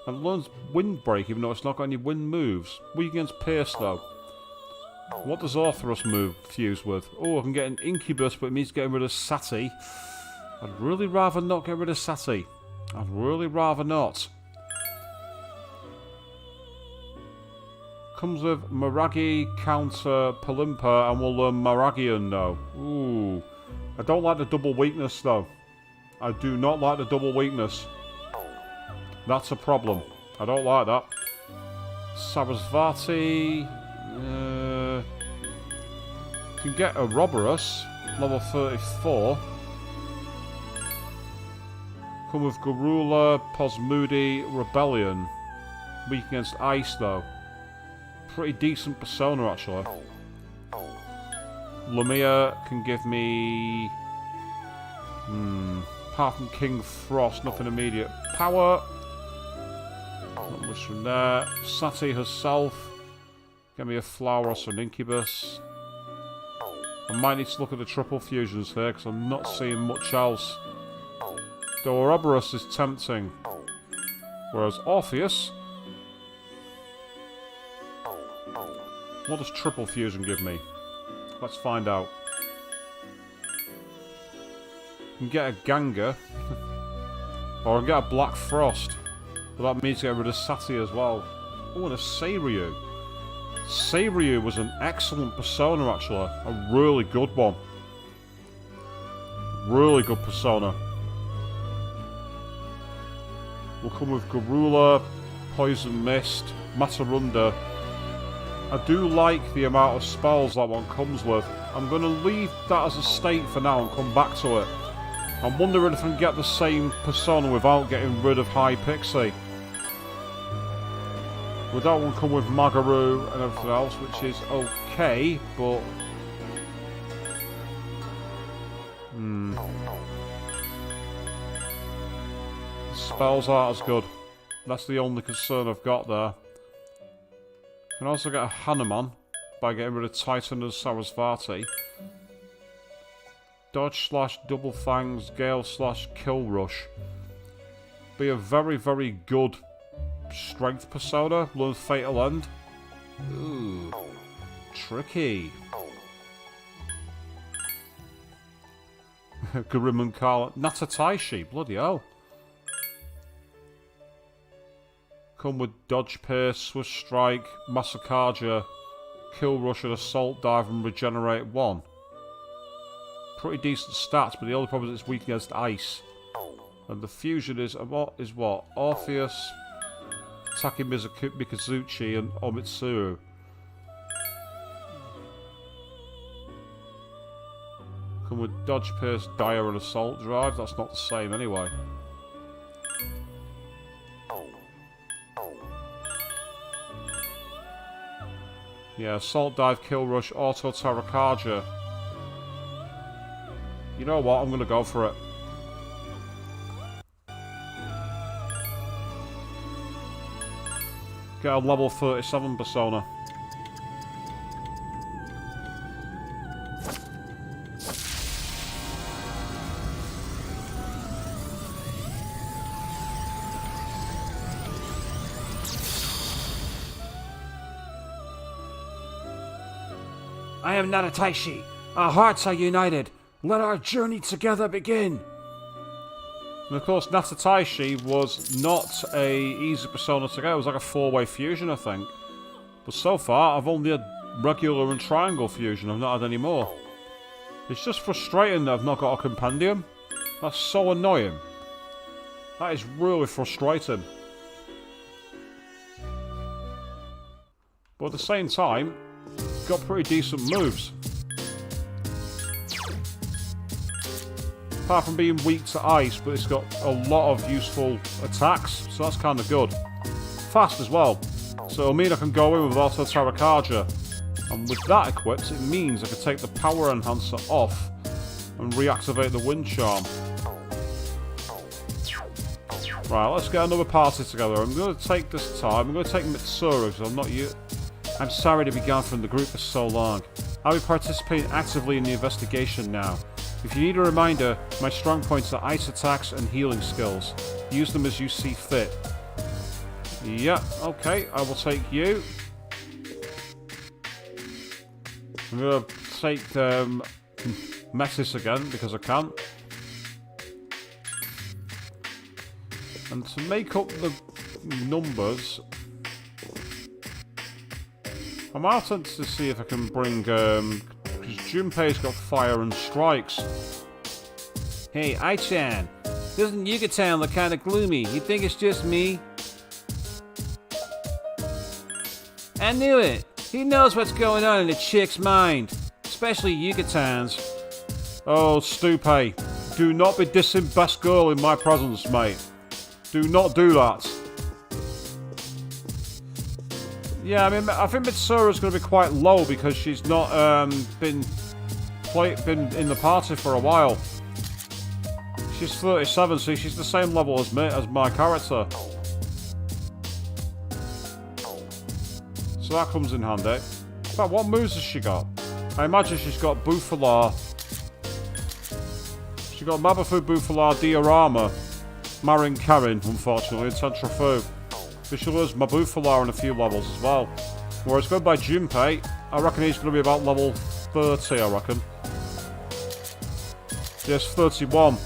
And learns Windbreak, even though it's not got any wind moves. Weak against Pierce, though. What does Tartarus move fuse with? Oh, I can get an Incubus, but it means getting rid of Sati. I'd really rather not get rid of Sati. I'd really rather not. Comes with Maragi, counter Palimpa, and we'll learn Maragian now. Ooh. I don't like the double weakness, though. I do not like the double weakness. That's a problem. I don't like that. Sarasvati. Can get a Ouroboros, level 34. Come with Garula, Posmudi, Rebellion. Weak against Ice, though. Pretty decent persona, actually. Lumia can give me... apart from King Frost, nothing immediate. Power. Not much from there. Sati herself. Get me a Flauros or an Incubus. I might need to look at the triple fusions here, because I'm not seeing much else. The Ouroboros is tempting. Whereas Orpheus... What does triple fusion give me? Let's find out. I can get a Ganga. Or I can get a Black Frost. But that means to get rid of Sati as well. Oh, and a Seiryu. Seiryu was an excellent persona, actually. A really good one. Really good persona. We'll come with Garula, Poison Mist, Matarunda. I do like the amount of spells that one comes with. I'm going to leave that as a state for now and come back to it. I'm wondering if I can get the same persona without getting rid of High Pixie. Would that one come with Magaru and everything else, which is okay, but... Spells aren't as good. That's the only concern I've got there. Can also get a Hanuman by getting rid of Titan and Sarasvati. Dodge / Double Fangs, Gale / Kill Rush. Be a very, very good strength persona. Learn Fatal End. Ooh. Tricky. Guriman Kala. Natataishi. Bloody hell. Come with Dodge Pierce, Swift Strike, Masakaja, Kill Rush and Assault Dive and Regenerate 1. Pretty decent stats, but the only problem is it's weak against Ice. And the fusion is what? Orpheus, Taki Mikazuchi and Omitsuru. Come with dodge, pierce, dire, and assault drive. That's not the same anyway. Yeah, assault, dive, kill, rush, auto, tarakarja. You know what? I'm gonna go for it. Get a level 37 persona. I am not a Taishi. Our hearts are united. Let our journey together begin. And of course, Natataishi was not a easy persona to get. It was like a 4-way fusion, I think. But so far, I've only had regular and triangle fusion. I've not had any more. It's just frustrating that I've not got a compendium. That's so annoying. That is really frustrating. But at the same time, it's got pretty decent moves. Apart from being weak to ice, but it's got a lot of useful attacks, so that's kind of good. Fast as well, so it'll mean I can go in with Auto Tarakarja. And with that equipped, it means I can take the power enhancer off and reactivate the wind charm. Right, let's get another party together. I'm going to take this time, I'm going to take Mitsuru, because I'm not you. I'm sorry to be gone from the group for so long. I'll be participating actively in the investigation now. If you need a reminder, my strong points are ice attacks and healing skills. Use them as you see fit. Yeah, okay, I will take you. I'm going to take Metis again, because I can. And to make up the numbers, I'm out to see if I can bring... because Junpei's got fire and strikes. Hey, Ai-chan. Doesn't Yucatan look kind of gloomy? You think it's just me? I knew it. He knows what's going on in the chick's mind. Especially Yucatan's. Oh, Stupei. Do not be dissing best girl in my presence, mate. Do not do that. Yeah, I mean, I think Mitsuru's going to be quite low because she's not been in the party for a while. She's 37, so she's the same level as me, as my character. So that comes in handy. In fact, what moves has she got? I imagine she's got Buffalar. She got Mabafu, Buffalar, Diorama, Marin Karin, unfortunately, and Tentrafu. But she'll lose Mabufalar in a few levels as well. Whereas going by Junpei, I reckon he's going to be about level 30, I reckon. Yes, 31.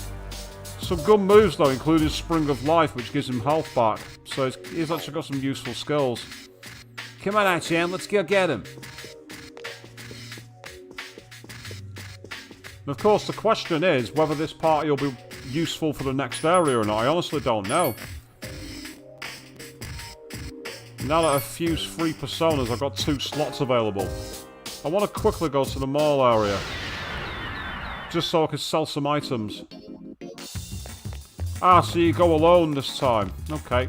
Some good moves though, including Spring of Life, which gives him health back. So he's actually got some useful skills. Come on, Ai-chan, let's go get him. And of course, the question is whether this party will be useful for the next area or not. I honestly don't know. Now that I've fused 3 personas, I've got 2 slots available. I want to quickly go to the mall area. Just so I can sell some items. Ah, so you go alone this time. Okay.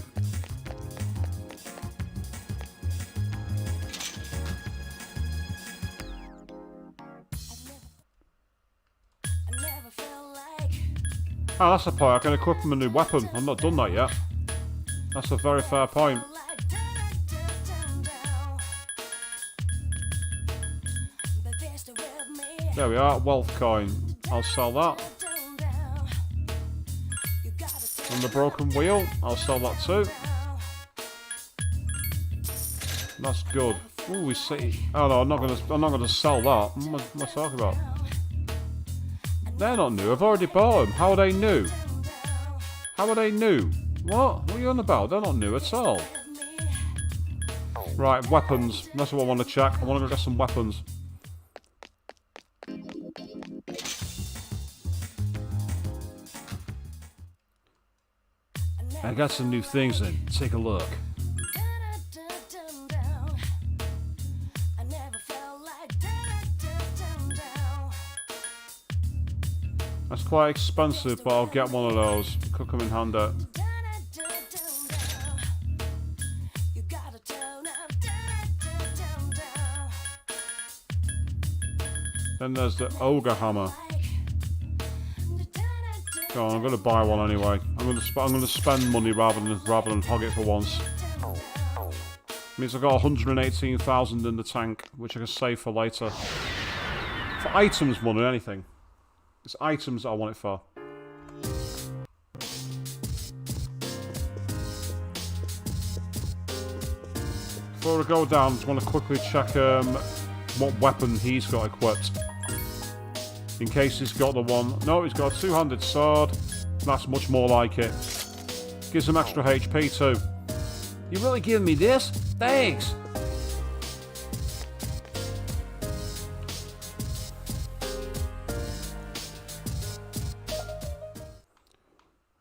Ah, that's a point. I can equip him a new weapon. I've not done that yet. That's a very fair point. There we are, wealth coin. I'll sell that. And the broken wheel, I'll sell that too. That's good. Ooh, we see. Oh no, I'm not gonna sell that. What am I talking about? They're not new. I've already bought them. How are they new? How are they new? What? What are you on about? They're not new at all. Right, weapons. That's what I want to check. I want to go get some weapons. I got some new things in. Take a look. That's quite expensive, but I'll get one of those. Could come in handy. Then there's the ogre hammer. Oh, I'm going to buy one anyway. I'm going to spend money rather than hog it for once. Means I've got 118,000 in the tank, which I can save for later. For items more than anything. It's items that I want it for. Before I go down, I just want to quickly check what weapon he's got equipped. In case he's got the one... No, he's got a two-handed sword. That's much more like it. Gives him extra HP too. You really giving me this? Thanks!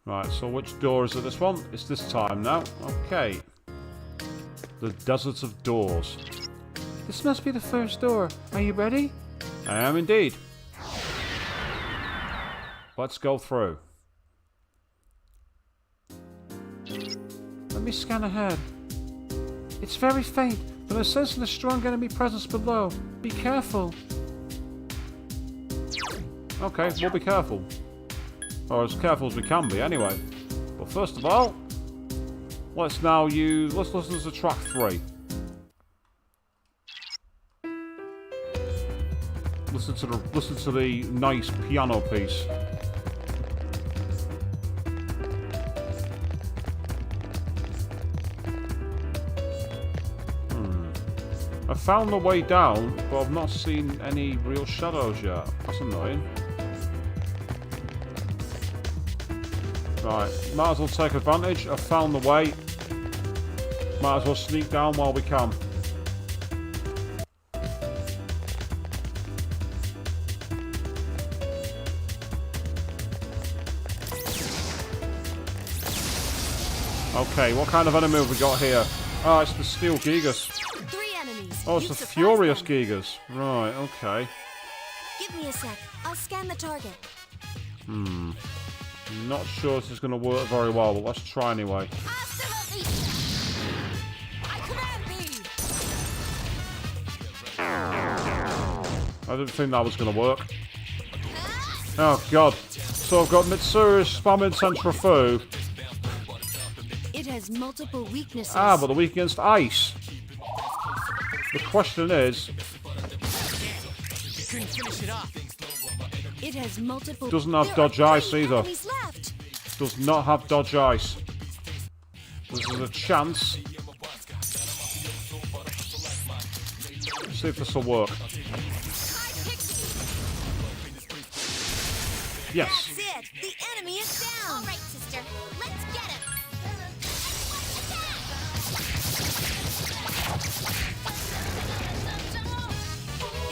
Right, so which door is it this one? It's this time now. Okay. The Desert of Doors. This must be the first door. Are you ready? I am indeed. Let's go through. Let me scan ahead. It's very faint, but I'm sensing a strong enemy presence below. Be careful. Okay, we'll be careful. Or as careful as we can be, anyway. But first of all, let's listen to track 3. Listen to the nice piano piece. I found the way down, but I've not seen any real shadows yet. That's annoying. Right, might as well take advantage. I've found the way. Might as well sneak down while we can. Okay, what kind of enemy have we got here? Oh, it's the Steel Gigas. 3 enemies. Oh, it's the Furious Gigas. Right, okay. Give me a sec. I'll scan the target. Not sure this is going to work very well, but let's try anyway. I didn't think that was going to work. Oh, God. So I've got Mitsuru spamming Centrifuge. It has multiple weaknesses. Ah, but they're weak against ice. The question is... It has multiple... Doesn't have dodge ice either. Does not have dodge ice. This is a chance. Let's see if this will work. Yes. That's it. The enemy is down. All right, sister. Let's get him.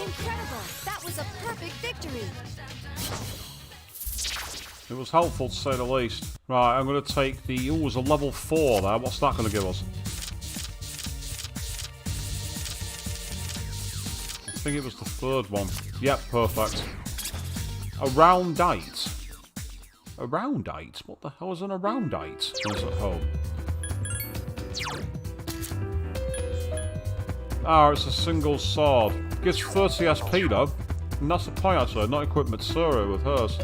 Incredible. That was a perfect victory. It was helpful to say the least. Right, I'm going to take the... Ooh, it was a level 4 there. What's that going to give us? I think it was the 3rd one. Yep, perfect. A roundite. A roundite? What the hell is an roundite? When it's at home. Ah, it's a single sword. Gives 30 SP though. And that's the point actually. Not equipped Mitsuru with hers.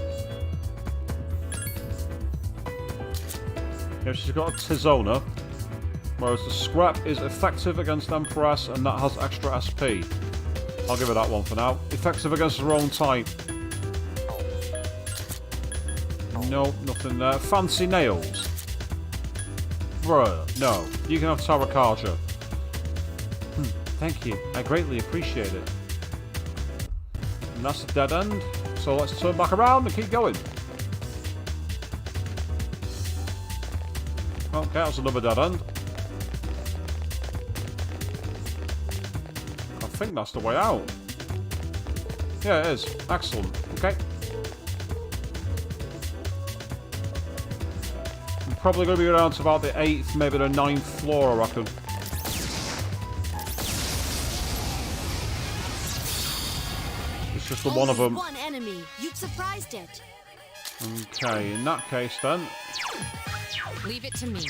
Yeah, she's got a Tizona. Whereas the scrap is effective against Empress and that has extra SP. I'll give her that one for now. Effective against her own type. No, nothing there. Fancy nails. Bruh, no. You can have Tarakaja. Thank you. I greatly appreciate it. And that's a dead end. So let's turn back around and keep going. Okay, that's another dead end. I think that's the way out. Yeah, it is. Excellent. Okay. I'm probably going to be around to about the 8th, maybe the 9th floor, I reckon. It's just the one of them. One enemy. You've surprised it. Okay, in that case then, Leave it to me.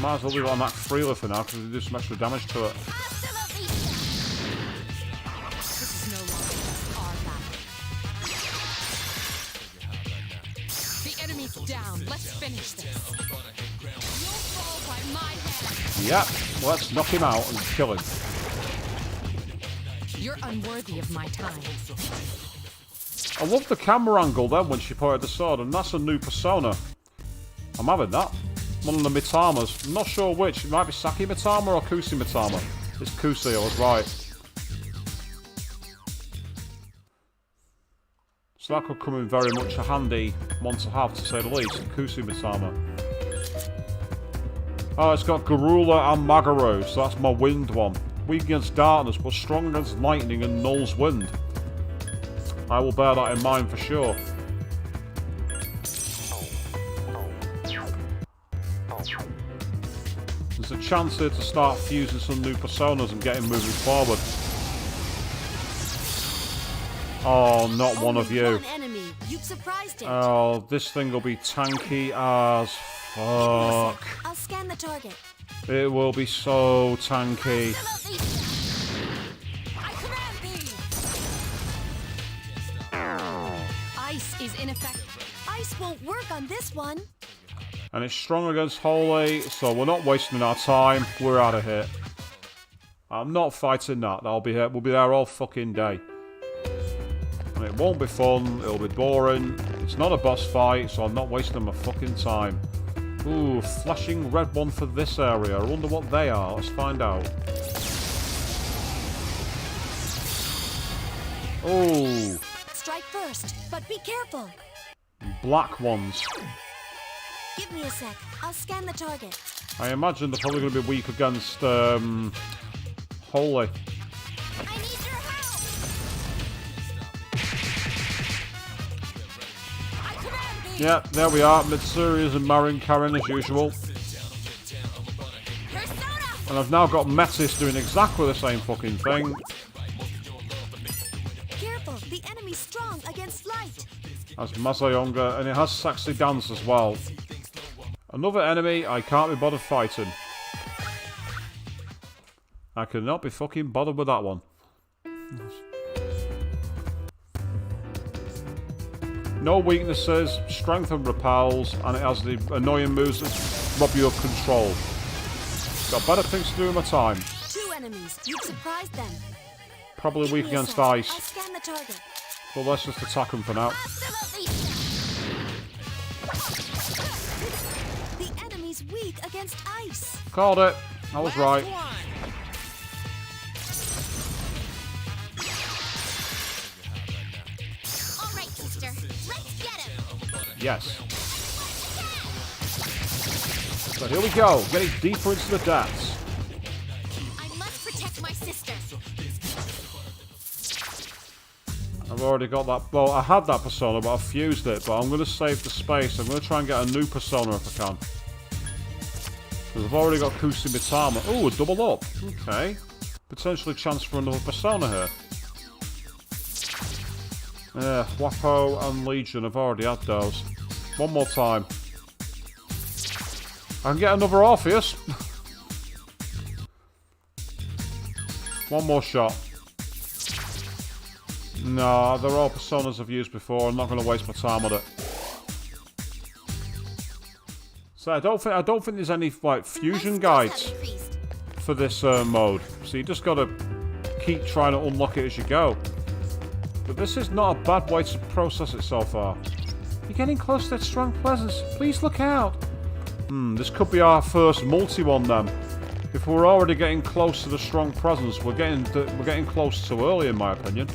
might as well leave it on that freeler for now because we do some extra damage to it. This is no longer just our battle. The enemy's down. Let's finish this. You'll fall by my hand. Yep, let's knock him out and kill him. You're unworthy of my time. I love the camera angle then when she pointed the sword, and that's a new persona. I'm having that. One of the Mitamas. I'm not sure which. It might be Saki Mitama or Kusi Mitama. It's Kusi, I was right. So that could come in very much a handy one to have, to say the least. Kusi Mitama. Oh, it's got Garula and Magaro, so that's my wind one. Weak against darkness, but strong against lightning and Null's wind. I will bear that in mind for sure. There's a chance here to start fusing some new personas and getting moving forward. Oh, not one of you. One enemy. You've surprised it. Oh, this thing will be tanky as fuck. I'll scan the target. It will be so tanky. I command thee! Ice is ineffective. Ice won't work on this one. And it's strong against Holy, so we're not wasting our time. We're out of here. I'm not fighting that. I'll be here. We'll be there all fucking day. And it won't be fun. It'll be boring. It's not a boss fight, so I'm not wasting my fucking time. Ooh, flashing red one for this area. I wonder what they are. Let's find out. Oh. Strike first, but be careful. Black ones. Give me a sec. I'll scan the target. I imagine they're probably going to be weak against Holy. I need your help! I command thee! Yeah, there we are. Mitsuri's and Marin Karen as usual. Persona! And I've now got Metis doing exactly the same fucking thing. Careful, the enemy's strong against light. As Mazayonga, and it has Sexy Dance as well. Another enemy I can't be bothered fighting. I cannot be fucking bothered with that one. No weaknesses, strength and repels, and it has the annoying moves that rob you of control. Got better things to do with my time. 2 enemies. You've surprised them. Probably Give weak me a against sec. ice. I'll scan the target. But let's just attack them for now. The enemy's weak against ice. Called it. I was right. All right, sister. Let's get him! Yes. So here we go. Getting deeper into the depths. I must protect my sister. I've already got that. Well, I had that persona, but I fused it. But I'm going to save the space. I'm going to try and get a new persona if I can. Because I've already got Kusi Mitama. Oh, a double up. Okay. Potentially chance for another persona here. Yeah, Wapo and Legion. I've already had those. One more time. I can get another Orpheus. One more shot. No, they're all personas I've used before. I'm not going to waste my time on it. So I don't think there's any like fusion guides for this mode. So you just got to keep trying to unlock it as you go. But this is not a bad way to process it so far. You're getting close to that strong presence. Please look out. This could be our first multi one then. If we're already getting close to the strong presence, we're getting close too early, in my opinion.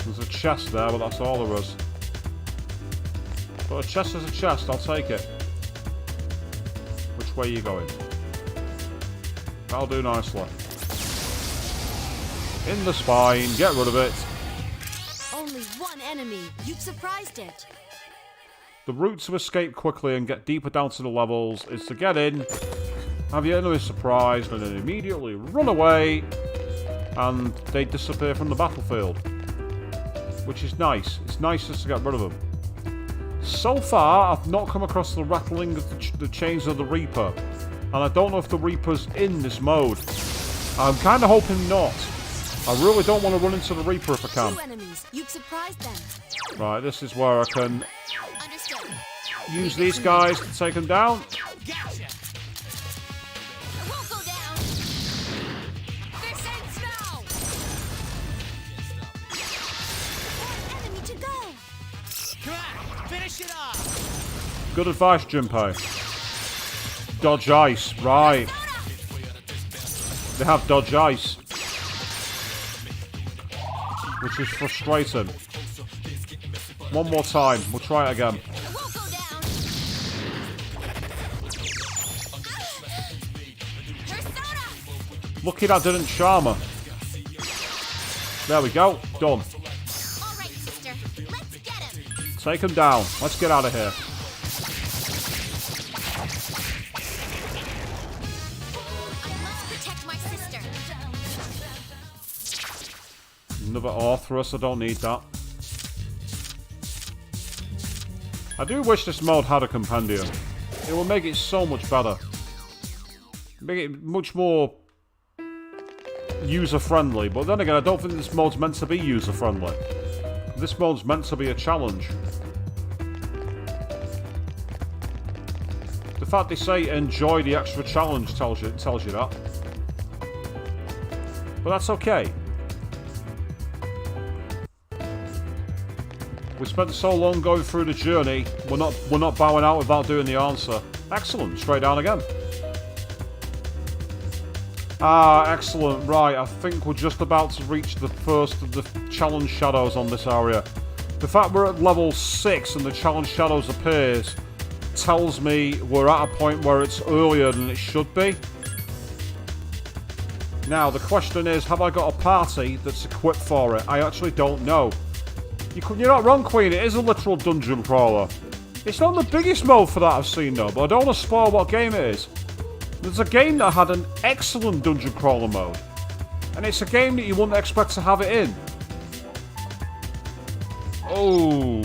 There's a chest there, but that's all there is. But a chest is a chest. I'll take it. Which way are you going? That'll do nicely. In the spine. Get rid of it. Only 1 enemy. You've surprised it. The route to escape quickly and get deeper down to the levels is to get in, have your enemy surprised and then immediately run away and they disappear from the battlefield. Which is nice. It's nice just to get rid of them. So far, I've not come across the rattling of the chains of the Reaper. And I don't know if the Reaper's in this mode. I'm kind of hoping not. I really don't want to run into the Reaper if I can. 2 enemies. You've surprised them. Right, this is where I can Understood. use these guys to take them down. Gotcha! I won't go down. This ends now! One enemy to go! Come on, finish it off! Good advice, Junpei. Dodge ice, right. They have dodge ice. Which is frustrating. One more time, we'll try it again. I won't go down. Persona! Lucky that didn't charm her. There we go, done. All right, sister. Let's get him. Take him down. Let's get out of here. I must protect my sister. Another Arthurus, I don't need that. I do wish this mode had a compendium. It will make it so much better. Make it much more user-friendly. But then again, I don't think this mode's meant to be user-friendly. This mode's meant to be a challenge. The fact they say enjoy the extra challenge tells you that. But that's okay. We spent so long going through the journey, we're not bowing out without doing the answer. Excellent, straight down again. Ah, excellent, right, I think we're just about to reach the first of the challenge shadows on this area. The fact we're at level 6 and the challenge shadows appears tells me we're at a point where it's earlier than it should be. Now, the question is, have I got a party that's equipped for it? I actually don't know. You're not wrong, Queen. It is a literal dungeon crawler. It's not the biggest mode for that I've seen, though, but I don't want to spoil what game it is. There's a game that had an excellent dungeon crawler mode, and it's a game that you wouldn't expect to have it in. Oh,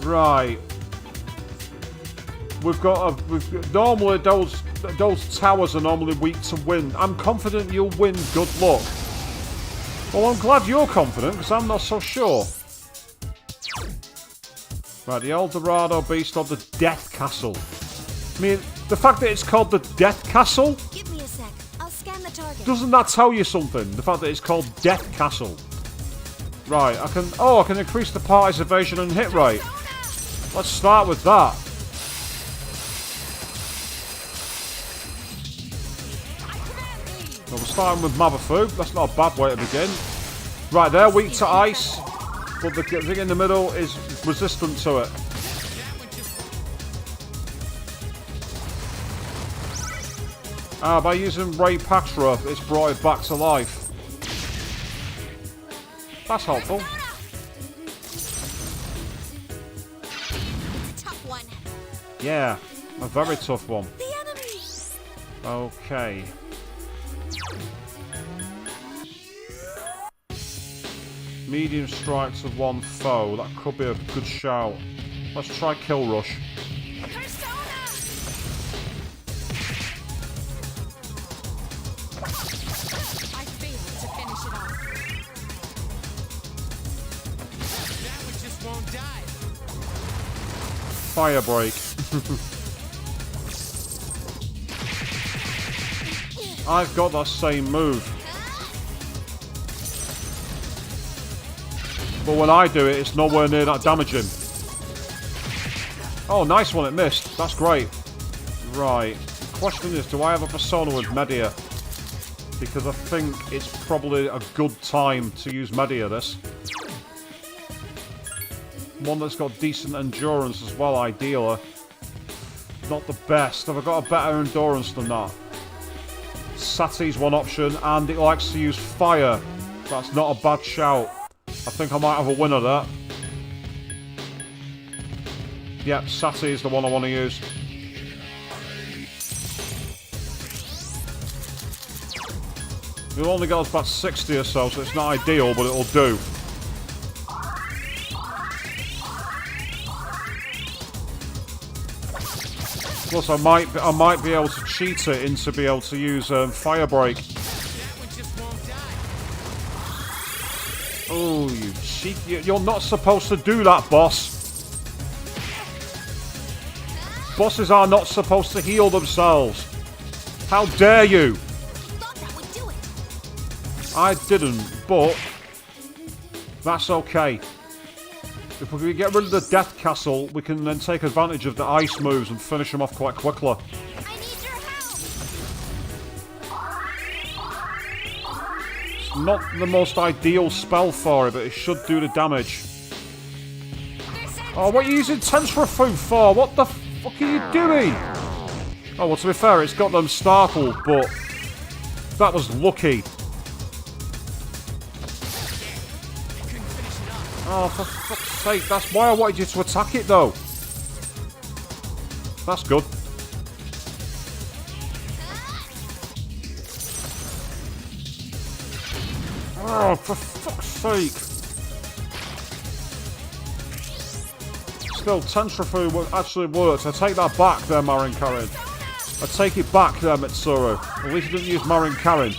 right. Normally those towers are normally weak to wind. I'm confident you'll win. Good luck. Well, I'm glad you're confident, because I'm not so sure. Right, the El Dorado based on the Death Castle. I mean, the fact that it's called the Death Castle, Give me a sec. I'll scan the target. doesn't that tell you something? The fact that it's called Death Castle. Right, I can increase the party's evasion and hit rate. Let's start with that. So we're starting with Mabafu. That's not a bad way to begin. Right, they're weak to ice, but the thing in the middle is resistant to it. By using Ray Patra, it's brought it back to life. That's helpful. Tough one. Yeah, a very tough one. The enemy! Okay. Medium strike to one foe. That could be a good shout. Let's try Kill Rush. I failed to finish it off. That one just won't die. Fire Break. I've got that same move. But when I do it, it's nowhere near that damaging. Oh, nice one, it missed. That's great. Right. The question is, do I have a persona with Media? Because I think it's probably a good time to use Media, this. One that's got decent endurance as well, ideally. Not the best. Have I got a better endurance than that? Sati's one option, and it likes to use fire. That's not a bad shout. I think I might have a winner there. Yep, Sati is the one I want to use. It'll only get us about 60 or so it's not ideal, but it'll do. Plus, I might be able to cheat it into be able to use fire break. Oh, you cheat! You're not supposed to do that, boss. Bosses are not supposed to heal themselves. How dare you? I didn't, but that's okay. If we get rid of the Death Castle, we can then take advantage of the ice moves and finish them off quite quickly. I need your help. It's not the most ideal spell for it, but it should do the damage. Oh, what are you using Tentrifu for? What the fuck are you doing? Oh, well, to be fair, it's got them startled, but that was lucky. Oh, for fuck's sake, that's why I wanted you to attack it, though. That's good. Oh, for fuck's sake. Still, Tentrifu actually works. I take that back there, Marin Karin. I take it back there, Mitsuru. At least you didn't use Marin Karin.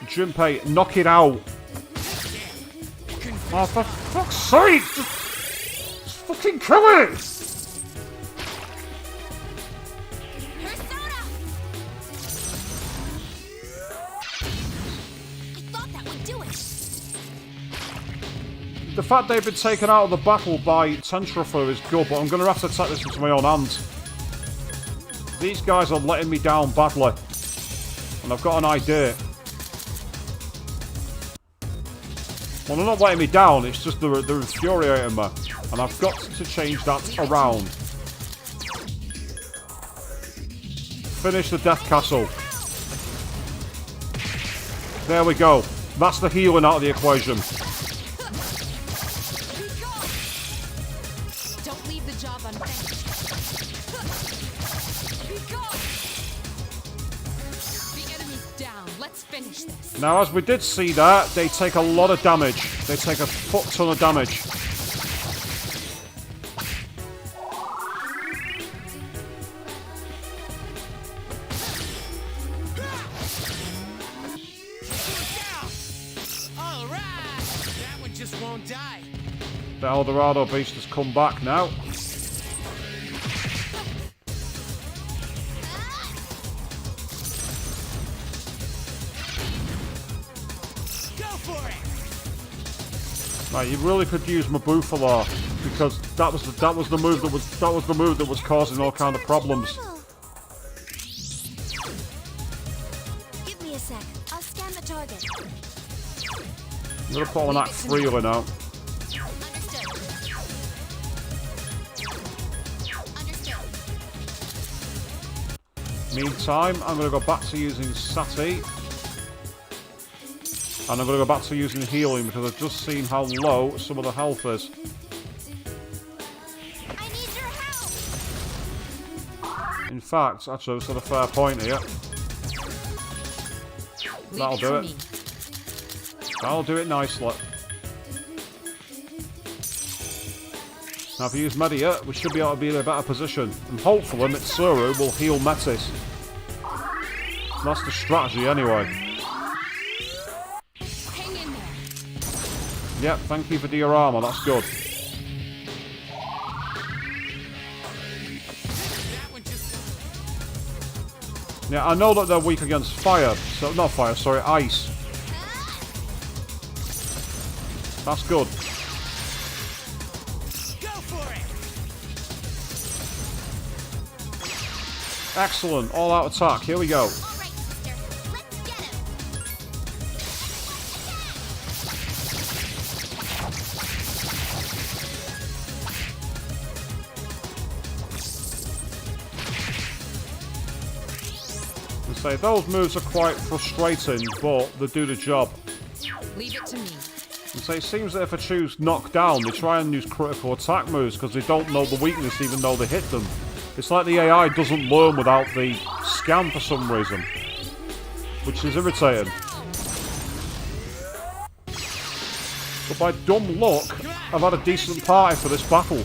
Junpei, knock it out. Oh, for fuck's sake! Just fucking kill it! I thought that would do it. The fact they've been taken out of the battle by Tentrifu is good, but I'm going to have to take this into my own hands. These guys are letting me down badly. And I've got an idea. Well, they're not letting me down, it's just they're infuriating me. And I've got to change that around. Finish the Death Castle. There we go. That's the healing out of the equation. Don't leave the job unfinished. The enemy's down. Let's finish this. Now, as we did see that, they take a lot of damage. They take a fuck ton of damage. All right, that one just won't die. The Eldorado beast has come back now. Right, you really could use Mabufala because that was the move that was causing all kind of problems. Give me a sec. I'll scan the target. I'm gonna put on that freely now. Meantime, I'm gonna go back to using Sati. And I'm going to go back to using healing because I've just seen how low some of the health is. I need your help. In fact, actually, it's got a fair point here. That'll do it. That'll do it nicely. Now, if we use Media, we should be able to be in a better position. And hopefully, Mitsuru will heal Metis. That's the strategy, anyway. Yep, thank you for diorama, that's good. Yeah, I know that they're weak against fire, so not fire, sorry, ice. That's good. Go for it. Excellent, all-out attack, here we go. Say those moves are quite frustrating, but they do the job. Leave it to me. And so it seems that if I choose knockdown, they try and use critical attack moves because they don't know the weakness even though they hit them. It's like the AI doesn't learn without the scan for some reason, which is irritating. But by dumb luck, I've had a decent party for this battle.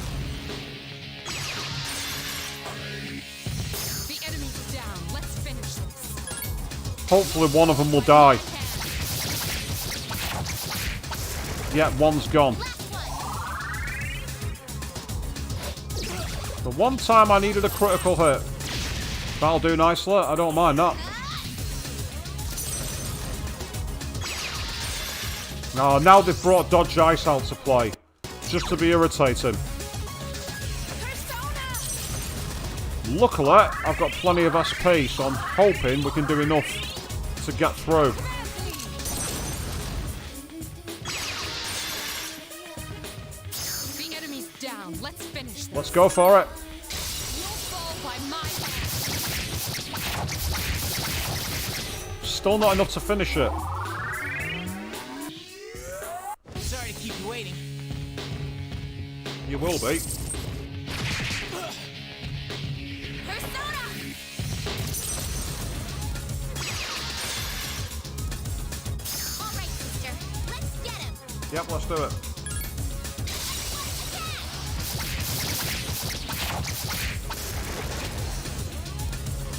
The enemy's down. Let's finish this. Hopefully one of them will die. Yeah, one's gone. The one time I needed a critical hit. That'll do nicely. I don't mind that. Oh, now they've brought Dodge Ice out to play. Just to be irritating. Luckily, I've got plenty of SP, so I'm hoping we can do enough to get through. The enemy's down. Let's finish this. Let's go for it. Still not enough to finish it. Sorry to keep you waiting. You will be. Alright, sister. Let's get him. Yep, let's do it.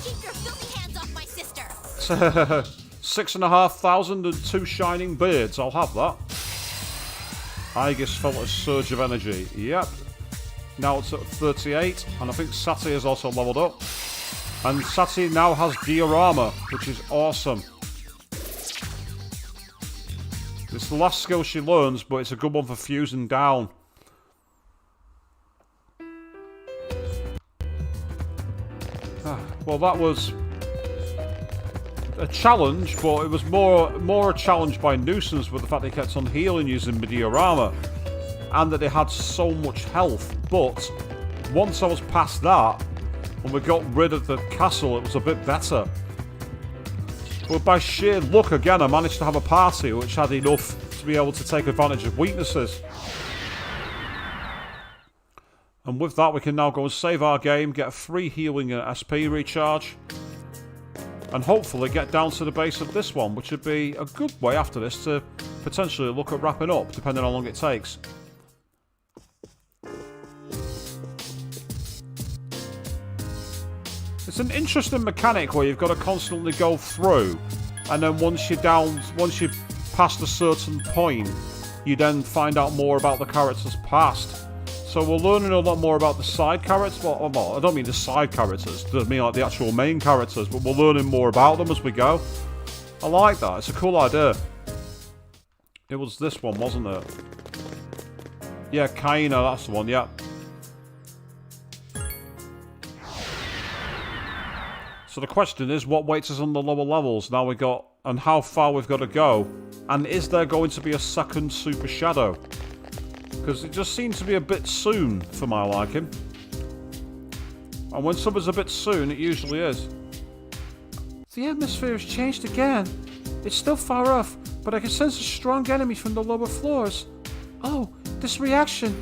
Keep your filthy hands off my sister. 6,500 and 2 shining beards. I'll have that. Aegis felt a surge of energy. Yep. Now it's at 38, and I think Sati has also leveled up. And Sati now has diorama, which is awesome. It's the last skill she learns, but it's a good one for fusing down. Well, that was a challenge, but it was more a challenge by nuisance with the fact they kept on healing using the diorama, and that they had so much health. But once I was past that, when we got rid of the castle, it was a bit better. But by sheer luck again, I managed to have a party which had enough to be able to take advantage of weaknesses. And with that, we can now go and save our game, get a free healing and SP recharge, and hopefully get down to the base of this one, which would be a good way after this to potentially look at wrapping up, depending on how long it takes. It's an interesting mechanic where you've got to constantly go through, and then once you're past a certain point, you then find out more about the character's past. So we're learning a lot more about the side characters. Well, I don't mean the side characters, I mean like the actual main characters, but we're learning more about them as we go. I like that, it's a cool idea. It was this one, wasn't it? Yeah, Kaina, that's the one, yeah. So the question is, what waits us on the lower levels now we got, and how far we've got to go, and is there going to be a second Super Shadow? Because it just seems to be a bit soon for my liking. And when something's a bit soon, it usually is. The atmosphere has changed again. It's still far off, but I can sense a strong enemy from the lower floors. Oh, this reaction.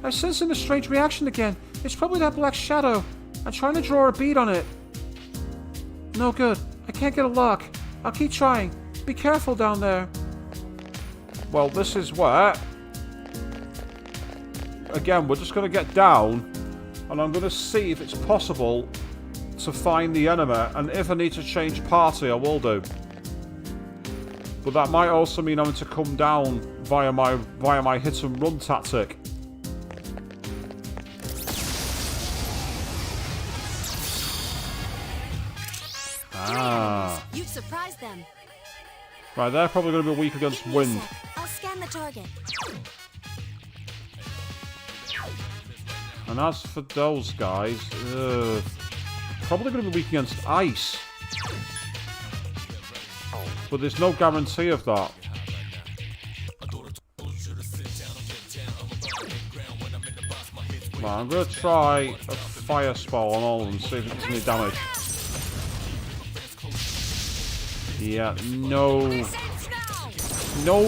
I'm sensing a strange reaction again. It's probably that black shadow. I'm trying to draw a bead on it. No good. I can't get a lock. I'll keep trying. Be careful down there. Well, this is where... Again, we're just going to get down, and I'm going to see if it's possible to find the enemy, and if I need to change party, I will do. But that might also mean having to come down via my hit and run tactic. Ah. You've surprised them. Right, they're probably going to be weak against wind. I'll scan the target. And as for those guys, probably going to be weak against ice. But there's no guarantee of that. Right, I'm going to try a fire spell on all of them, see if it does any damage. Yeah, no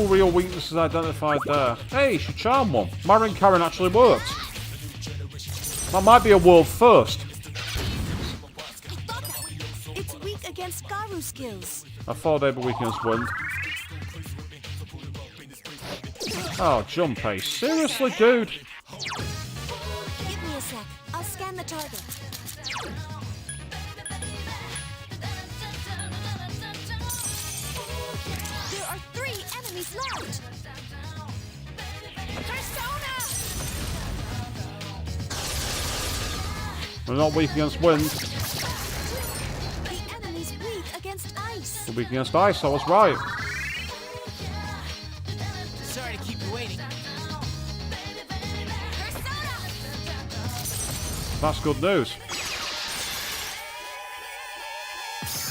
real weaknesses identified there. Hey, she charmed one. Marin Karen actually worked. That might be a world first. It's weak against Garu skills. I thought they'd be weak against wind. Oh, Junpei. Seriously, dude? Give me a sec. I'll scan the target. There are 3 enemies left. Persona! We're not weak against wind. The enemy's weak against ice. We're weak against ice, I was right. Sorry to keep you waiting. That's good news.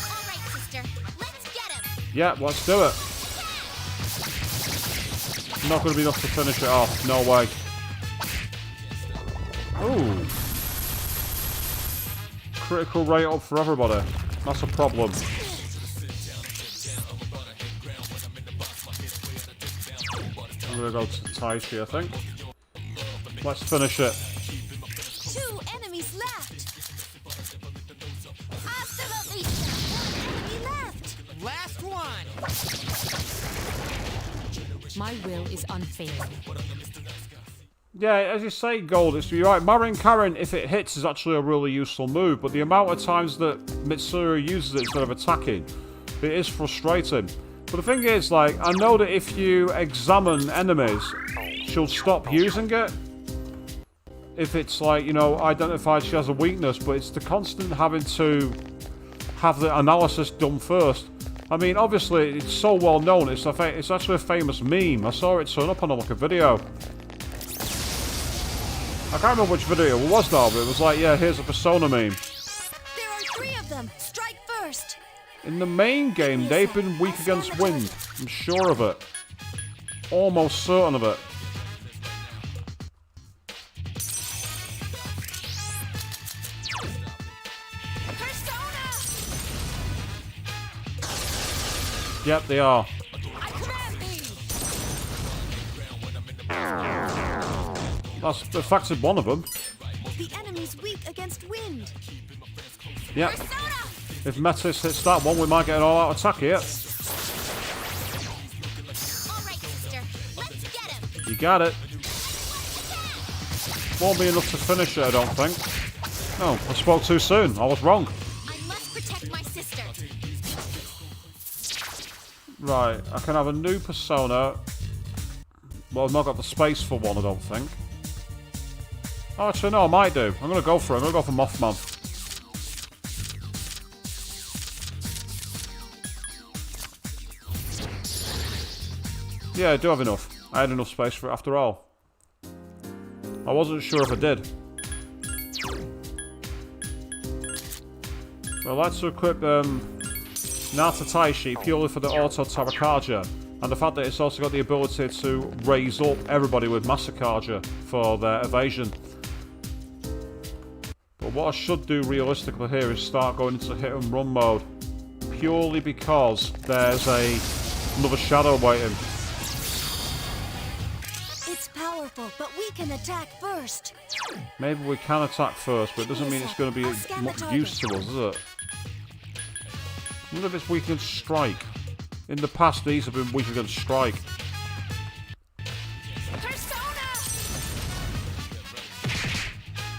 All right, sister. Let's get him. Yeah, let's do it. Not going to be enough to finish it off. No way. Ooh. Critical rate up for everybody. That's a problem. I'm going to go to Taichi, I think. Let's finish it. 2 enemies left. Hasta la vista. 1 enemy left. Last one! My will is unfailing. Yeah, as you say, Gold, you're right. Marin Karen, if it hits, is actually a really useful move, but the amount of times that Mitsuru uses it instead of attacking, it is frustrating. But the thing is, like, I know that if you examine enemies, she'll stop using it. If it's, like, you know, identified she has a weakness, but it's the constant having to have the analysis done first. I mean, obviously, it's so well known, it's actually a famous meme. I saw it turn up on like a video. I can't remember which video it was now, but it was like, yeah, here's a Persona meme. There are 3 of them. Strike first. In the main game, they've been weak against wind. I'm sure of it. Almost certain of it. Persona! Yep, they are. I command thee. That's affected one of them. The enemy's weak against wind. Yep. Persona! If Metis hits that one, we might get an all-out attack here. All right, sister. Let's get him. You got it. Won't be enough to finish it, I don't think. No, I spoke too soon. I was wrong. I must protect my sister. Right, I can have a new Persona. Well, I've not got the space for one, I don't think. Oh, actually, no, I might do. I'm going to go for it. I'm going to go for Mothman. Yeah, I do have enough. I had enough space for it after all. I wasn't sure if I did. Well, let's equip Nata Taishi purely for the auto Tarakaja. And the fact that it's also got the ability to raise up everybody with Masakaja for their evasion. But what I should do realistically here is start going into hit and run mode. Purely because there's another shadow waiting. It's powerful, but we can attack first. Maybe we can attack first, but it doesn't mean it's going to be much use to us, is it? I wonder if it's weak against strike. In the past, these have been weak against strike. Persona!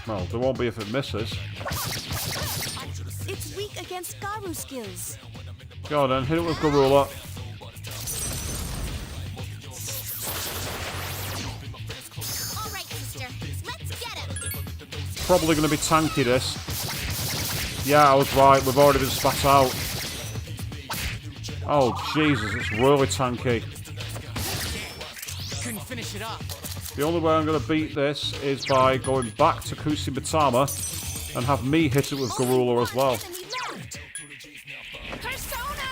Well, there won't be if it misses. It's weak against Garu skills. Go on then, hit it with Garula. All right, sister. Let's get him. Probably going to be tanky, this. Yeah, I was right. We've already been spat out. Oh, Jesus, it's really tanky. Couldn't finish it off. The only way I'm going to beat this is by going back to Kusimitama and have me hit it with Garula as well. Persona!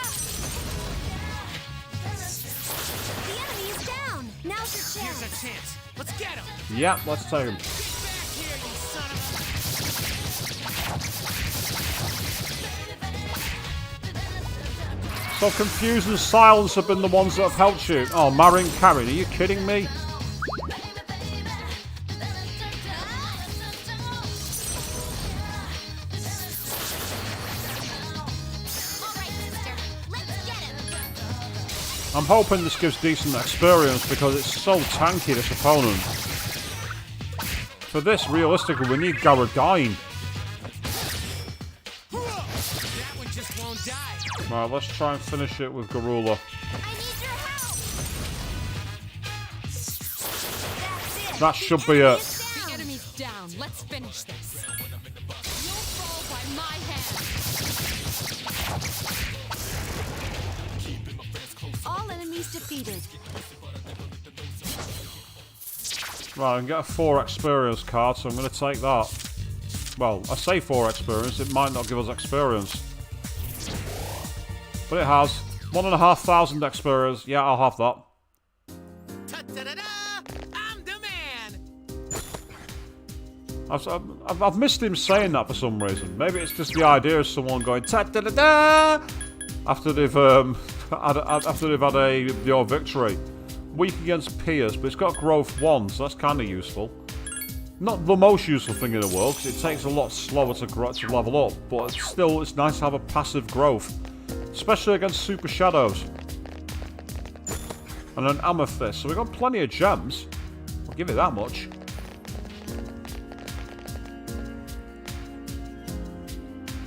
The enemy is down. Now's your Here's chance. a chance. Let's get him. Yeah, let's take him. Get back here, you son of So confused and silence have been the ones that have helped you. Oh, Marin Karen, are you kidding me? I'm hoping this gives decent experience because it's so tanky, this opponent. For this, realistically, we need Garadine. Right, let's try and finish it with Garula. That should be it. The enemy's down. Let's finish this. You'll fall by my hand. All enemies defeated. Right, I can get a 4 experience card, so I'm going to take that. Well, I say 4 experience, it might not give us experience. But it has. 1,500 experience. Yeah, I'll have that. I'm the man. I've missed him saying that for some reason. Maybe it's just the idea of someone going ta-da-da-da after they've had your victory. Weak against peers, but it's got growth 1, so that's kind of useful. Not the most useful thing in the world, because it takes a lot slower to level up, but still, it's nice to have a passive growth. Especially against Super Shadows. And an Amethyst, so we've got plenty of gems. I'll give it that much.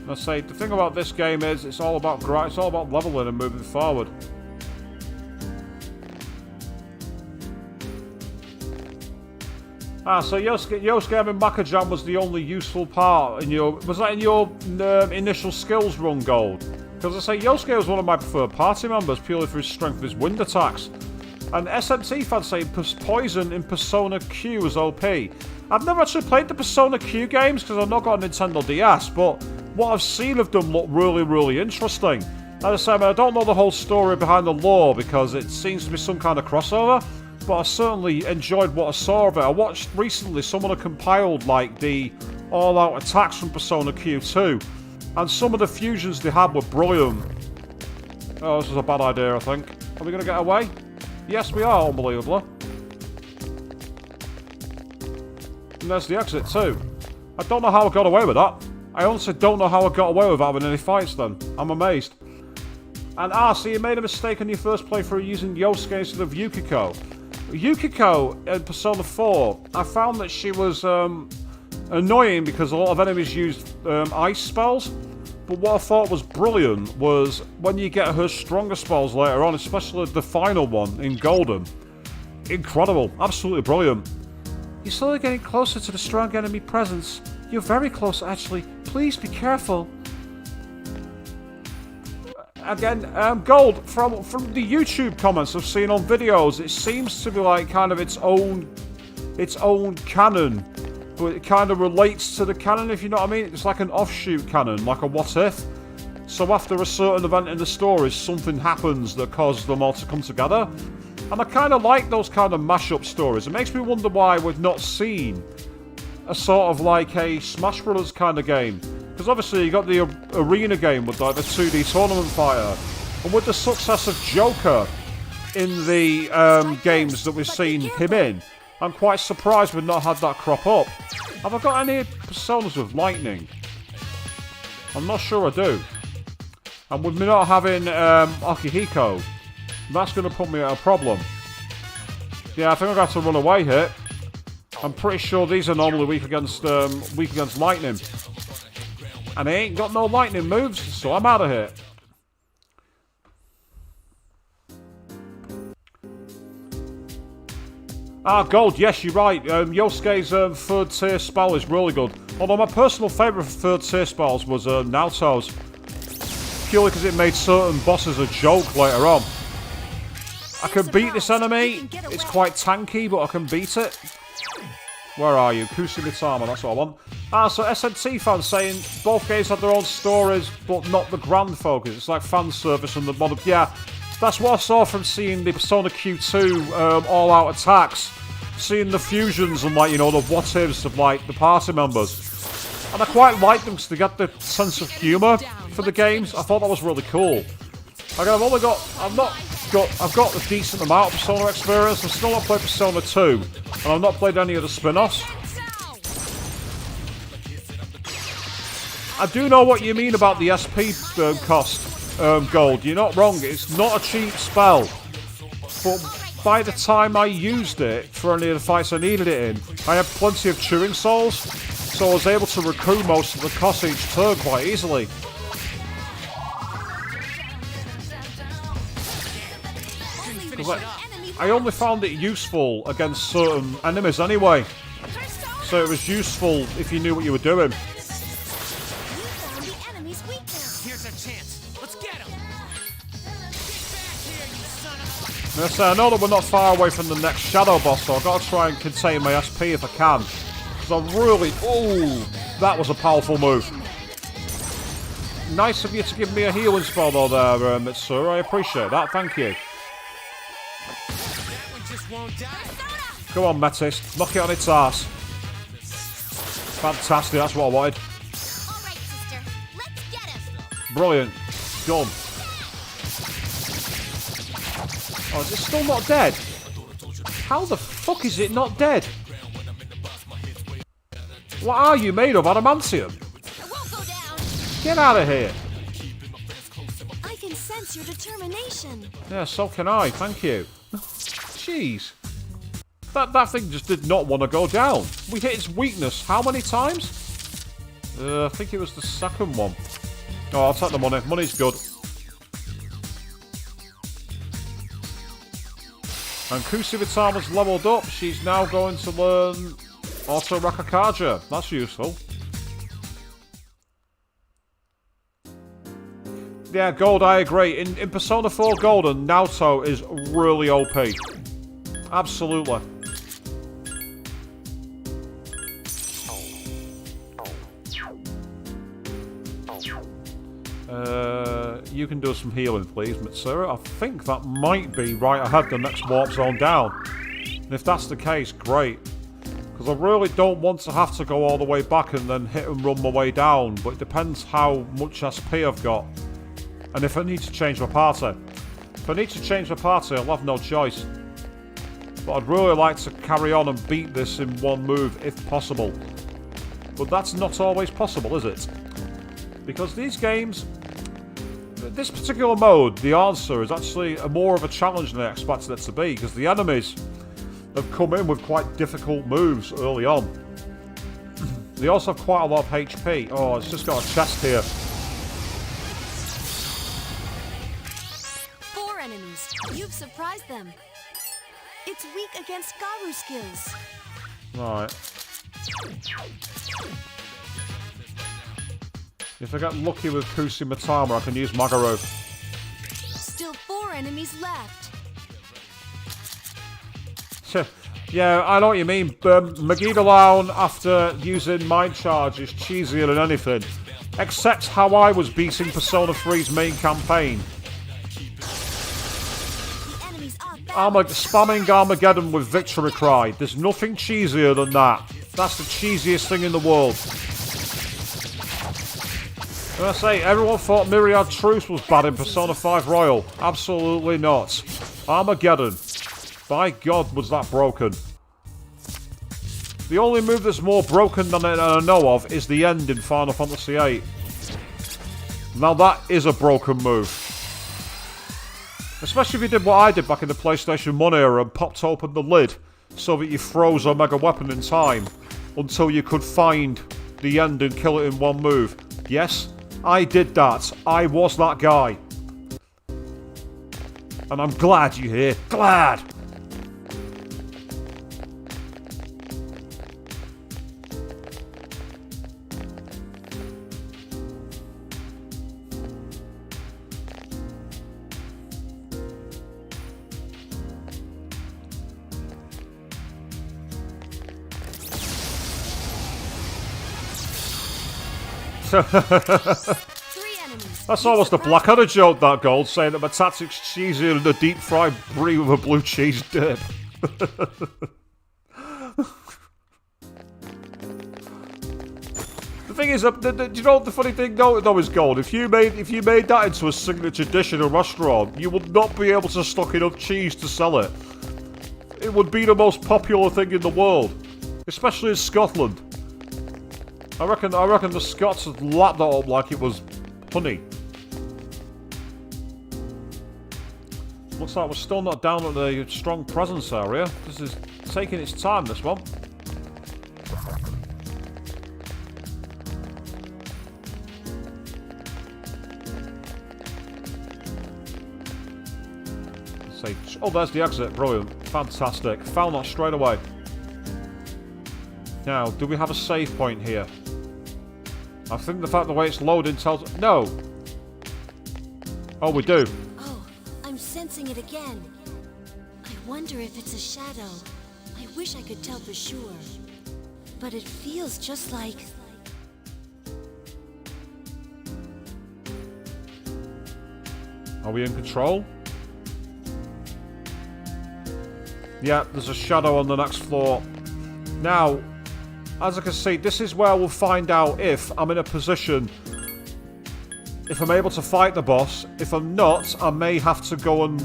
And I say, the thing about this game is, it's all about leveling and moving forward. So Yosuke having Makajam was the only useful part in your... Was that in your initial skills run, Gold? Because I say Yosuke was one of my preferred party members purely for his strength of his wind attacks. And SMT fans say Poison in Persona Q is OP. I've never actually played the Persona Q games because I've not got a Nintendo DS, but what I've seen of them look really, really interesting. As I say, I don't know the whole story behind the lore because it seems to be some kind of crossover, but I certainly enjoyed what I saw of it. I watched recently someone had compiled like the all-out attacks from Persona Q2, and some of the fusions they had were brilliant. Oh, this is a bad idea, I think. Are we going to get away? Yes, we are, unbelievably. And there's the exit too. I don't know how I got away with that. I honestly don't know how I got away with having any fights then. I'm amazed. And so you made a mistake on your first playthrough using Yosuke instead of Yukiko. Yukiko in Persona 4, I found that she was annoying because a lot of enemies used ice spells. But what I thought was brilliant was when you get her stronger spells later on, especially the final one in Golden. Incredible. Absolutely brilliant. You're slowly getting closer to the strong enemy presence. You're very close, actually. Please be careful. Again, Gold, from the YouTube comments I've seen on videos, it seems to be like kind of its own canon. But it kind of relates to the canon, if you know what I mean. It's like an offshoot canon, like a what if. So after a certain event in the story, something happens that causes them all to come together. And I kind of like those kind of mashup stories. It makes me wonder why we've not seen a sort of like a Smash Brothers kind of game. Because obviously you got the arena game with like the 2D tournament fighter. And with the success of Joker in the games that we've seen him in, I'm quite surprised we've not had that crop up. Have I got any personas with lightning? I'm not sure I do. And with me not having Akihiko, that's going to put me at a problem. Yeah, I think I'm going to have to run away here. I'm pretty sure these are normally weak against lightning. And they ain't got no lightning moves, so I'm out of here. Gold, yes, you're right. Yosuke's third tier spell is really good. Although my personal favourite for third tier spells was Naoto's. Purely because it made certain bosses a joke later on. I can beat this enemy. It's quite tanky, but I can beat it. Where are you? Kusumitama, that's what I want. So SNT fans saying both games had their own stories, but not the grand focus. It's like fan service and the modern... Yeah, that's what I saw from seeing the Persona Q2 all-out attacks. Seeing the fusions and, like, you know, the what-ifs of, like, the party members. And I quite like them because they got the sense of humour for the games. I thought that was really cool. Like, I've got a decent amount of Persona experience. I've still not played Persona 2. And I've not played any of the spin-offs. I do know what you mean about the SP cost, Gold. You're not wrong. It's not a cheap spell. but by the time I used it for any of the fights I needed it in, I had plenty of chewing souls, so I was able to recoup most of the cost each turn quite easily. I only found it useful against certain enemies anyway, so it was useful if you knew what you were doing. Here's a chance. Let's get him. I know that we're not far away from the next shadow boss, so I've got to try and contain my SP if I can. Because I really... Oh, that was a powerful move. Nice of you to give me a healing spell though there, Mitsuru. I appreciate that, thank you. Go on, Metis. Knock it on its ass. Fantastic, that's what I wanted. Alright, sister. Let's get him. Brilliant. Done. Oh, is it still not dead? How the fuck is it not dead? What are you made of? Adamantium? I won't go down. Get out of here. I can sense your determination. Yeah, so can I. Thank you. Jeez. That thing just did not want to go down. We hit its weakness how many times? I think it was the second one. Oh, I'll take the money. Money's good. And Kusivitama's leveled up. She's now going to learn Auto Rakakaja. That's useful. Yeah, Gold, I agree. In Persona 4 Golden, Naoto is really OP. Absolutely. You can do some healing, please, Mitsuru. I think that might be right ahead the next warp zone down. And if that's the case, great. Because I really don't want to have to go all the way back and then hit and run my way down. But it depends how much SP I've got. And if I need to change my party. If I need to change my party, I'll have no choice. But I'd really like to carry on and beat this in one move, if possible. But that's not always possible, is it? Because these games... This particular mode, the answer is actually more of a challenge than I expected it to be, because the enemies have come in with quite difficult moves early on. They also have quite a lot of HP. Oh, it's just got a chest here. 4 enemies. You've surprised them. It's weak against Garu skills. Right. If I get lucky with Kusimatama, I can use Magaro. Still 4 enemies left. Yeah, I know what you mean. Magidalown, after using Mind Charge, is cheesier than anything. Except how I was beating Persona 3's main campaign. Spamming Armageddon with Victory Cry. There's nothing cheesier than that. That's the cheesiest thing in the world. And I say, everyone thought Myriad Truce was bad in Persona 5 Royal. Absolutely not. Armageddon. By God, was that broken. The only move that's more broken than I know of is the end in Final Fantasy VIII. Now that is a broken move. Especially if you did what I did back in the PlayStation 1 era and popped open the lid so that you froze Omega Weapon in time until you could find the end and kill it in one move. Yes, I did that. I was that guy. And I'm glad you're here. Glad! That's almost a Blackadder joke, that Gold, saying that my tactics cheesier than a deep fried brie with a blue cheese dip. The thing is, do you know what the funny thing though is, Gold? If you made that into a signature dish in a restaurant, you would not be able to stock enough cheese to sell it. It would be the most popular thing in the world, especially in Scotland. I reckon the Scots would lap that up like it was honey. Looks like we're still not down at the strong presence area. This is taking its time, this one. Oh, there's the exit. Brilliant. Fantastic. Found that straight away. Now, do we have a save point here? I think the fact the way it's loading tells... No! Oh, we do. Oh, I'm sensing it again. I wonder if it's a shadow. I wish I could tell for sure. But it feels just like... Are we in control? Yeah, there's a shadow on the next floor. Now, as I can see, this is where we'll find out if I'm in a position, if I'm able to fight the boss. If I'm not, I may have to go and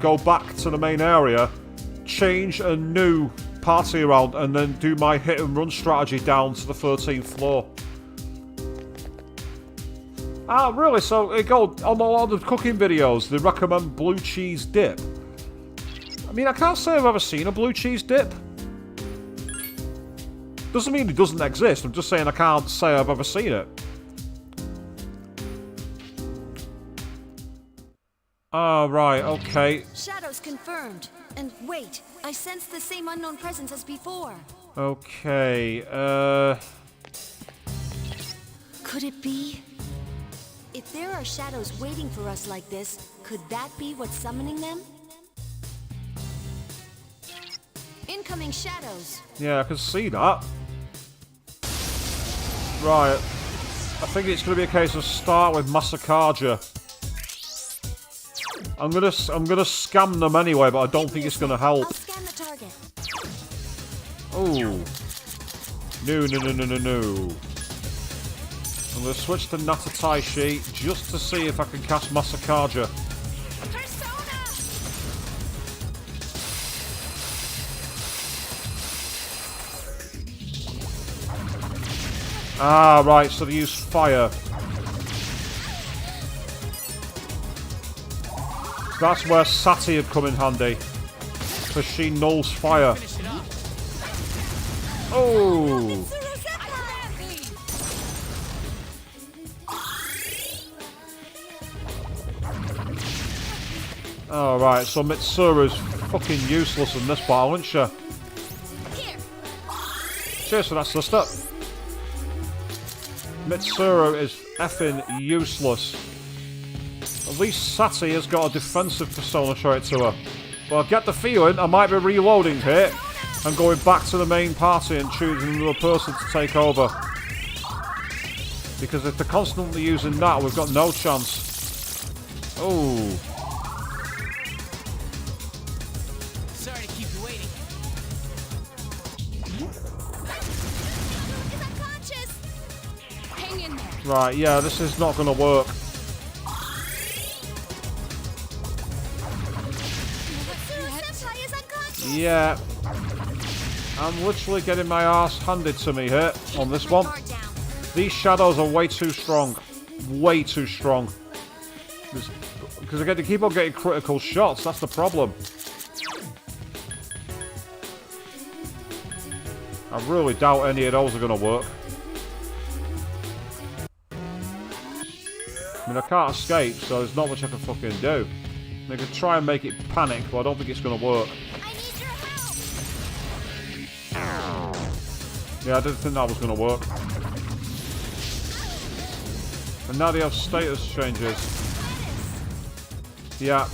go back to the main area, change a new party around, and then do my hit and run strategy down to the 13th floor. Ah, really? So it goes on a lot of the cooking videos, they recommend blue cheese dip. I mean, I can't say I've ever seen a blue cheese dip. Doesn't mean it doesn't exist. I'm just saying I can't say I've ever seen it. Ah, right, okay. Shadows confirmed. And wait, I sense the same unknown presence as before. Okay, Could it be? If there are shadows waiting for us like this, could that be what's summoning them? Incoming shadows. Yeah, I can see that. Right. I think it's going to be a case of start with Masakaja. I'm gonna scam them anyway, but I don't think it's gonna help. I'll scan the target. Oh. No. I'm gonna switch to Natataishi just to see if I can cast Masakaja. Ah, right, so they use fire. That's where Sati would come in handy. Because she nulls fire. Oh! Alright, so Mitsuru's fucking useless in this battle, isn't she? Cheers for that, sister. Mitsuru is effing useless. At least Sati has got a defensive persona trait to her. But I get the feeling I might be reloading here and going back to the main party and choosing another person to take over. Because if they're constantly using that, we've got no chance. Oh. Sorry to keep you waiting. Hang in there. Right, yeah, this is not going to work. Yeah. I'm literally getting my ass handed to me here on this one. These shadows are way too strong. Way too strong. Because I get to keep on getting critical shots, that's the problem. I really doubt any of those are going to work. I mean, I can't escape, so there's not much I can fucking do. I can try and make it panic, but I don't think it's going to work. Yeah, I didn't think that was going to work. And now they have status changes. Yeah.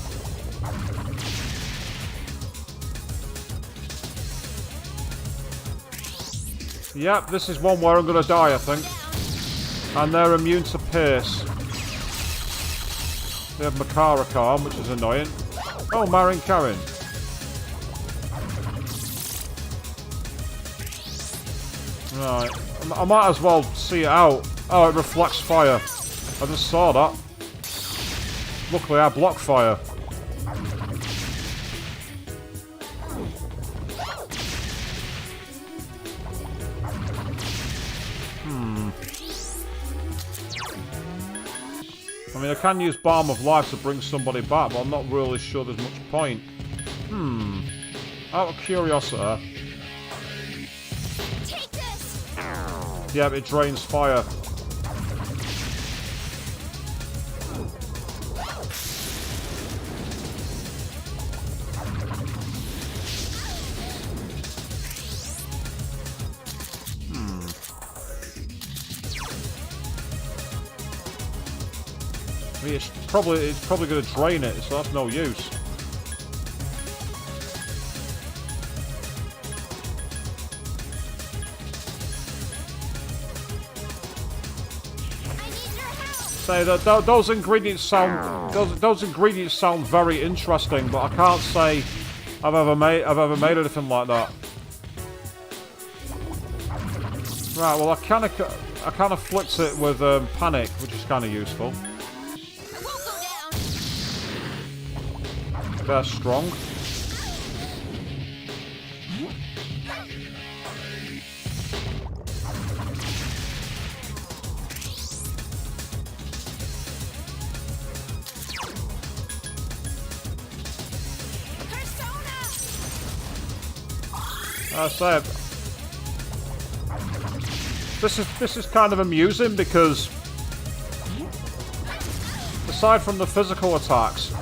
Yep, this is one where I'm going to die, I think. And they're immune to Pierce. They have Makara Khan, which is annoying. Oh, Marin Karin. Right. I might as well see it out. Oh, it reflects fire. I just saw that. Luckily, I block fire. I mean, I can use Balm of Life to bring somebody back, but I'm not really sure there's much point. Out of curiosity. Take this! Yeah, it drains fire. I mean, it's probably going to drain it, so that's no use. Say that those ingredients sound those ingredients sound very interesting, but I can't say I've ever made anything like that. Right, well I kind of flicked it with panic, which is kind of useful. They're strong. I said this is kind of amusing because aside from the physical attacks,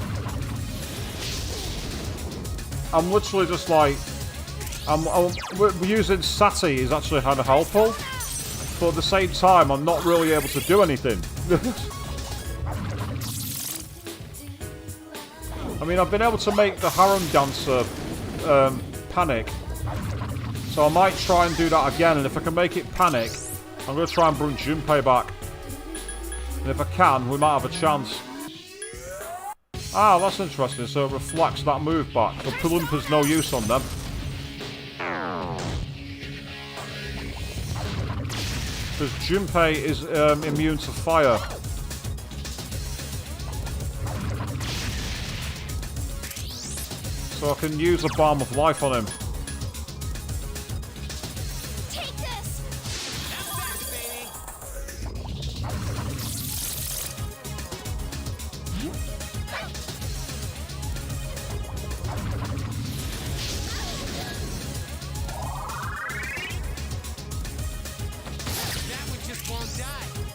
I'm literally just like we're using Sati is actually kind of helpful, but at the same time I'm not really able to do anything. I mean, I've been able to make the harem dancer panic. So I might try and do that again, and if I can make it panic, I'm going to try and bring Junpei back. And if I can, we might have a chance. Ah, that's interesting, so it reflects that move back. The Pulumpa's no use on them. Because Junpei is immune to fire. So I can use a Balm of Life on him.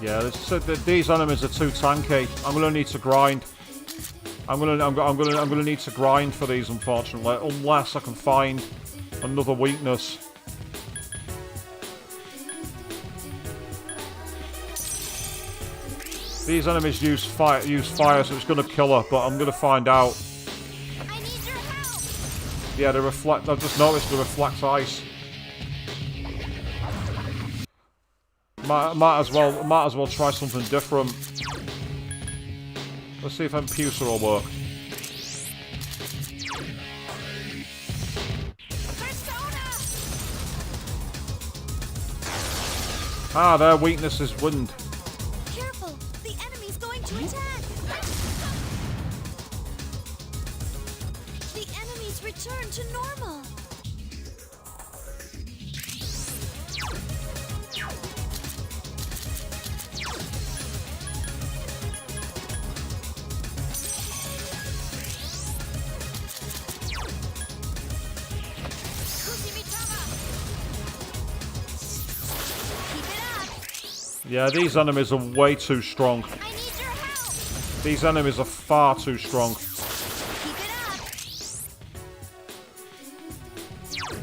Yeah, these enemies are too tanky. I'm gonna need to grind. I'm gonna need to grind for these, unfortunately, unless I can find another weakness. These enemies use fire, so it's gonna kill her. But I'm gonna find out. I need your help. Yeah, they reflect. I've just noticed they reflect ice. Might as well try something different. Let's see if Impuser will work. Ah, their weakness is wind. Careful, the enemy's going to attack. The enemy's returned to normal. Yeah, these enemies are way too strong. I need your help. These enemies are far too strong. Keep it up.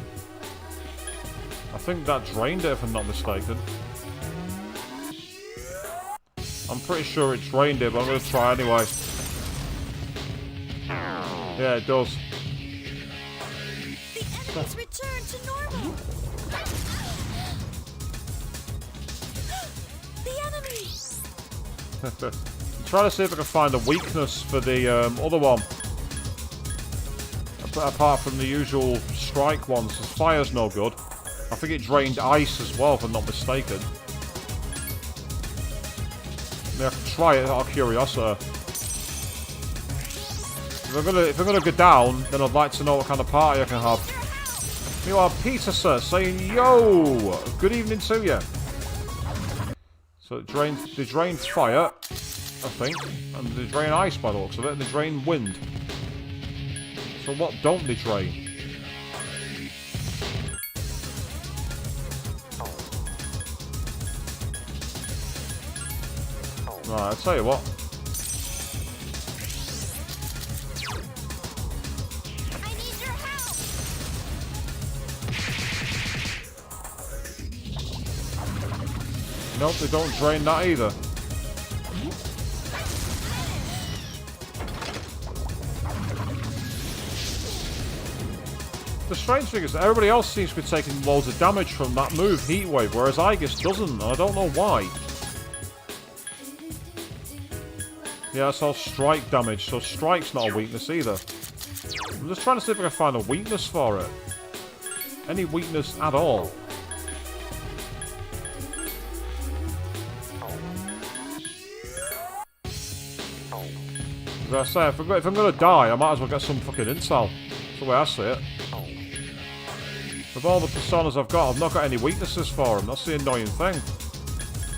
I think that drained it, if I'm not mistaken. I'm pretty sure it drained it, but I'm going to try anyway. Yeah, it does. The enemy's returned to normal. I'm trying to see if I can find a weakness for the other one. Apart from the usual strike ones, the fire's no good. I think it drained ice as well, if I'm not mistaken. I mean, I can try it out of curiosity. If I'm gonna go down, then I'd like to know what kind of party I can have. Meanwhile, Peter sir saying, "Yo, good evening to you." So they drained fire. I think. And they drain ice by the looks of it, and they drain wind. So what don't they drain? Right, I'll tell you what. I need your help! Nope, they don't drain that either. The strange thing is that everybody else seems to be taking loads of damage from that move, Heatwave, whereas Aegis doesn't, and I don't know why. Yeah, it's all strike damage, so strike's not a weakness either. I'm just trying to see if I can find a weakness for it. Any weakness at all. As I say, if I'm gonna die, I might as well get some fucking intel. That's the way I see it. With all the personas I've got, I've not got any weaknesses for them. That's the annoying thing.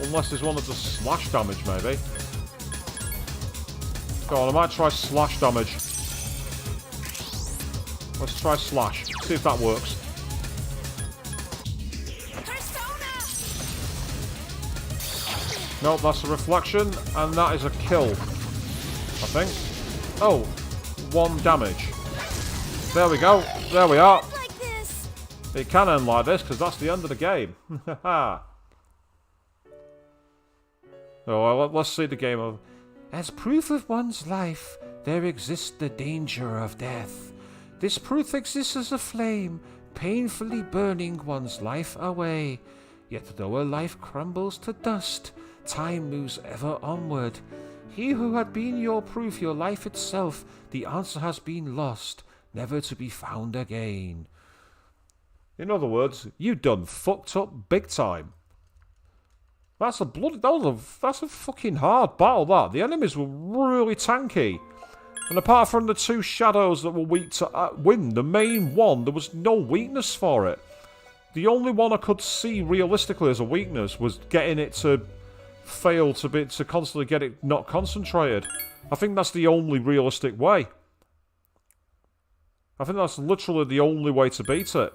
Unless there's one that does slash damage, maybe. Go on, I might try slash damage. Let's try slash. See if that works. Nope, that's a reflection, and that is a kill. I think. Oh, 1 damage. There we go. There we are. It can end like this, because that's the end of the game. Oh, well, let's see the game of... As proof of one's life, there exists the danger of death. This proof exists as a flame, painfully burning one's life away. Yet though a life crumbles to dust, time moves ever onward. He who had been your proof, your life itself, the answer has been lost, never to be found again. In other words, you done fucked up big time. That's a that's a fucking hard battle, that. The enemies were really tanky. And apart from the 2 shadows that were weak to wind, the main one, there was no weakness for it. The only one I could see realistically as a weakness was getting it to fail to constantly get it not concentrated. I think that's the only realistic way. I think that's literally the only way to beat it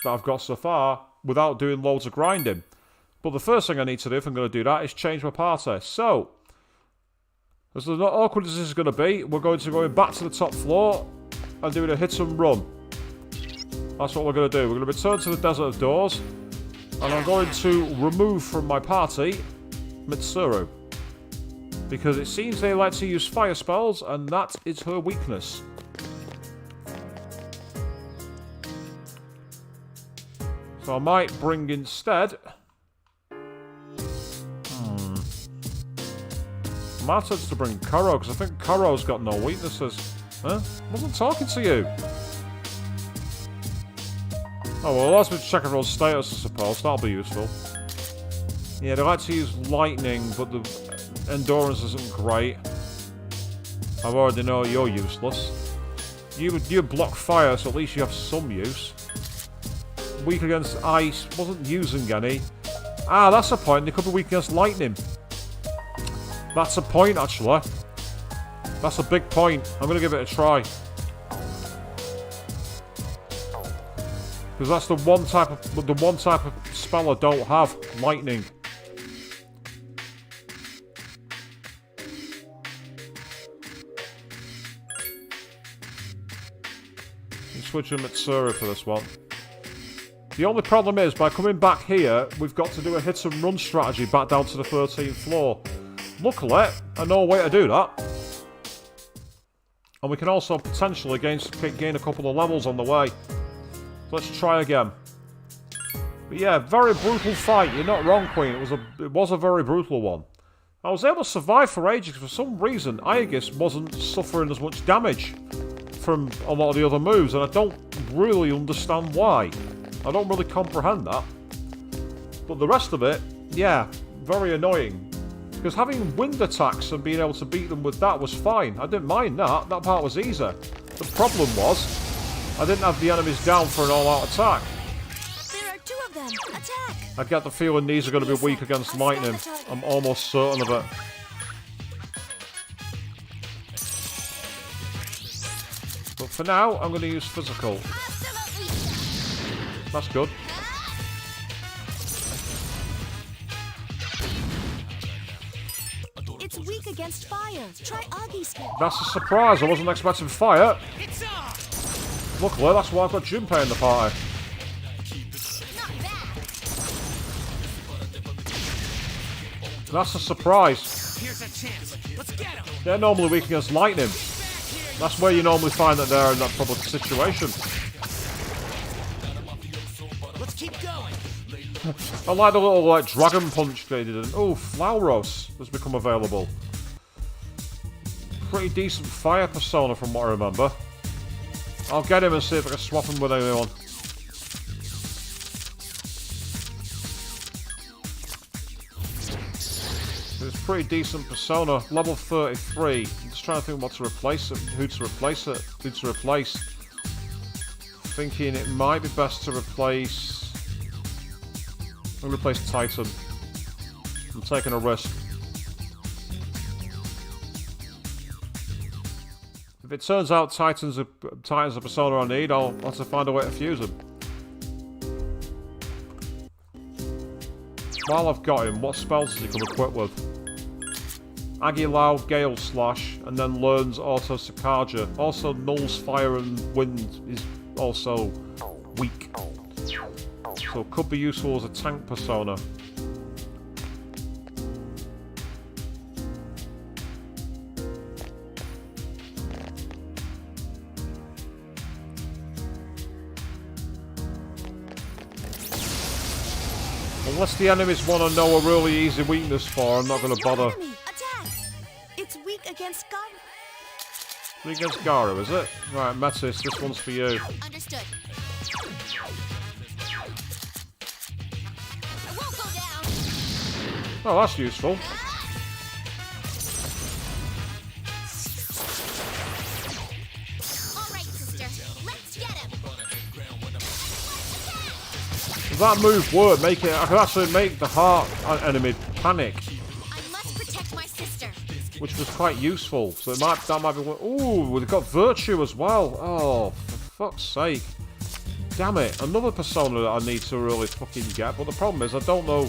that I've got so far without doing loads of grinding. But the first thing I need to do if I'm going to do that is change my party. So, as awkward as this is going to be, we're going to go back to the top floor and doing a hit and run. That's what we're going to do. We're going to return to the Desert of Doors, and I'm going to remove from my party Mitsuru, because it seems they like to use fire spells, and that is her weakness. So I might bring instead... I might have to bring Koro, because I think Koro's got no weaknesses. Huh? I wasn't talking to you. Oh, well, that's with check everyone's status, I suppose. That'll be useful. Yeah, they like to use lightning, but the endurance isn't great. I already know you're useless. You block fire, so at least you have some use. Weak against ice, wasn't using any. Ah, that's a point. They could be weak against lightning. That's a point, actually. That's a big point. I'm going to give it a try. Because that's the one type of spell I don't have. Lightning. Switch to Mitsuru for this one. The only problem is, by coming back here, we've got to do a hit and run strategy back down to the 13th floor. Luckily, I know a way to do that. And we can also potentially gain a couple of levels on the way. Let's try again. But yeah, very brutal fight. You're not wrong, Queen. It was a very brutal one. I was able to survive for ages. For some reason, Aegis wasn't suffering as much damage from a lot of the other moves, and I don't really understand why. I don't really comprehend that. But the rest of it, yeah, very annoying. Because having wind attacks and being able to beat them with that was fine. I didn't mind that. That part was easy. The problem was, I didn't have the enemies down for an all-out attack. There are 2 of them. Attack! I get the feeling these are going to be weak against lightning. I'm almost certain of it. But for now, I'm going to use physical. That's good. It's weak against fire. Try Augie's skin. That's a surprise. I wasn't expecting fire. Luckily, that's why I've got Junpei in the party. That's a surprise. Here's a chance. Let's get him. They're normally weak against lightning. That's where you normally find that they're in that troubled situation. Let's keep going. I like the little dragon punch they did. Oh, Flauros has become available. Pretty decent fire persona from what I remember. I'll get him and see if I can swap him with anyone. It's pretty decent persona. Level 33. I'm just trying to think what to replace it. Who to replace it. Who to replace. Thinking it might be best to replace... I'm going to replace Titan. I'm taking a risk. If it turns out Titan's a persona I need, I'll have to find a way to fuse him. While I've got him, what spells does he come equipped with? Aguilau, Gale Slash, and then learns Auto Sakaja. Also, Null's Fire and Wind is also weak. So it could be useful as a tank persona. Unless the enemies want to know a really easy weakness for, I'm not going to bother. Enemy, attack! It's weak against Garu. Weak against Garu, is it? Right, Metis, this one's for you. Understood. I won't go down. Oh, that's useful. All right, sister. Let's get him. If that move worked, I could actually make the heart enemy panic, I must protect my sister. which was quite useful. So that might be one. Ooh, we've got Virtue as well. Oh, for fuck's sake. Damn it, another persona that I need to really fucking get. But the problem is, I don't know.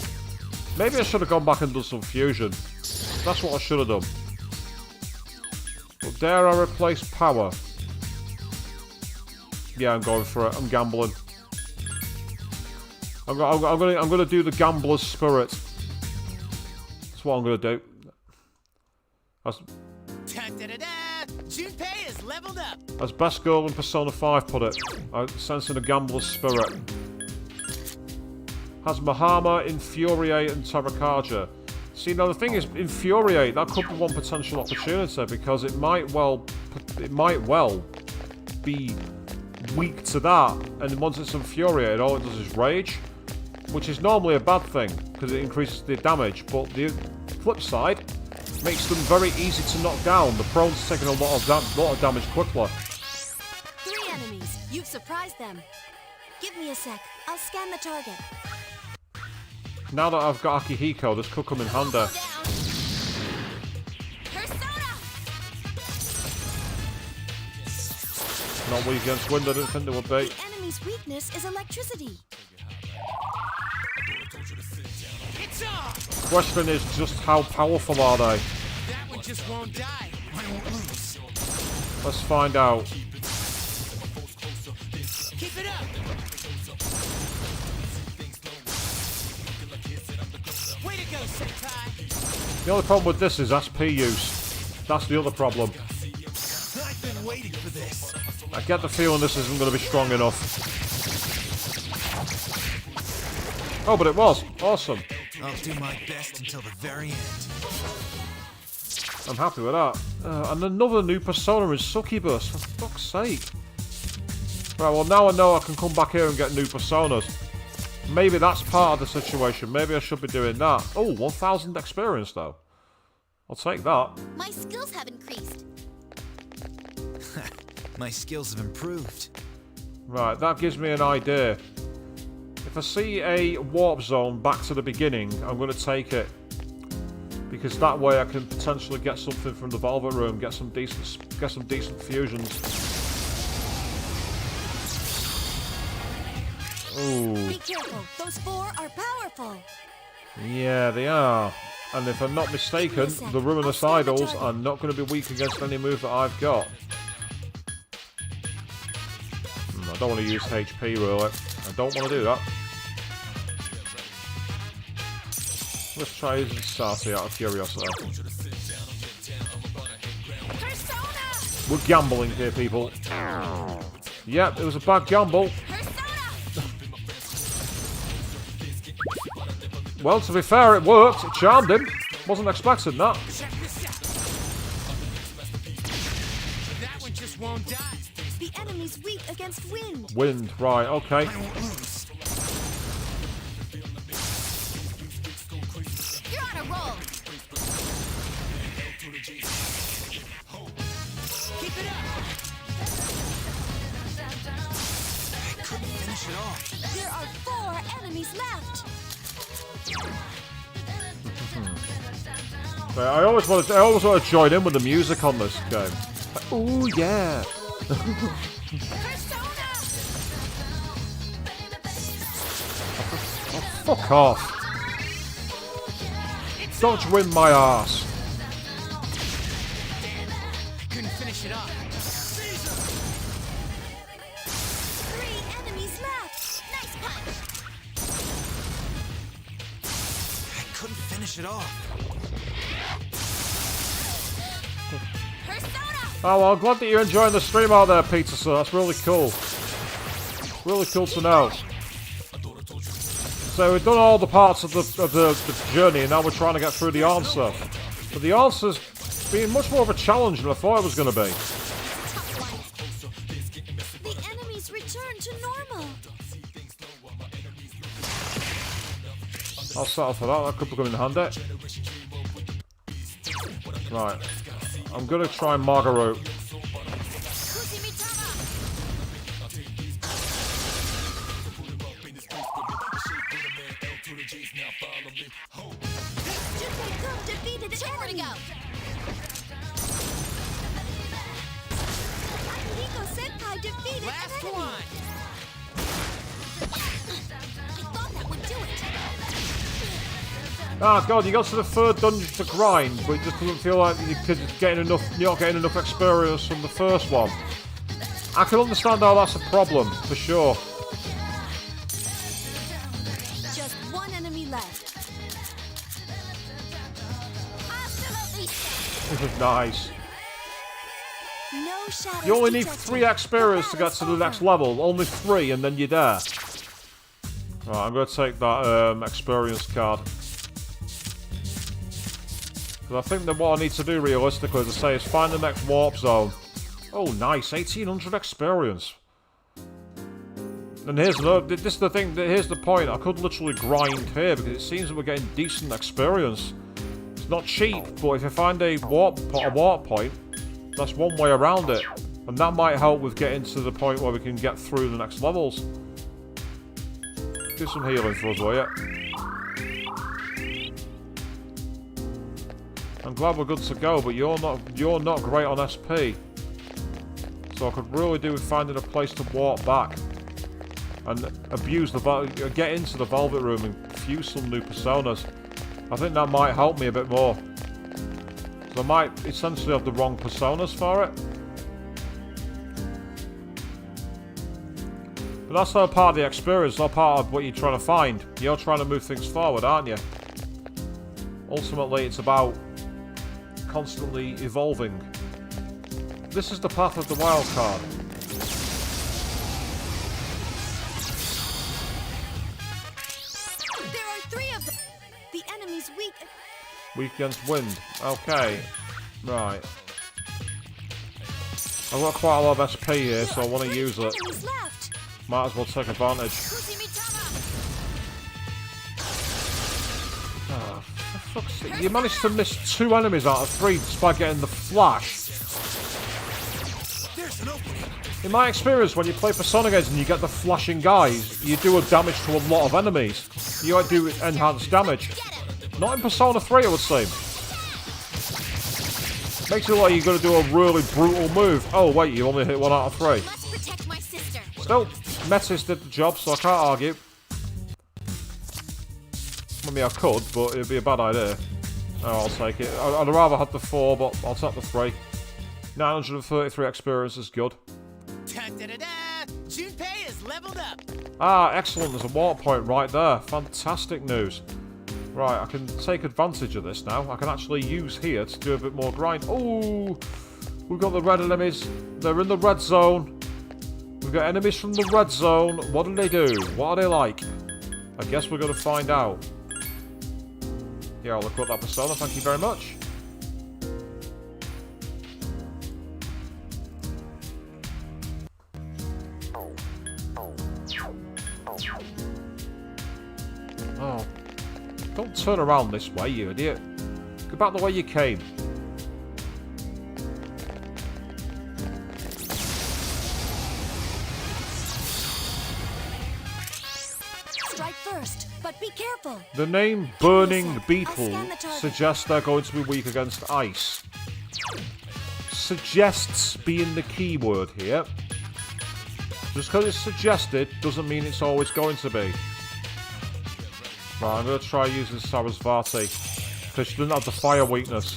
Maybe I should have gone back and done some fusion. That's what I should have done. But dare I replace power? Yeah, I'm going for it. I'm gambling. I'm gonna do the gambler's spirit. That's what I'm gonna do. Junpei is leveled up. As best girl in Persona 5 put it, sensing a gambler's spirit. Has Mahama, Infuriate, and Terrakaja. See, now the thing is, Infuriate, that could be one potential opportunity because it might well be weak to that, and once it's infuriated, all it does is rage, which is normally a bad thing because it increases the damage. But the flip side makes them very easy to knock down. The prone's taking a lot of damage quickly. 3 enemies. You've surprised them. Give me a sec. I'll scan the target. Now that I've got Akihiko, this could come in handy. Not weak against wind, I didn't think they would be. The enemy's weakness is electricity. Question is just how powerful are they? That one just won't die. I won't lose. Let's find out. Keep it up. Way to go, Senpai. The only problem with this is SP use. That's the other problem. I've been waiting for this. I get the feeling this isn't going to be strong enough. Oh, but it was. Awesome. I'll do my best until the very end. I'm happy with that. And another new persona is Succubus, for fuck's sake. Right, well now I know I can come back here and get new personas. Maybe that's part of the situation. Maybe I should be doing that. Oh, 1,000 experience though. I'll take that. My skills have increased. My skills have improved. Right, that gives me an idea. If I see a warp zone back to the beginning, I'm going to take it. Because that way I can potentially get something from the Velvet Room, get some decent fusions. Ooh. Be careful. Those 4 are powerful. Yeah, they are. And if I'm not mistaken, the Ruinous Idols are not going to be weak against any move that I've got. I don't want to use HP, really. I don't want to do that. Let's try using Sassy out of curiosity. We're gambling here, people. Yep, it was a bad gamble. Well, to be fair, it worked. It charmed him. Wasn't expecting that. That one just won't die. The enemy's weak against wind. Wind, right, okay. You're on a roll. Keep it up. I couldn't finish it off. There are 4 enemies left. I always want to join in with the music on this game. Ooh, yeah. Oh, fuck off. Don't win my ass. Couldn't finish it off. 3 enemies left. Nice punch. I couldn't finish it off. Oh, well, I'm glad that you're enjoying the stream out there, Peter, so that's really cool. Really cool to know. So we've done all the parts of the journey, and now we're trying to get through the answer. But the answer's been much more of a challenge than I thought it was going to be. The enemies return to normal. I'll settle for that. That could become in handy. Right. I'm going to try Margaret. Where to go? Senpai defeated Last an enemy. one. I thought that would do it. Ah, God, you got to the 3rd dungeon to grind, but it just doesn't feel like you're not getting enough experience from the first one. I can understand how that's a problem, for sure. Just 1 enemy left. Nice. No shadows You only need detected. 3 experience to get to the next level. Only 3, and then you're there. Right, I'm going to take that experience card. Because I think that what I need to do realistically, as I say, is find the next warp zone. Oh, nice. 1800 experience. And here's this is the thing. Here's the point. I could literally grind here because it seems that we're getting decent experience. It's not cheap, but if you find a warp point, that's one way around it, and that might help with getting to the point where we can get through the next levels. Do some healing for us, will you? I'm glad we're good to go, but you're not great on SP. So I could really do with finding a place to walk back and get into the Velvet Room and fuse some new personas. I think that might help me a bit more. So I might essentially have the wrong personas for it. But that's not part of the experience, not part of what you're trying to find. You're trying to move things forward, aren't you? Ultimately, it's about constantly evolving. This is the path of the wild card. There are 3 of them. The enemy's weak. Weak against wind. Okay. Right. I've got quite a lot of SP here, so I want to use it. Enemies left. Might as well take advantage. Oh, for fuck's sake. You managed to miss 2 enemies out of 3 just by getting the flash. In my experience, when you play Persona games and you get the flashing guys, you do a damage to a lot of enemies. You might do enhanced damage. Not in Persona 3, it would seem. Makes it like you're going to do a really brutal move. Oh, wait, you only hit 1 out of 3. Still, Metis did the job, so I can't argue. I mean, I could, but it'd be a bad idea. Oh, I'll take it. I'd rather have the 4, but I'll take the 3. 933 experience is good. Da-da-da-da! Junpei is leveled up! Ah, excellent. There's a water point right there. Fantastic news. Right, I can take advantage of this now. I can actually use here to do a bit more grind. Oh, we've got the red enemies. They're in the red zone. We've got enemies from the red zone. What do they do? What are they like? I guess we're going to find out. Here, I'll equip that persona. Thank you very much. Oh. Don't turn around this way, you idiot. Go back the way you came. Strike first, but be careful. The name Burning Beetle suggests they're going to be weak against ice. Suggests being the key word here. Just because it's suggested doesn't mean it's always going to be. Right, I'm going to try using Sarasvati, because she doesn't have the fire weakness.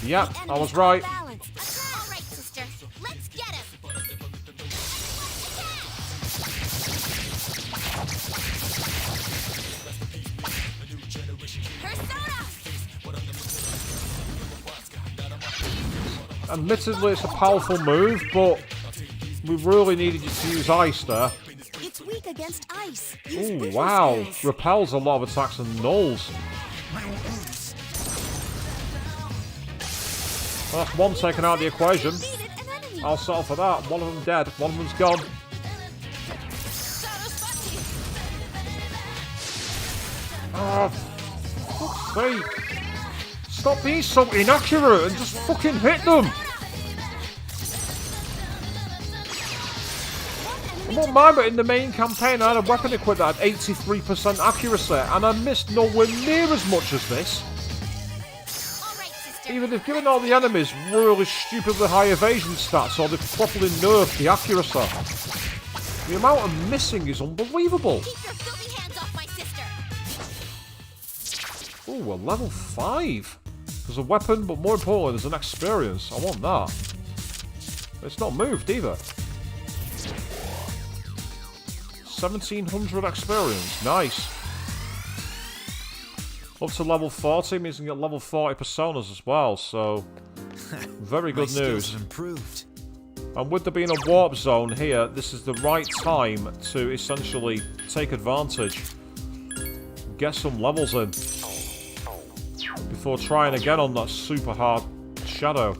Yep, I was right. Alright, sister. Let's get him! Admittedly, it's a powerful move, but we really needed you to use ice there. It's weak against ice. Use Ooh, vicious wow. gas. Repels a lot of attacks and nulls. Well, that's one taken out of the equation. I'll settle for that. One of them dead. One of them's gone. Oh, fuck's sake. Stop being so inaccurate and just fucking hit them. I won't mind, but in the main campaign I had a weapon equipped that had 83% accuracy, and I missed nowhere near as much as this. Either they've given all the enemies really stupidly high evasion stats, or they've properly nerfed the accuracy. The amount of missing is unbelievable. Keep your filthy hands off my sister! Ooh, a level 5. There's a weapon, but more importantly, there's an experience. I want that. It's not moved either. 1700 experience. Nice. Up to level 40 means you can get level 40 personas as well, so very good news. Improved. And with there being a warp zone here, this is the right time to essentially take advantage. Get some levels in. Before trying again on that super hard shadow.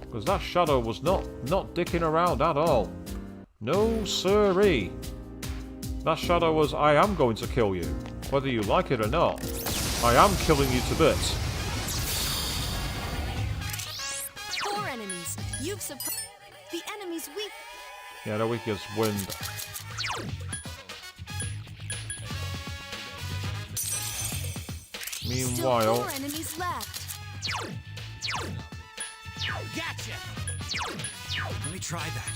Because that shadow was not dicking around at all. No siree. That shadow was, I am going to kill you. Whether you like it or not. I am killing you to bits. 4 enemies. You've suppressed the enemy's weak. Yeah, the weakest wind. Meanwhile, Still 4 enemies left. Gotcha! Let me try that.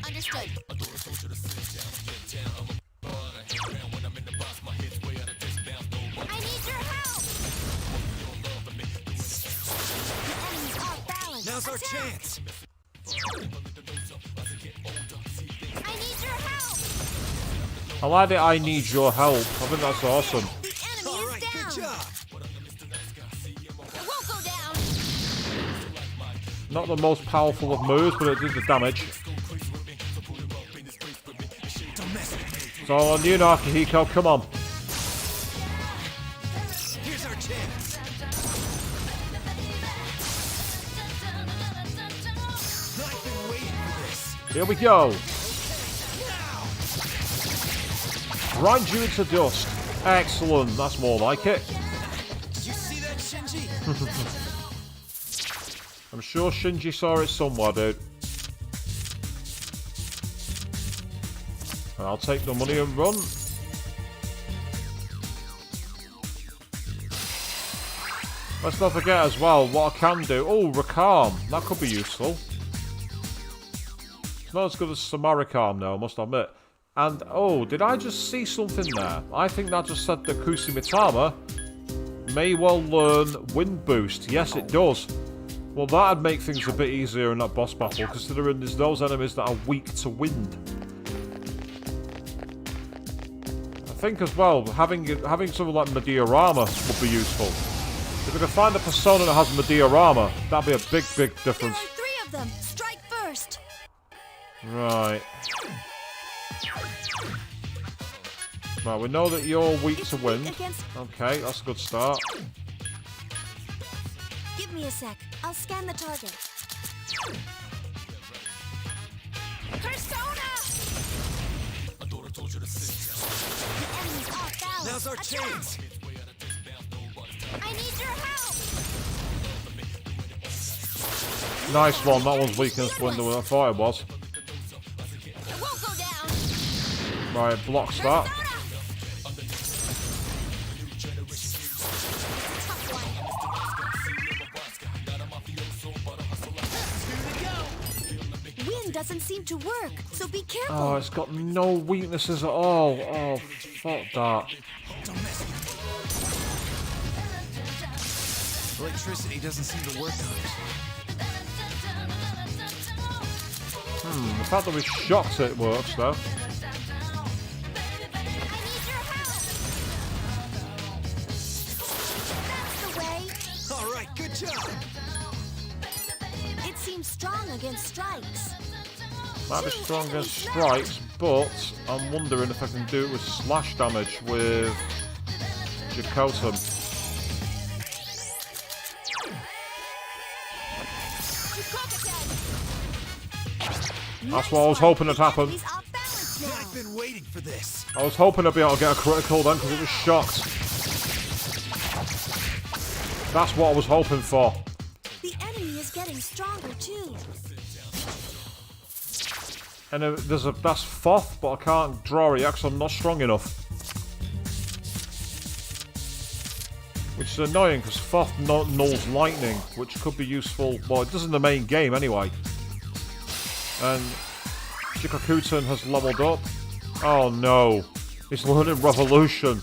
Understood. I need your help! The enemy's off balance. Now's our chance. I need your help! I like that I need your help. I think that's awesome. The enemy All is right, down! good job. It won't go down! Not the most powerful of moves, but it did the damage. Don't mess with me. So on you, Nakahiko, come on. Here's our chance. I've been waiting for this. Here we go. Grind you into dust. Excellent. That's more like it. Did you see that, Shinji? I'm sure Shinji saw it somewhere, dude. And I'll take the money and run. Let's not forget as well what I can do. Oh, Rakam. That could be useful. It's not as good as Samarikam though, I must admit. And, oh, did I just see something there? I think that just said that Kusumitama may well learn Wind Boost. Yes, it does. Well, that'd make things a bit easier in that boss battle, considering there's those enemies that are weak to wind. I think as well, having something like Mediorama would be useful. If we could find a persona that has Mediorama, that'd be a big, big difference. There are 3 of them. Strike first. Right. Right, we know that you're weak to wind. Okay, that's a good start. Give me a sec. I'll scan the target. Persona! The enemy's off balance. Now's our chance. I need your help! Nice one, that one's weak against wind than I thought it was. It won't go down. Right, blocks that. Wind doesn't seem to work, so be careful. Oh, it's got no weaknesses at all. Oh, fuck that. Electricity doesn't seem to work on it. The fact that we shocked it works though. Alright, good job. It seems strong against strikes. Might be strong against strikes, but I'm wondering if I can do it with slash damage with Jakotum. That's what I was hoping would happen. I've been waiting for this. I was hoping I'd be able to get a critical then because it was shocked. That's what I was hoping for. The enemy is getting stronger too. And that's Foth, but I can't draw it yet because I'm not strong enough. Which is annoying because Foth nulls lightning, which could be useful. Well, it does in the main game anyway. And Shikakuten has leveled up. Oh no, he's learning Revolution.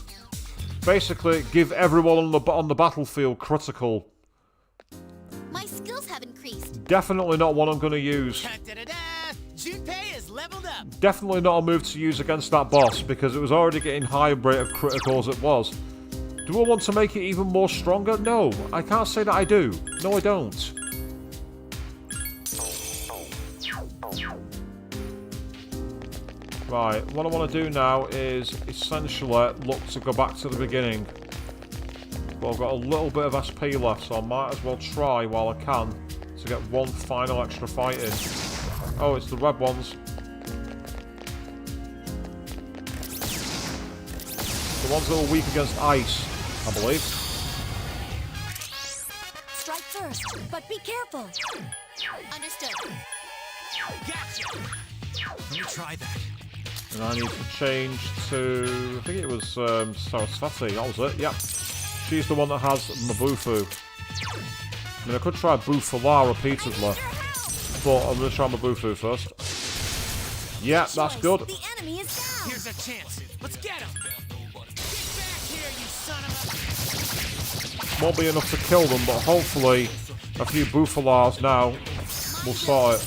Basically, give everyone on the battlefield critical. My skills have increased. Definitely not one I'm going to use. Junpei is leveled up. Definitely not a move to use against that boss because it was already getting high rate of critical as it was. Do I want to make it even more stronger? No, I can't say that I do. No, I don't. Right, what I want to do now is essentially look to go back to the beginning. But I've got a little bit of SP left, so I might as well try while I can to get one final extra fight in. Oh, it's the red ones. The ones that are weak against ice, I believe. Strike first, but be careful. Understood. Gotcha. Let me try that. And I need to change to... I think it was Sarasvati, that was it, yep. She's the one that has Mabufu. I mean, I could try Bufala repeatedly, but I'm going to try Mabufu first. Yeah, that's good. The enemy is down. Here's a chance. Let's get him. Get back here, you son of a... Won't be enough to kill them, but hopefully a few Bufalas now will sort it.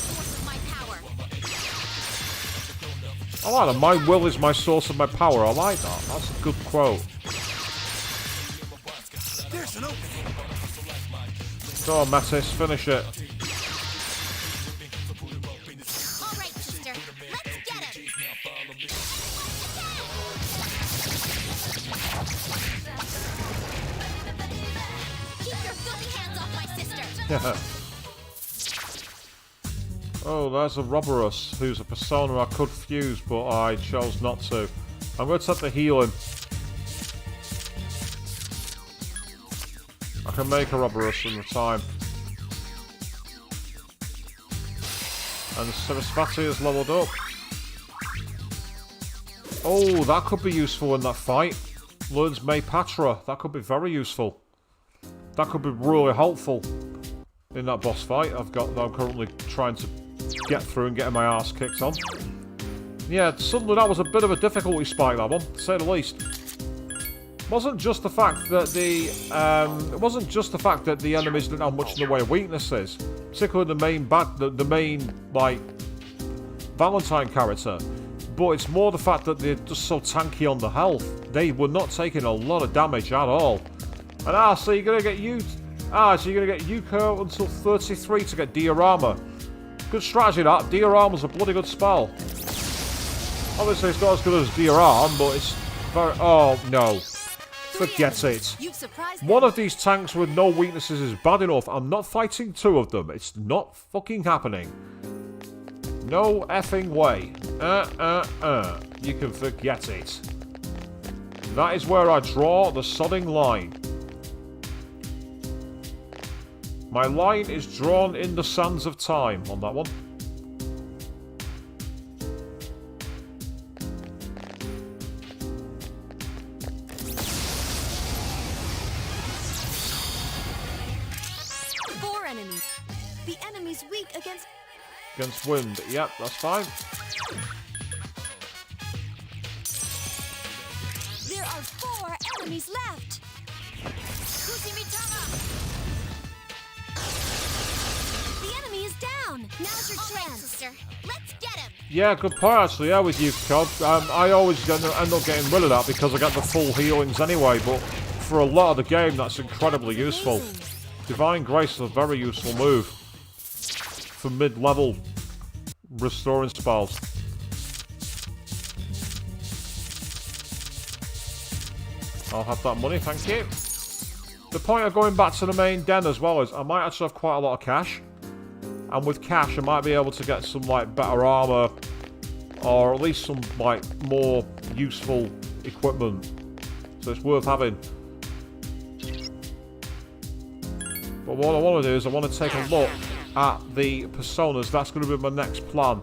I like that. My will is my source of my power. I like that. That's a good quote. There's an opening. Go on, Metis, finish it. All right, sister. Let's get him. Keep your filthy hands off my sister. Oh, there's a Roborus, who's a persona I could fuse, but I chose not to. I'm going to set the healing. I can make a Roborus in the time. And Sarasvati is leveled up. Oh, that could be useful in that fight. Learns May Patra. That could be very useful. That could be really helpful in that boss fight I'm currently trying to get through and getting my ass kicked on. Yeah, suddenly that was a bit of a difficulty spike, that one, to say the least. It wasn't just the fact that the enemies didn't have much in the way of weaknesses, particularly the main like Valentine character. But it's more the fact that they're just so tanky on the health. They were not taking a lot of damage at all. And so you're gonna get Yuko until 33 to get diorama. Good strategy that. Diorama's a bloody good spell. Obviously it's not as good as Dioram, but it's very... Oh, no. Forget it. One of these tanks with no weaknesses is bad enough. I'm not fighting two of them. It's not fucking happening. No effing way. You can forget it. That is where I draw the sodding line. My line is drawn in the sands of time on that one. The enemy's weak against wind. Yep, that's fine. There are 4 enemies left. The enemy is down. Now's your chance, sister. Let's get him. Yeah, good point actually. Yeah, with you, Cobb. I always end up getting rid of that because I get the full healings anyway. But for a lot of the game, that's incredibly useful. Divine Grace is a very useful move for mid-level restoring spells. I'll have that money, thank you. The point of going back to the main den as well is I might actually have quite a lot of cash. And with cash, I might be able to get some like better armor, or at least some like more useful equipment. So it's worth having. But what I want to do is I want to take a look at the personas. That's going to be my next plan.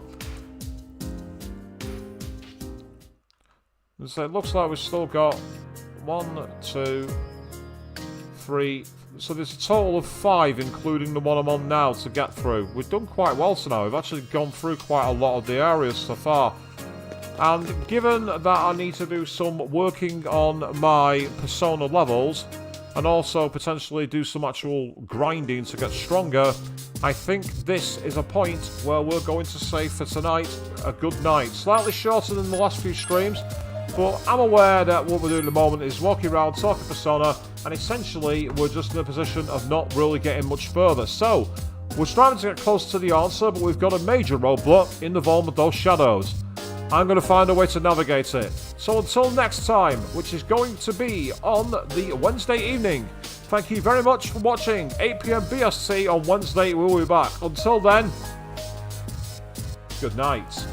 And so it looks like we've still got 1, 2, 3. So there's a total of 5, including the one I'm on now, to get through. We've done quite well tonight. We've actually gone through quite a lot of the areas so far. And given that I need to do some working on my persona levels, and also potentially do some actual grinding to get stronger, I think this is a point where we're going to say for tonight a good night. Slightly shorter than the last few streams, but I'm aware that what we're doing at the moment is walking around, talking Persona, and essentially we're just in a position of not really getting much further. So, we're striving to get close to the answer, but we've got a major roadblock in the form of those shadows. I'm going to find a way to navigate it. So until next time, which is going to be on the Wednesday evening, thank you very much for watching. 8 PM BST on Wednesday, we'll be back. Until then, good night.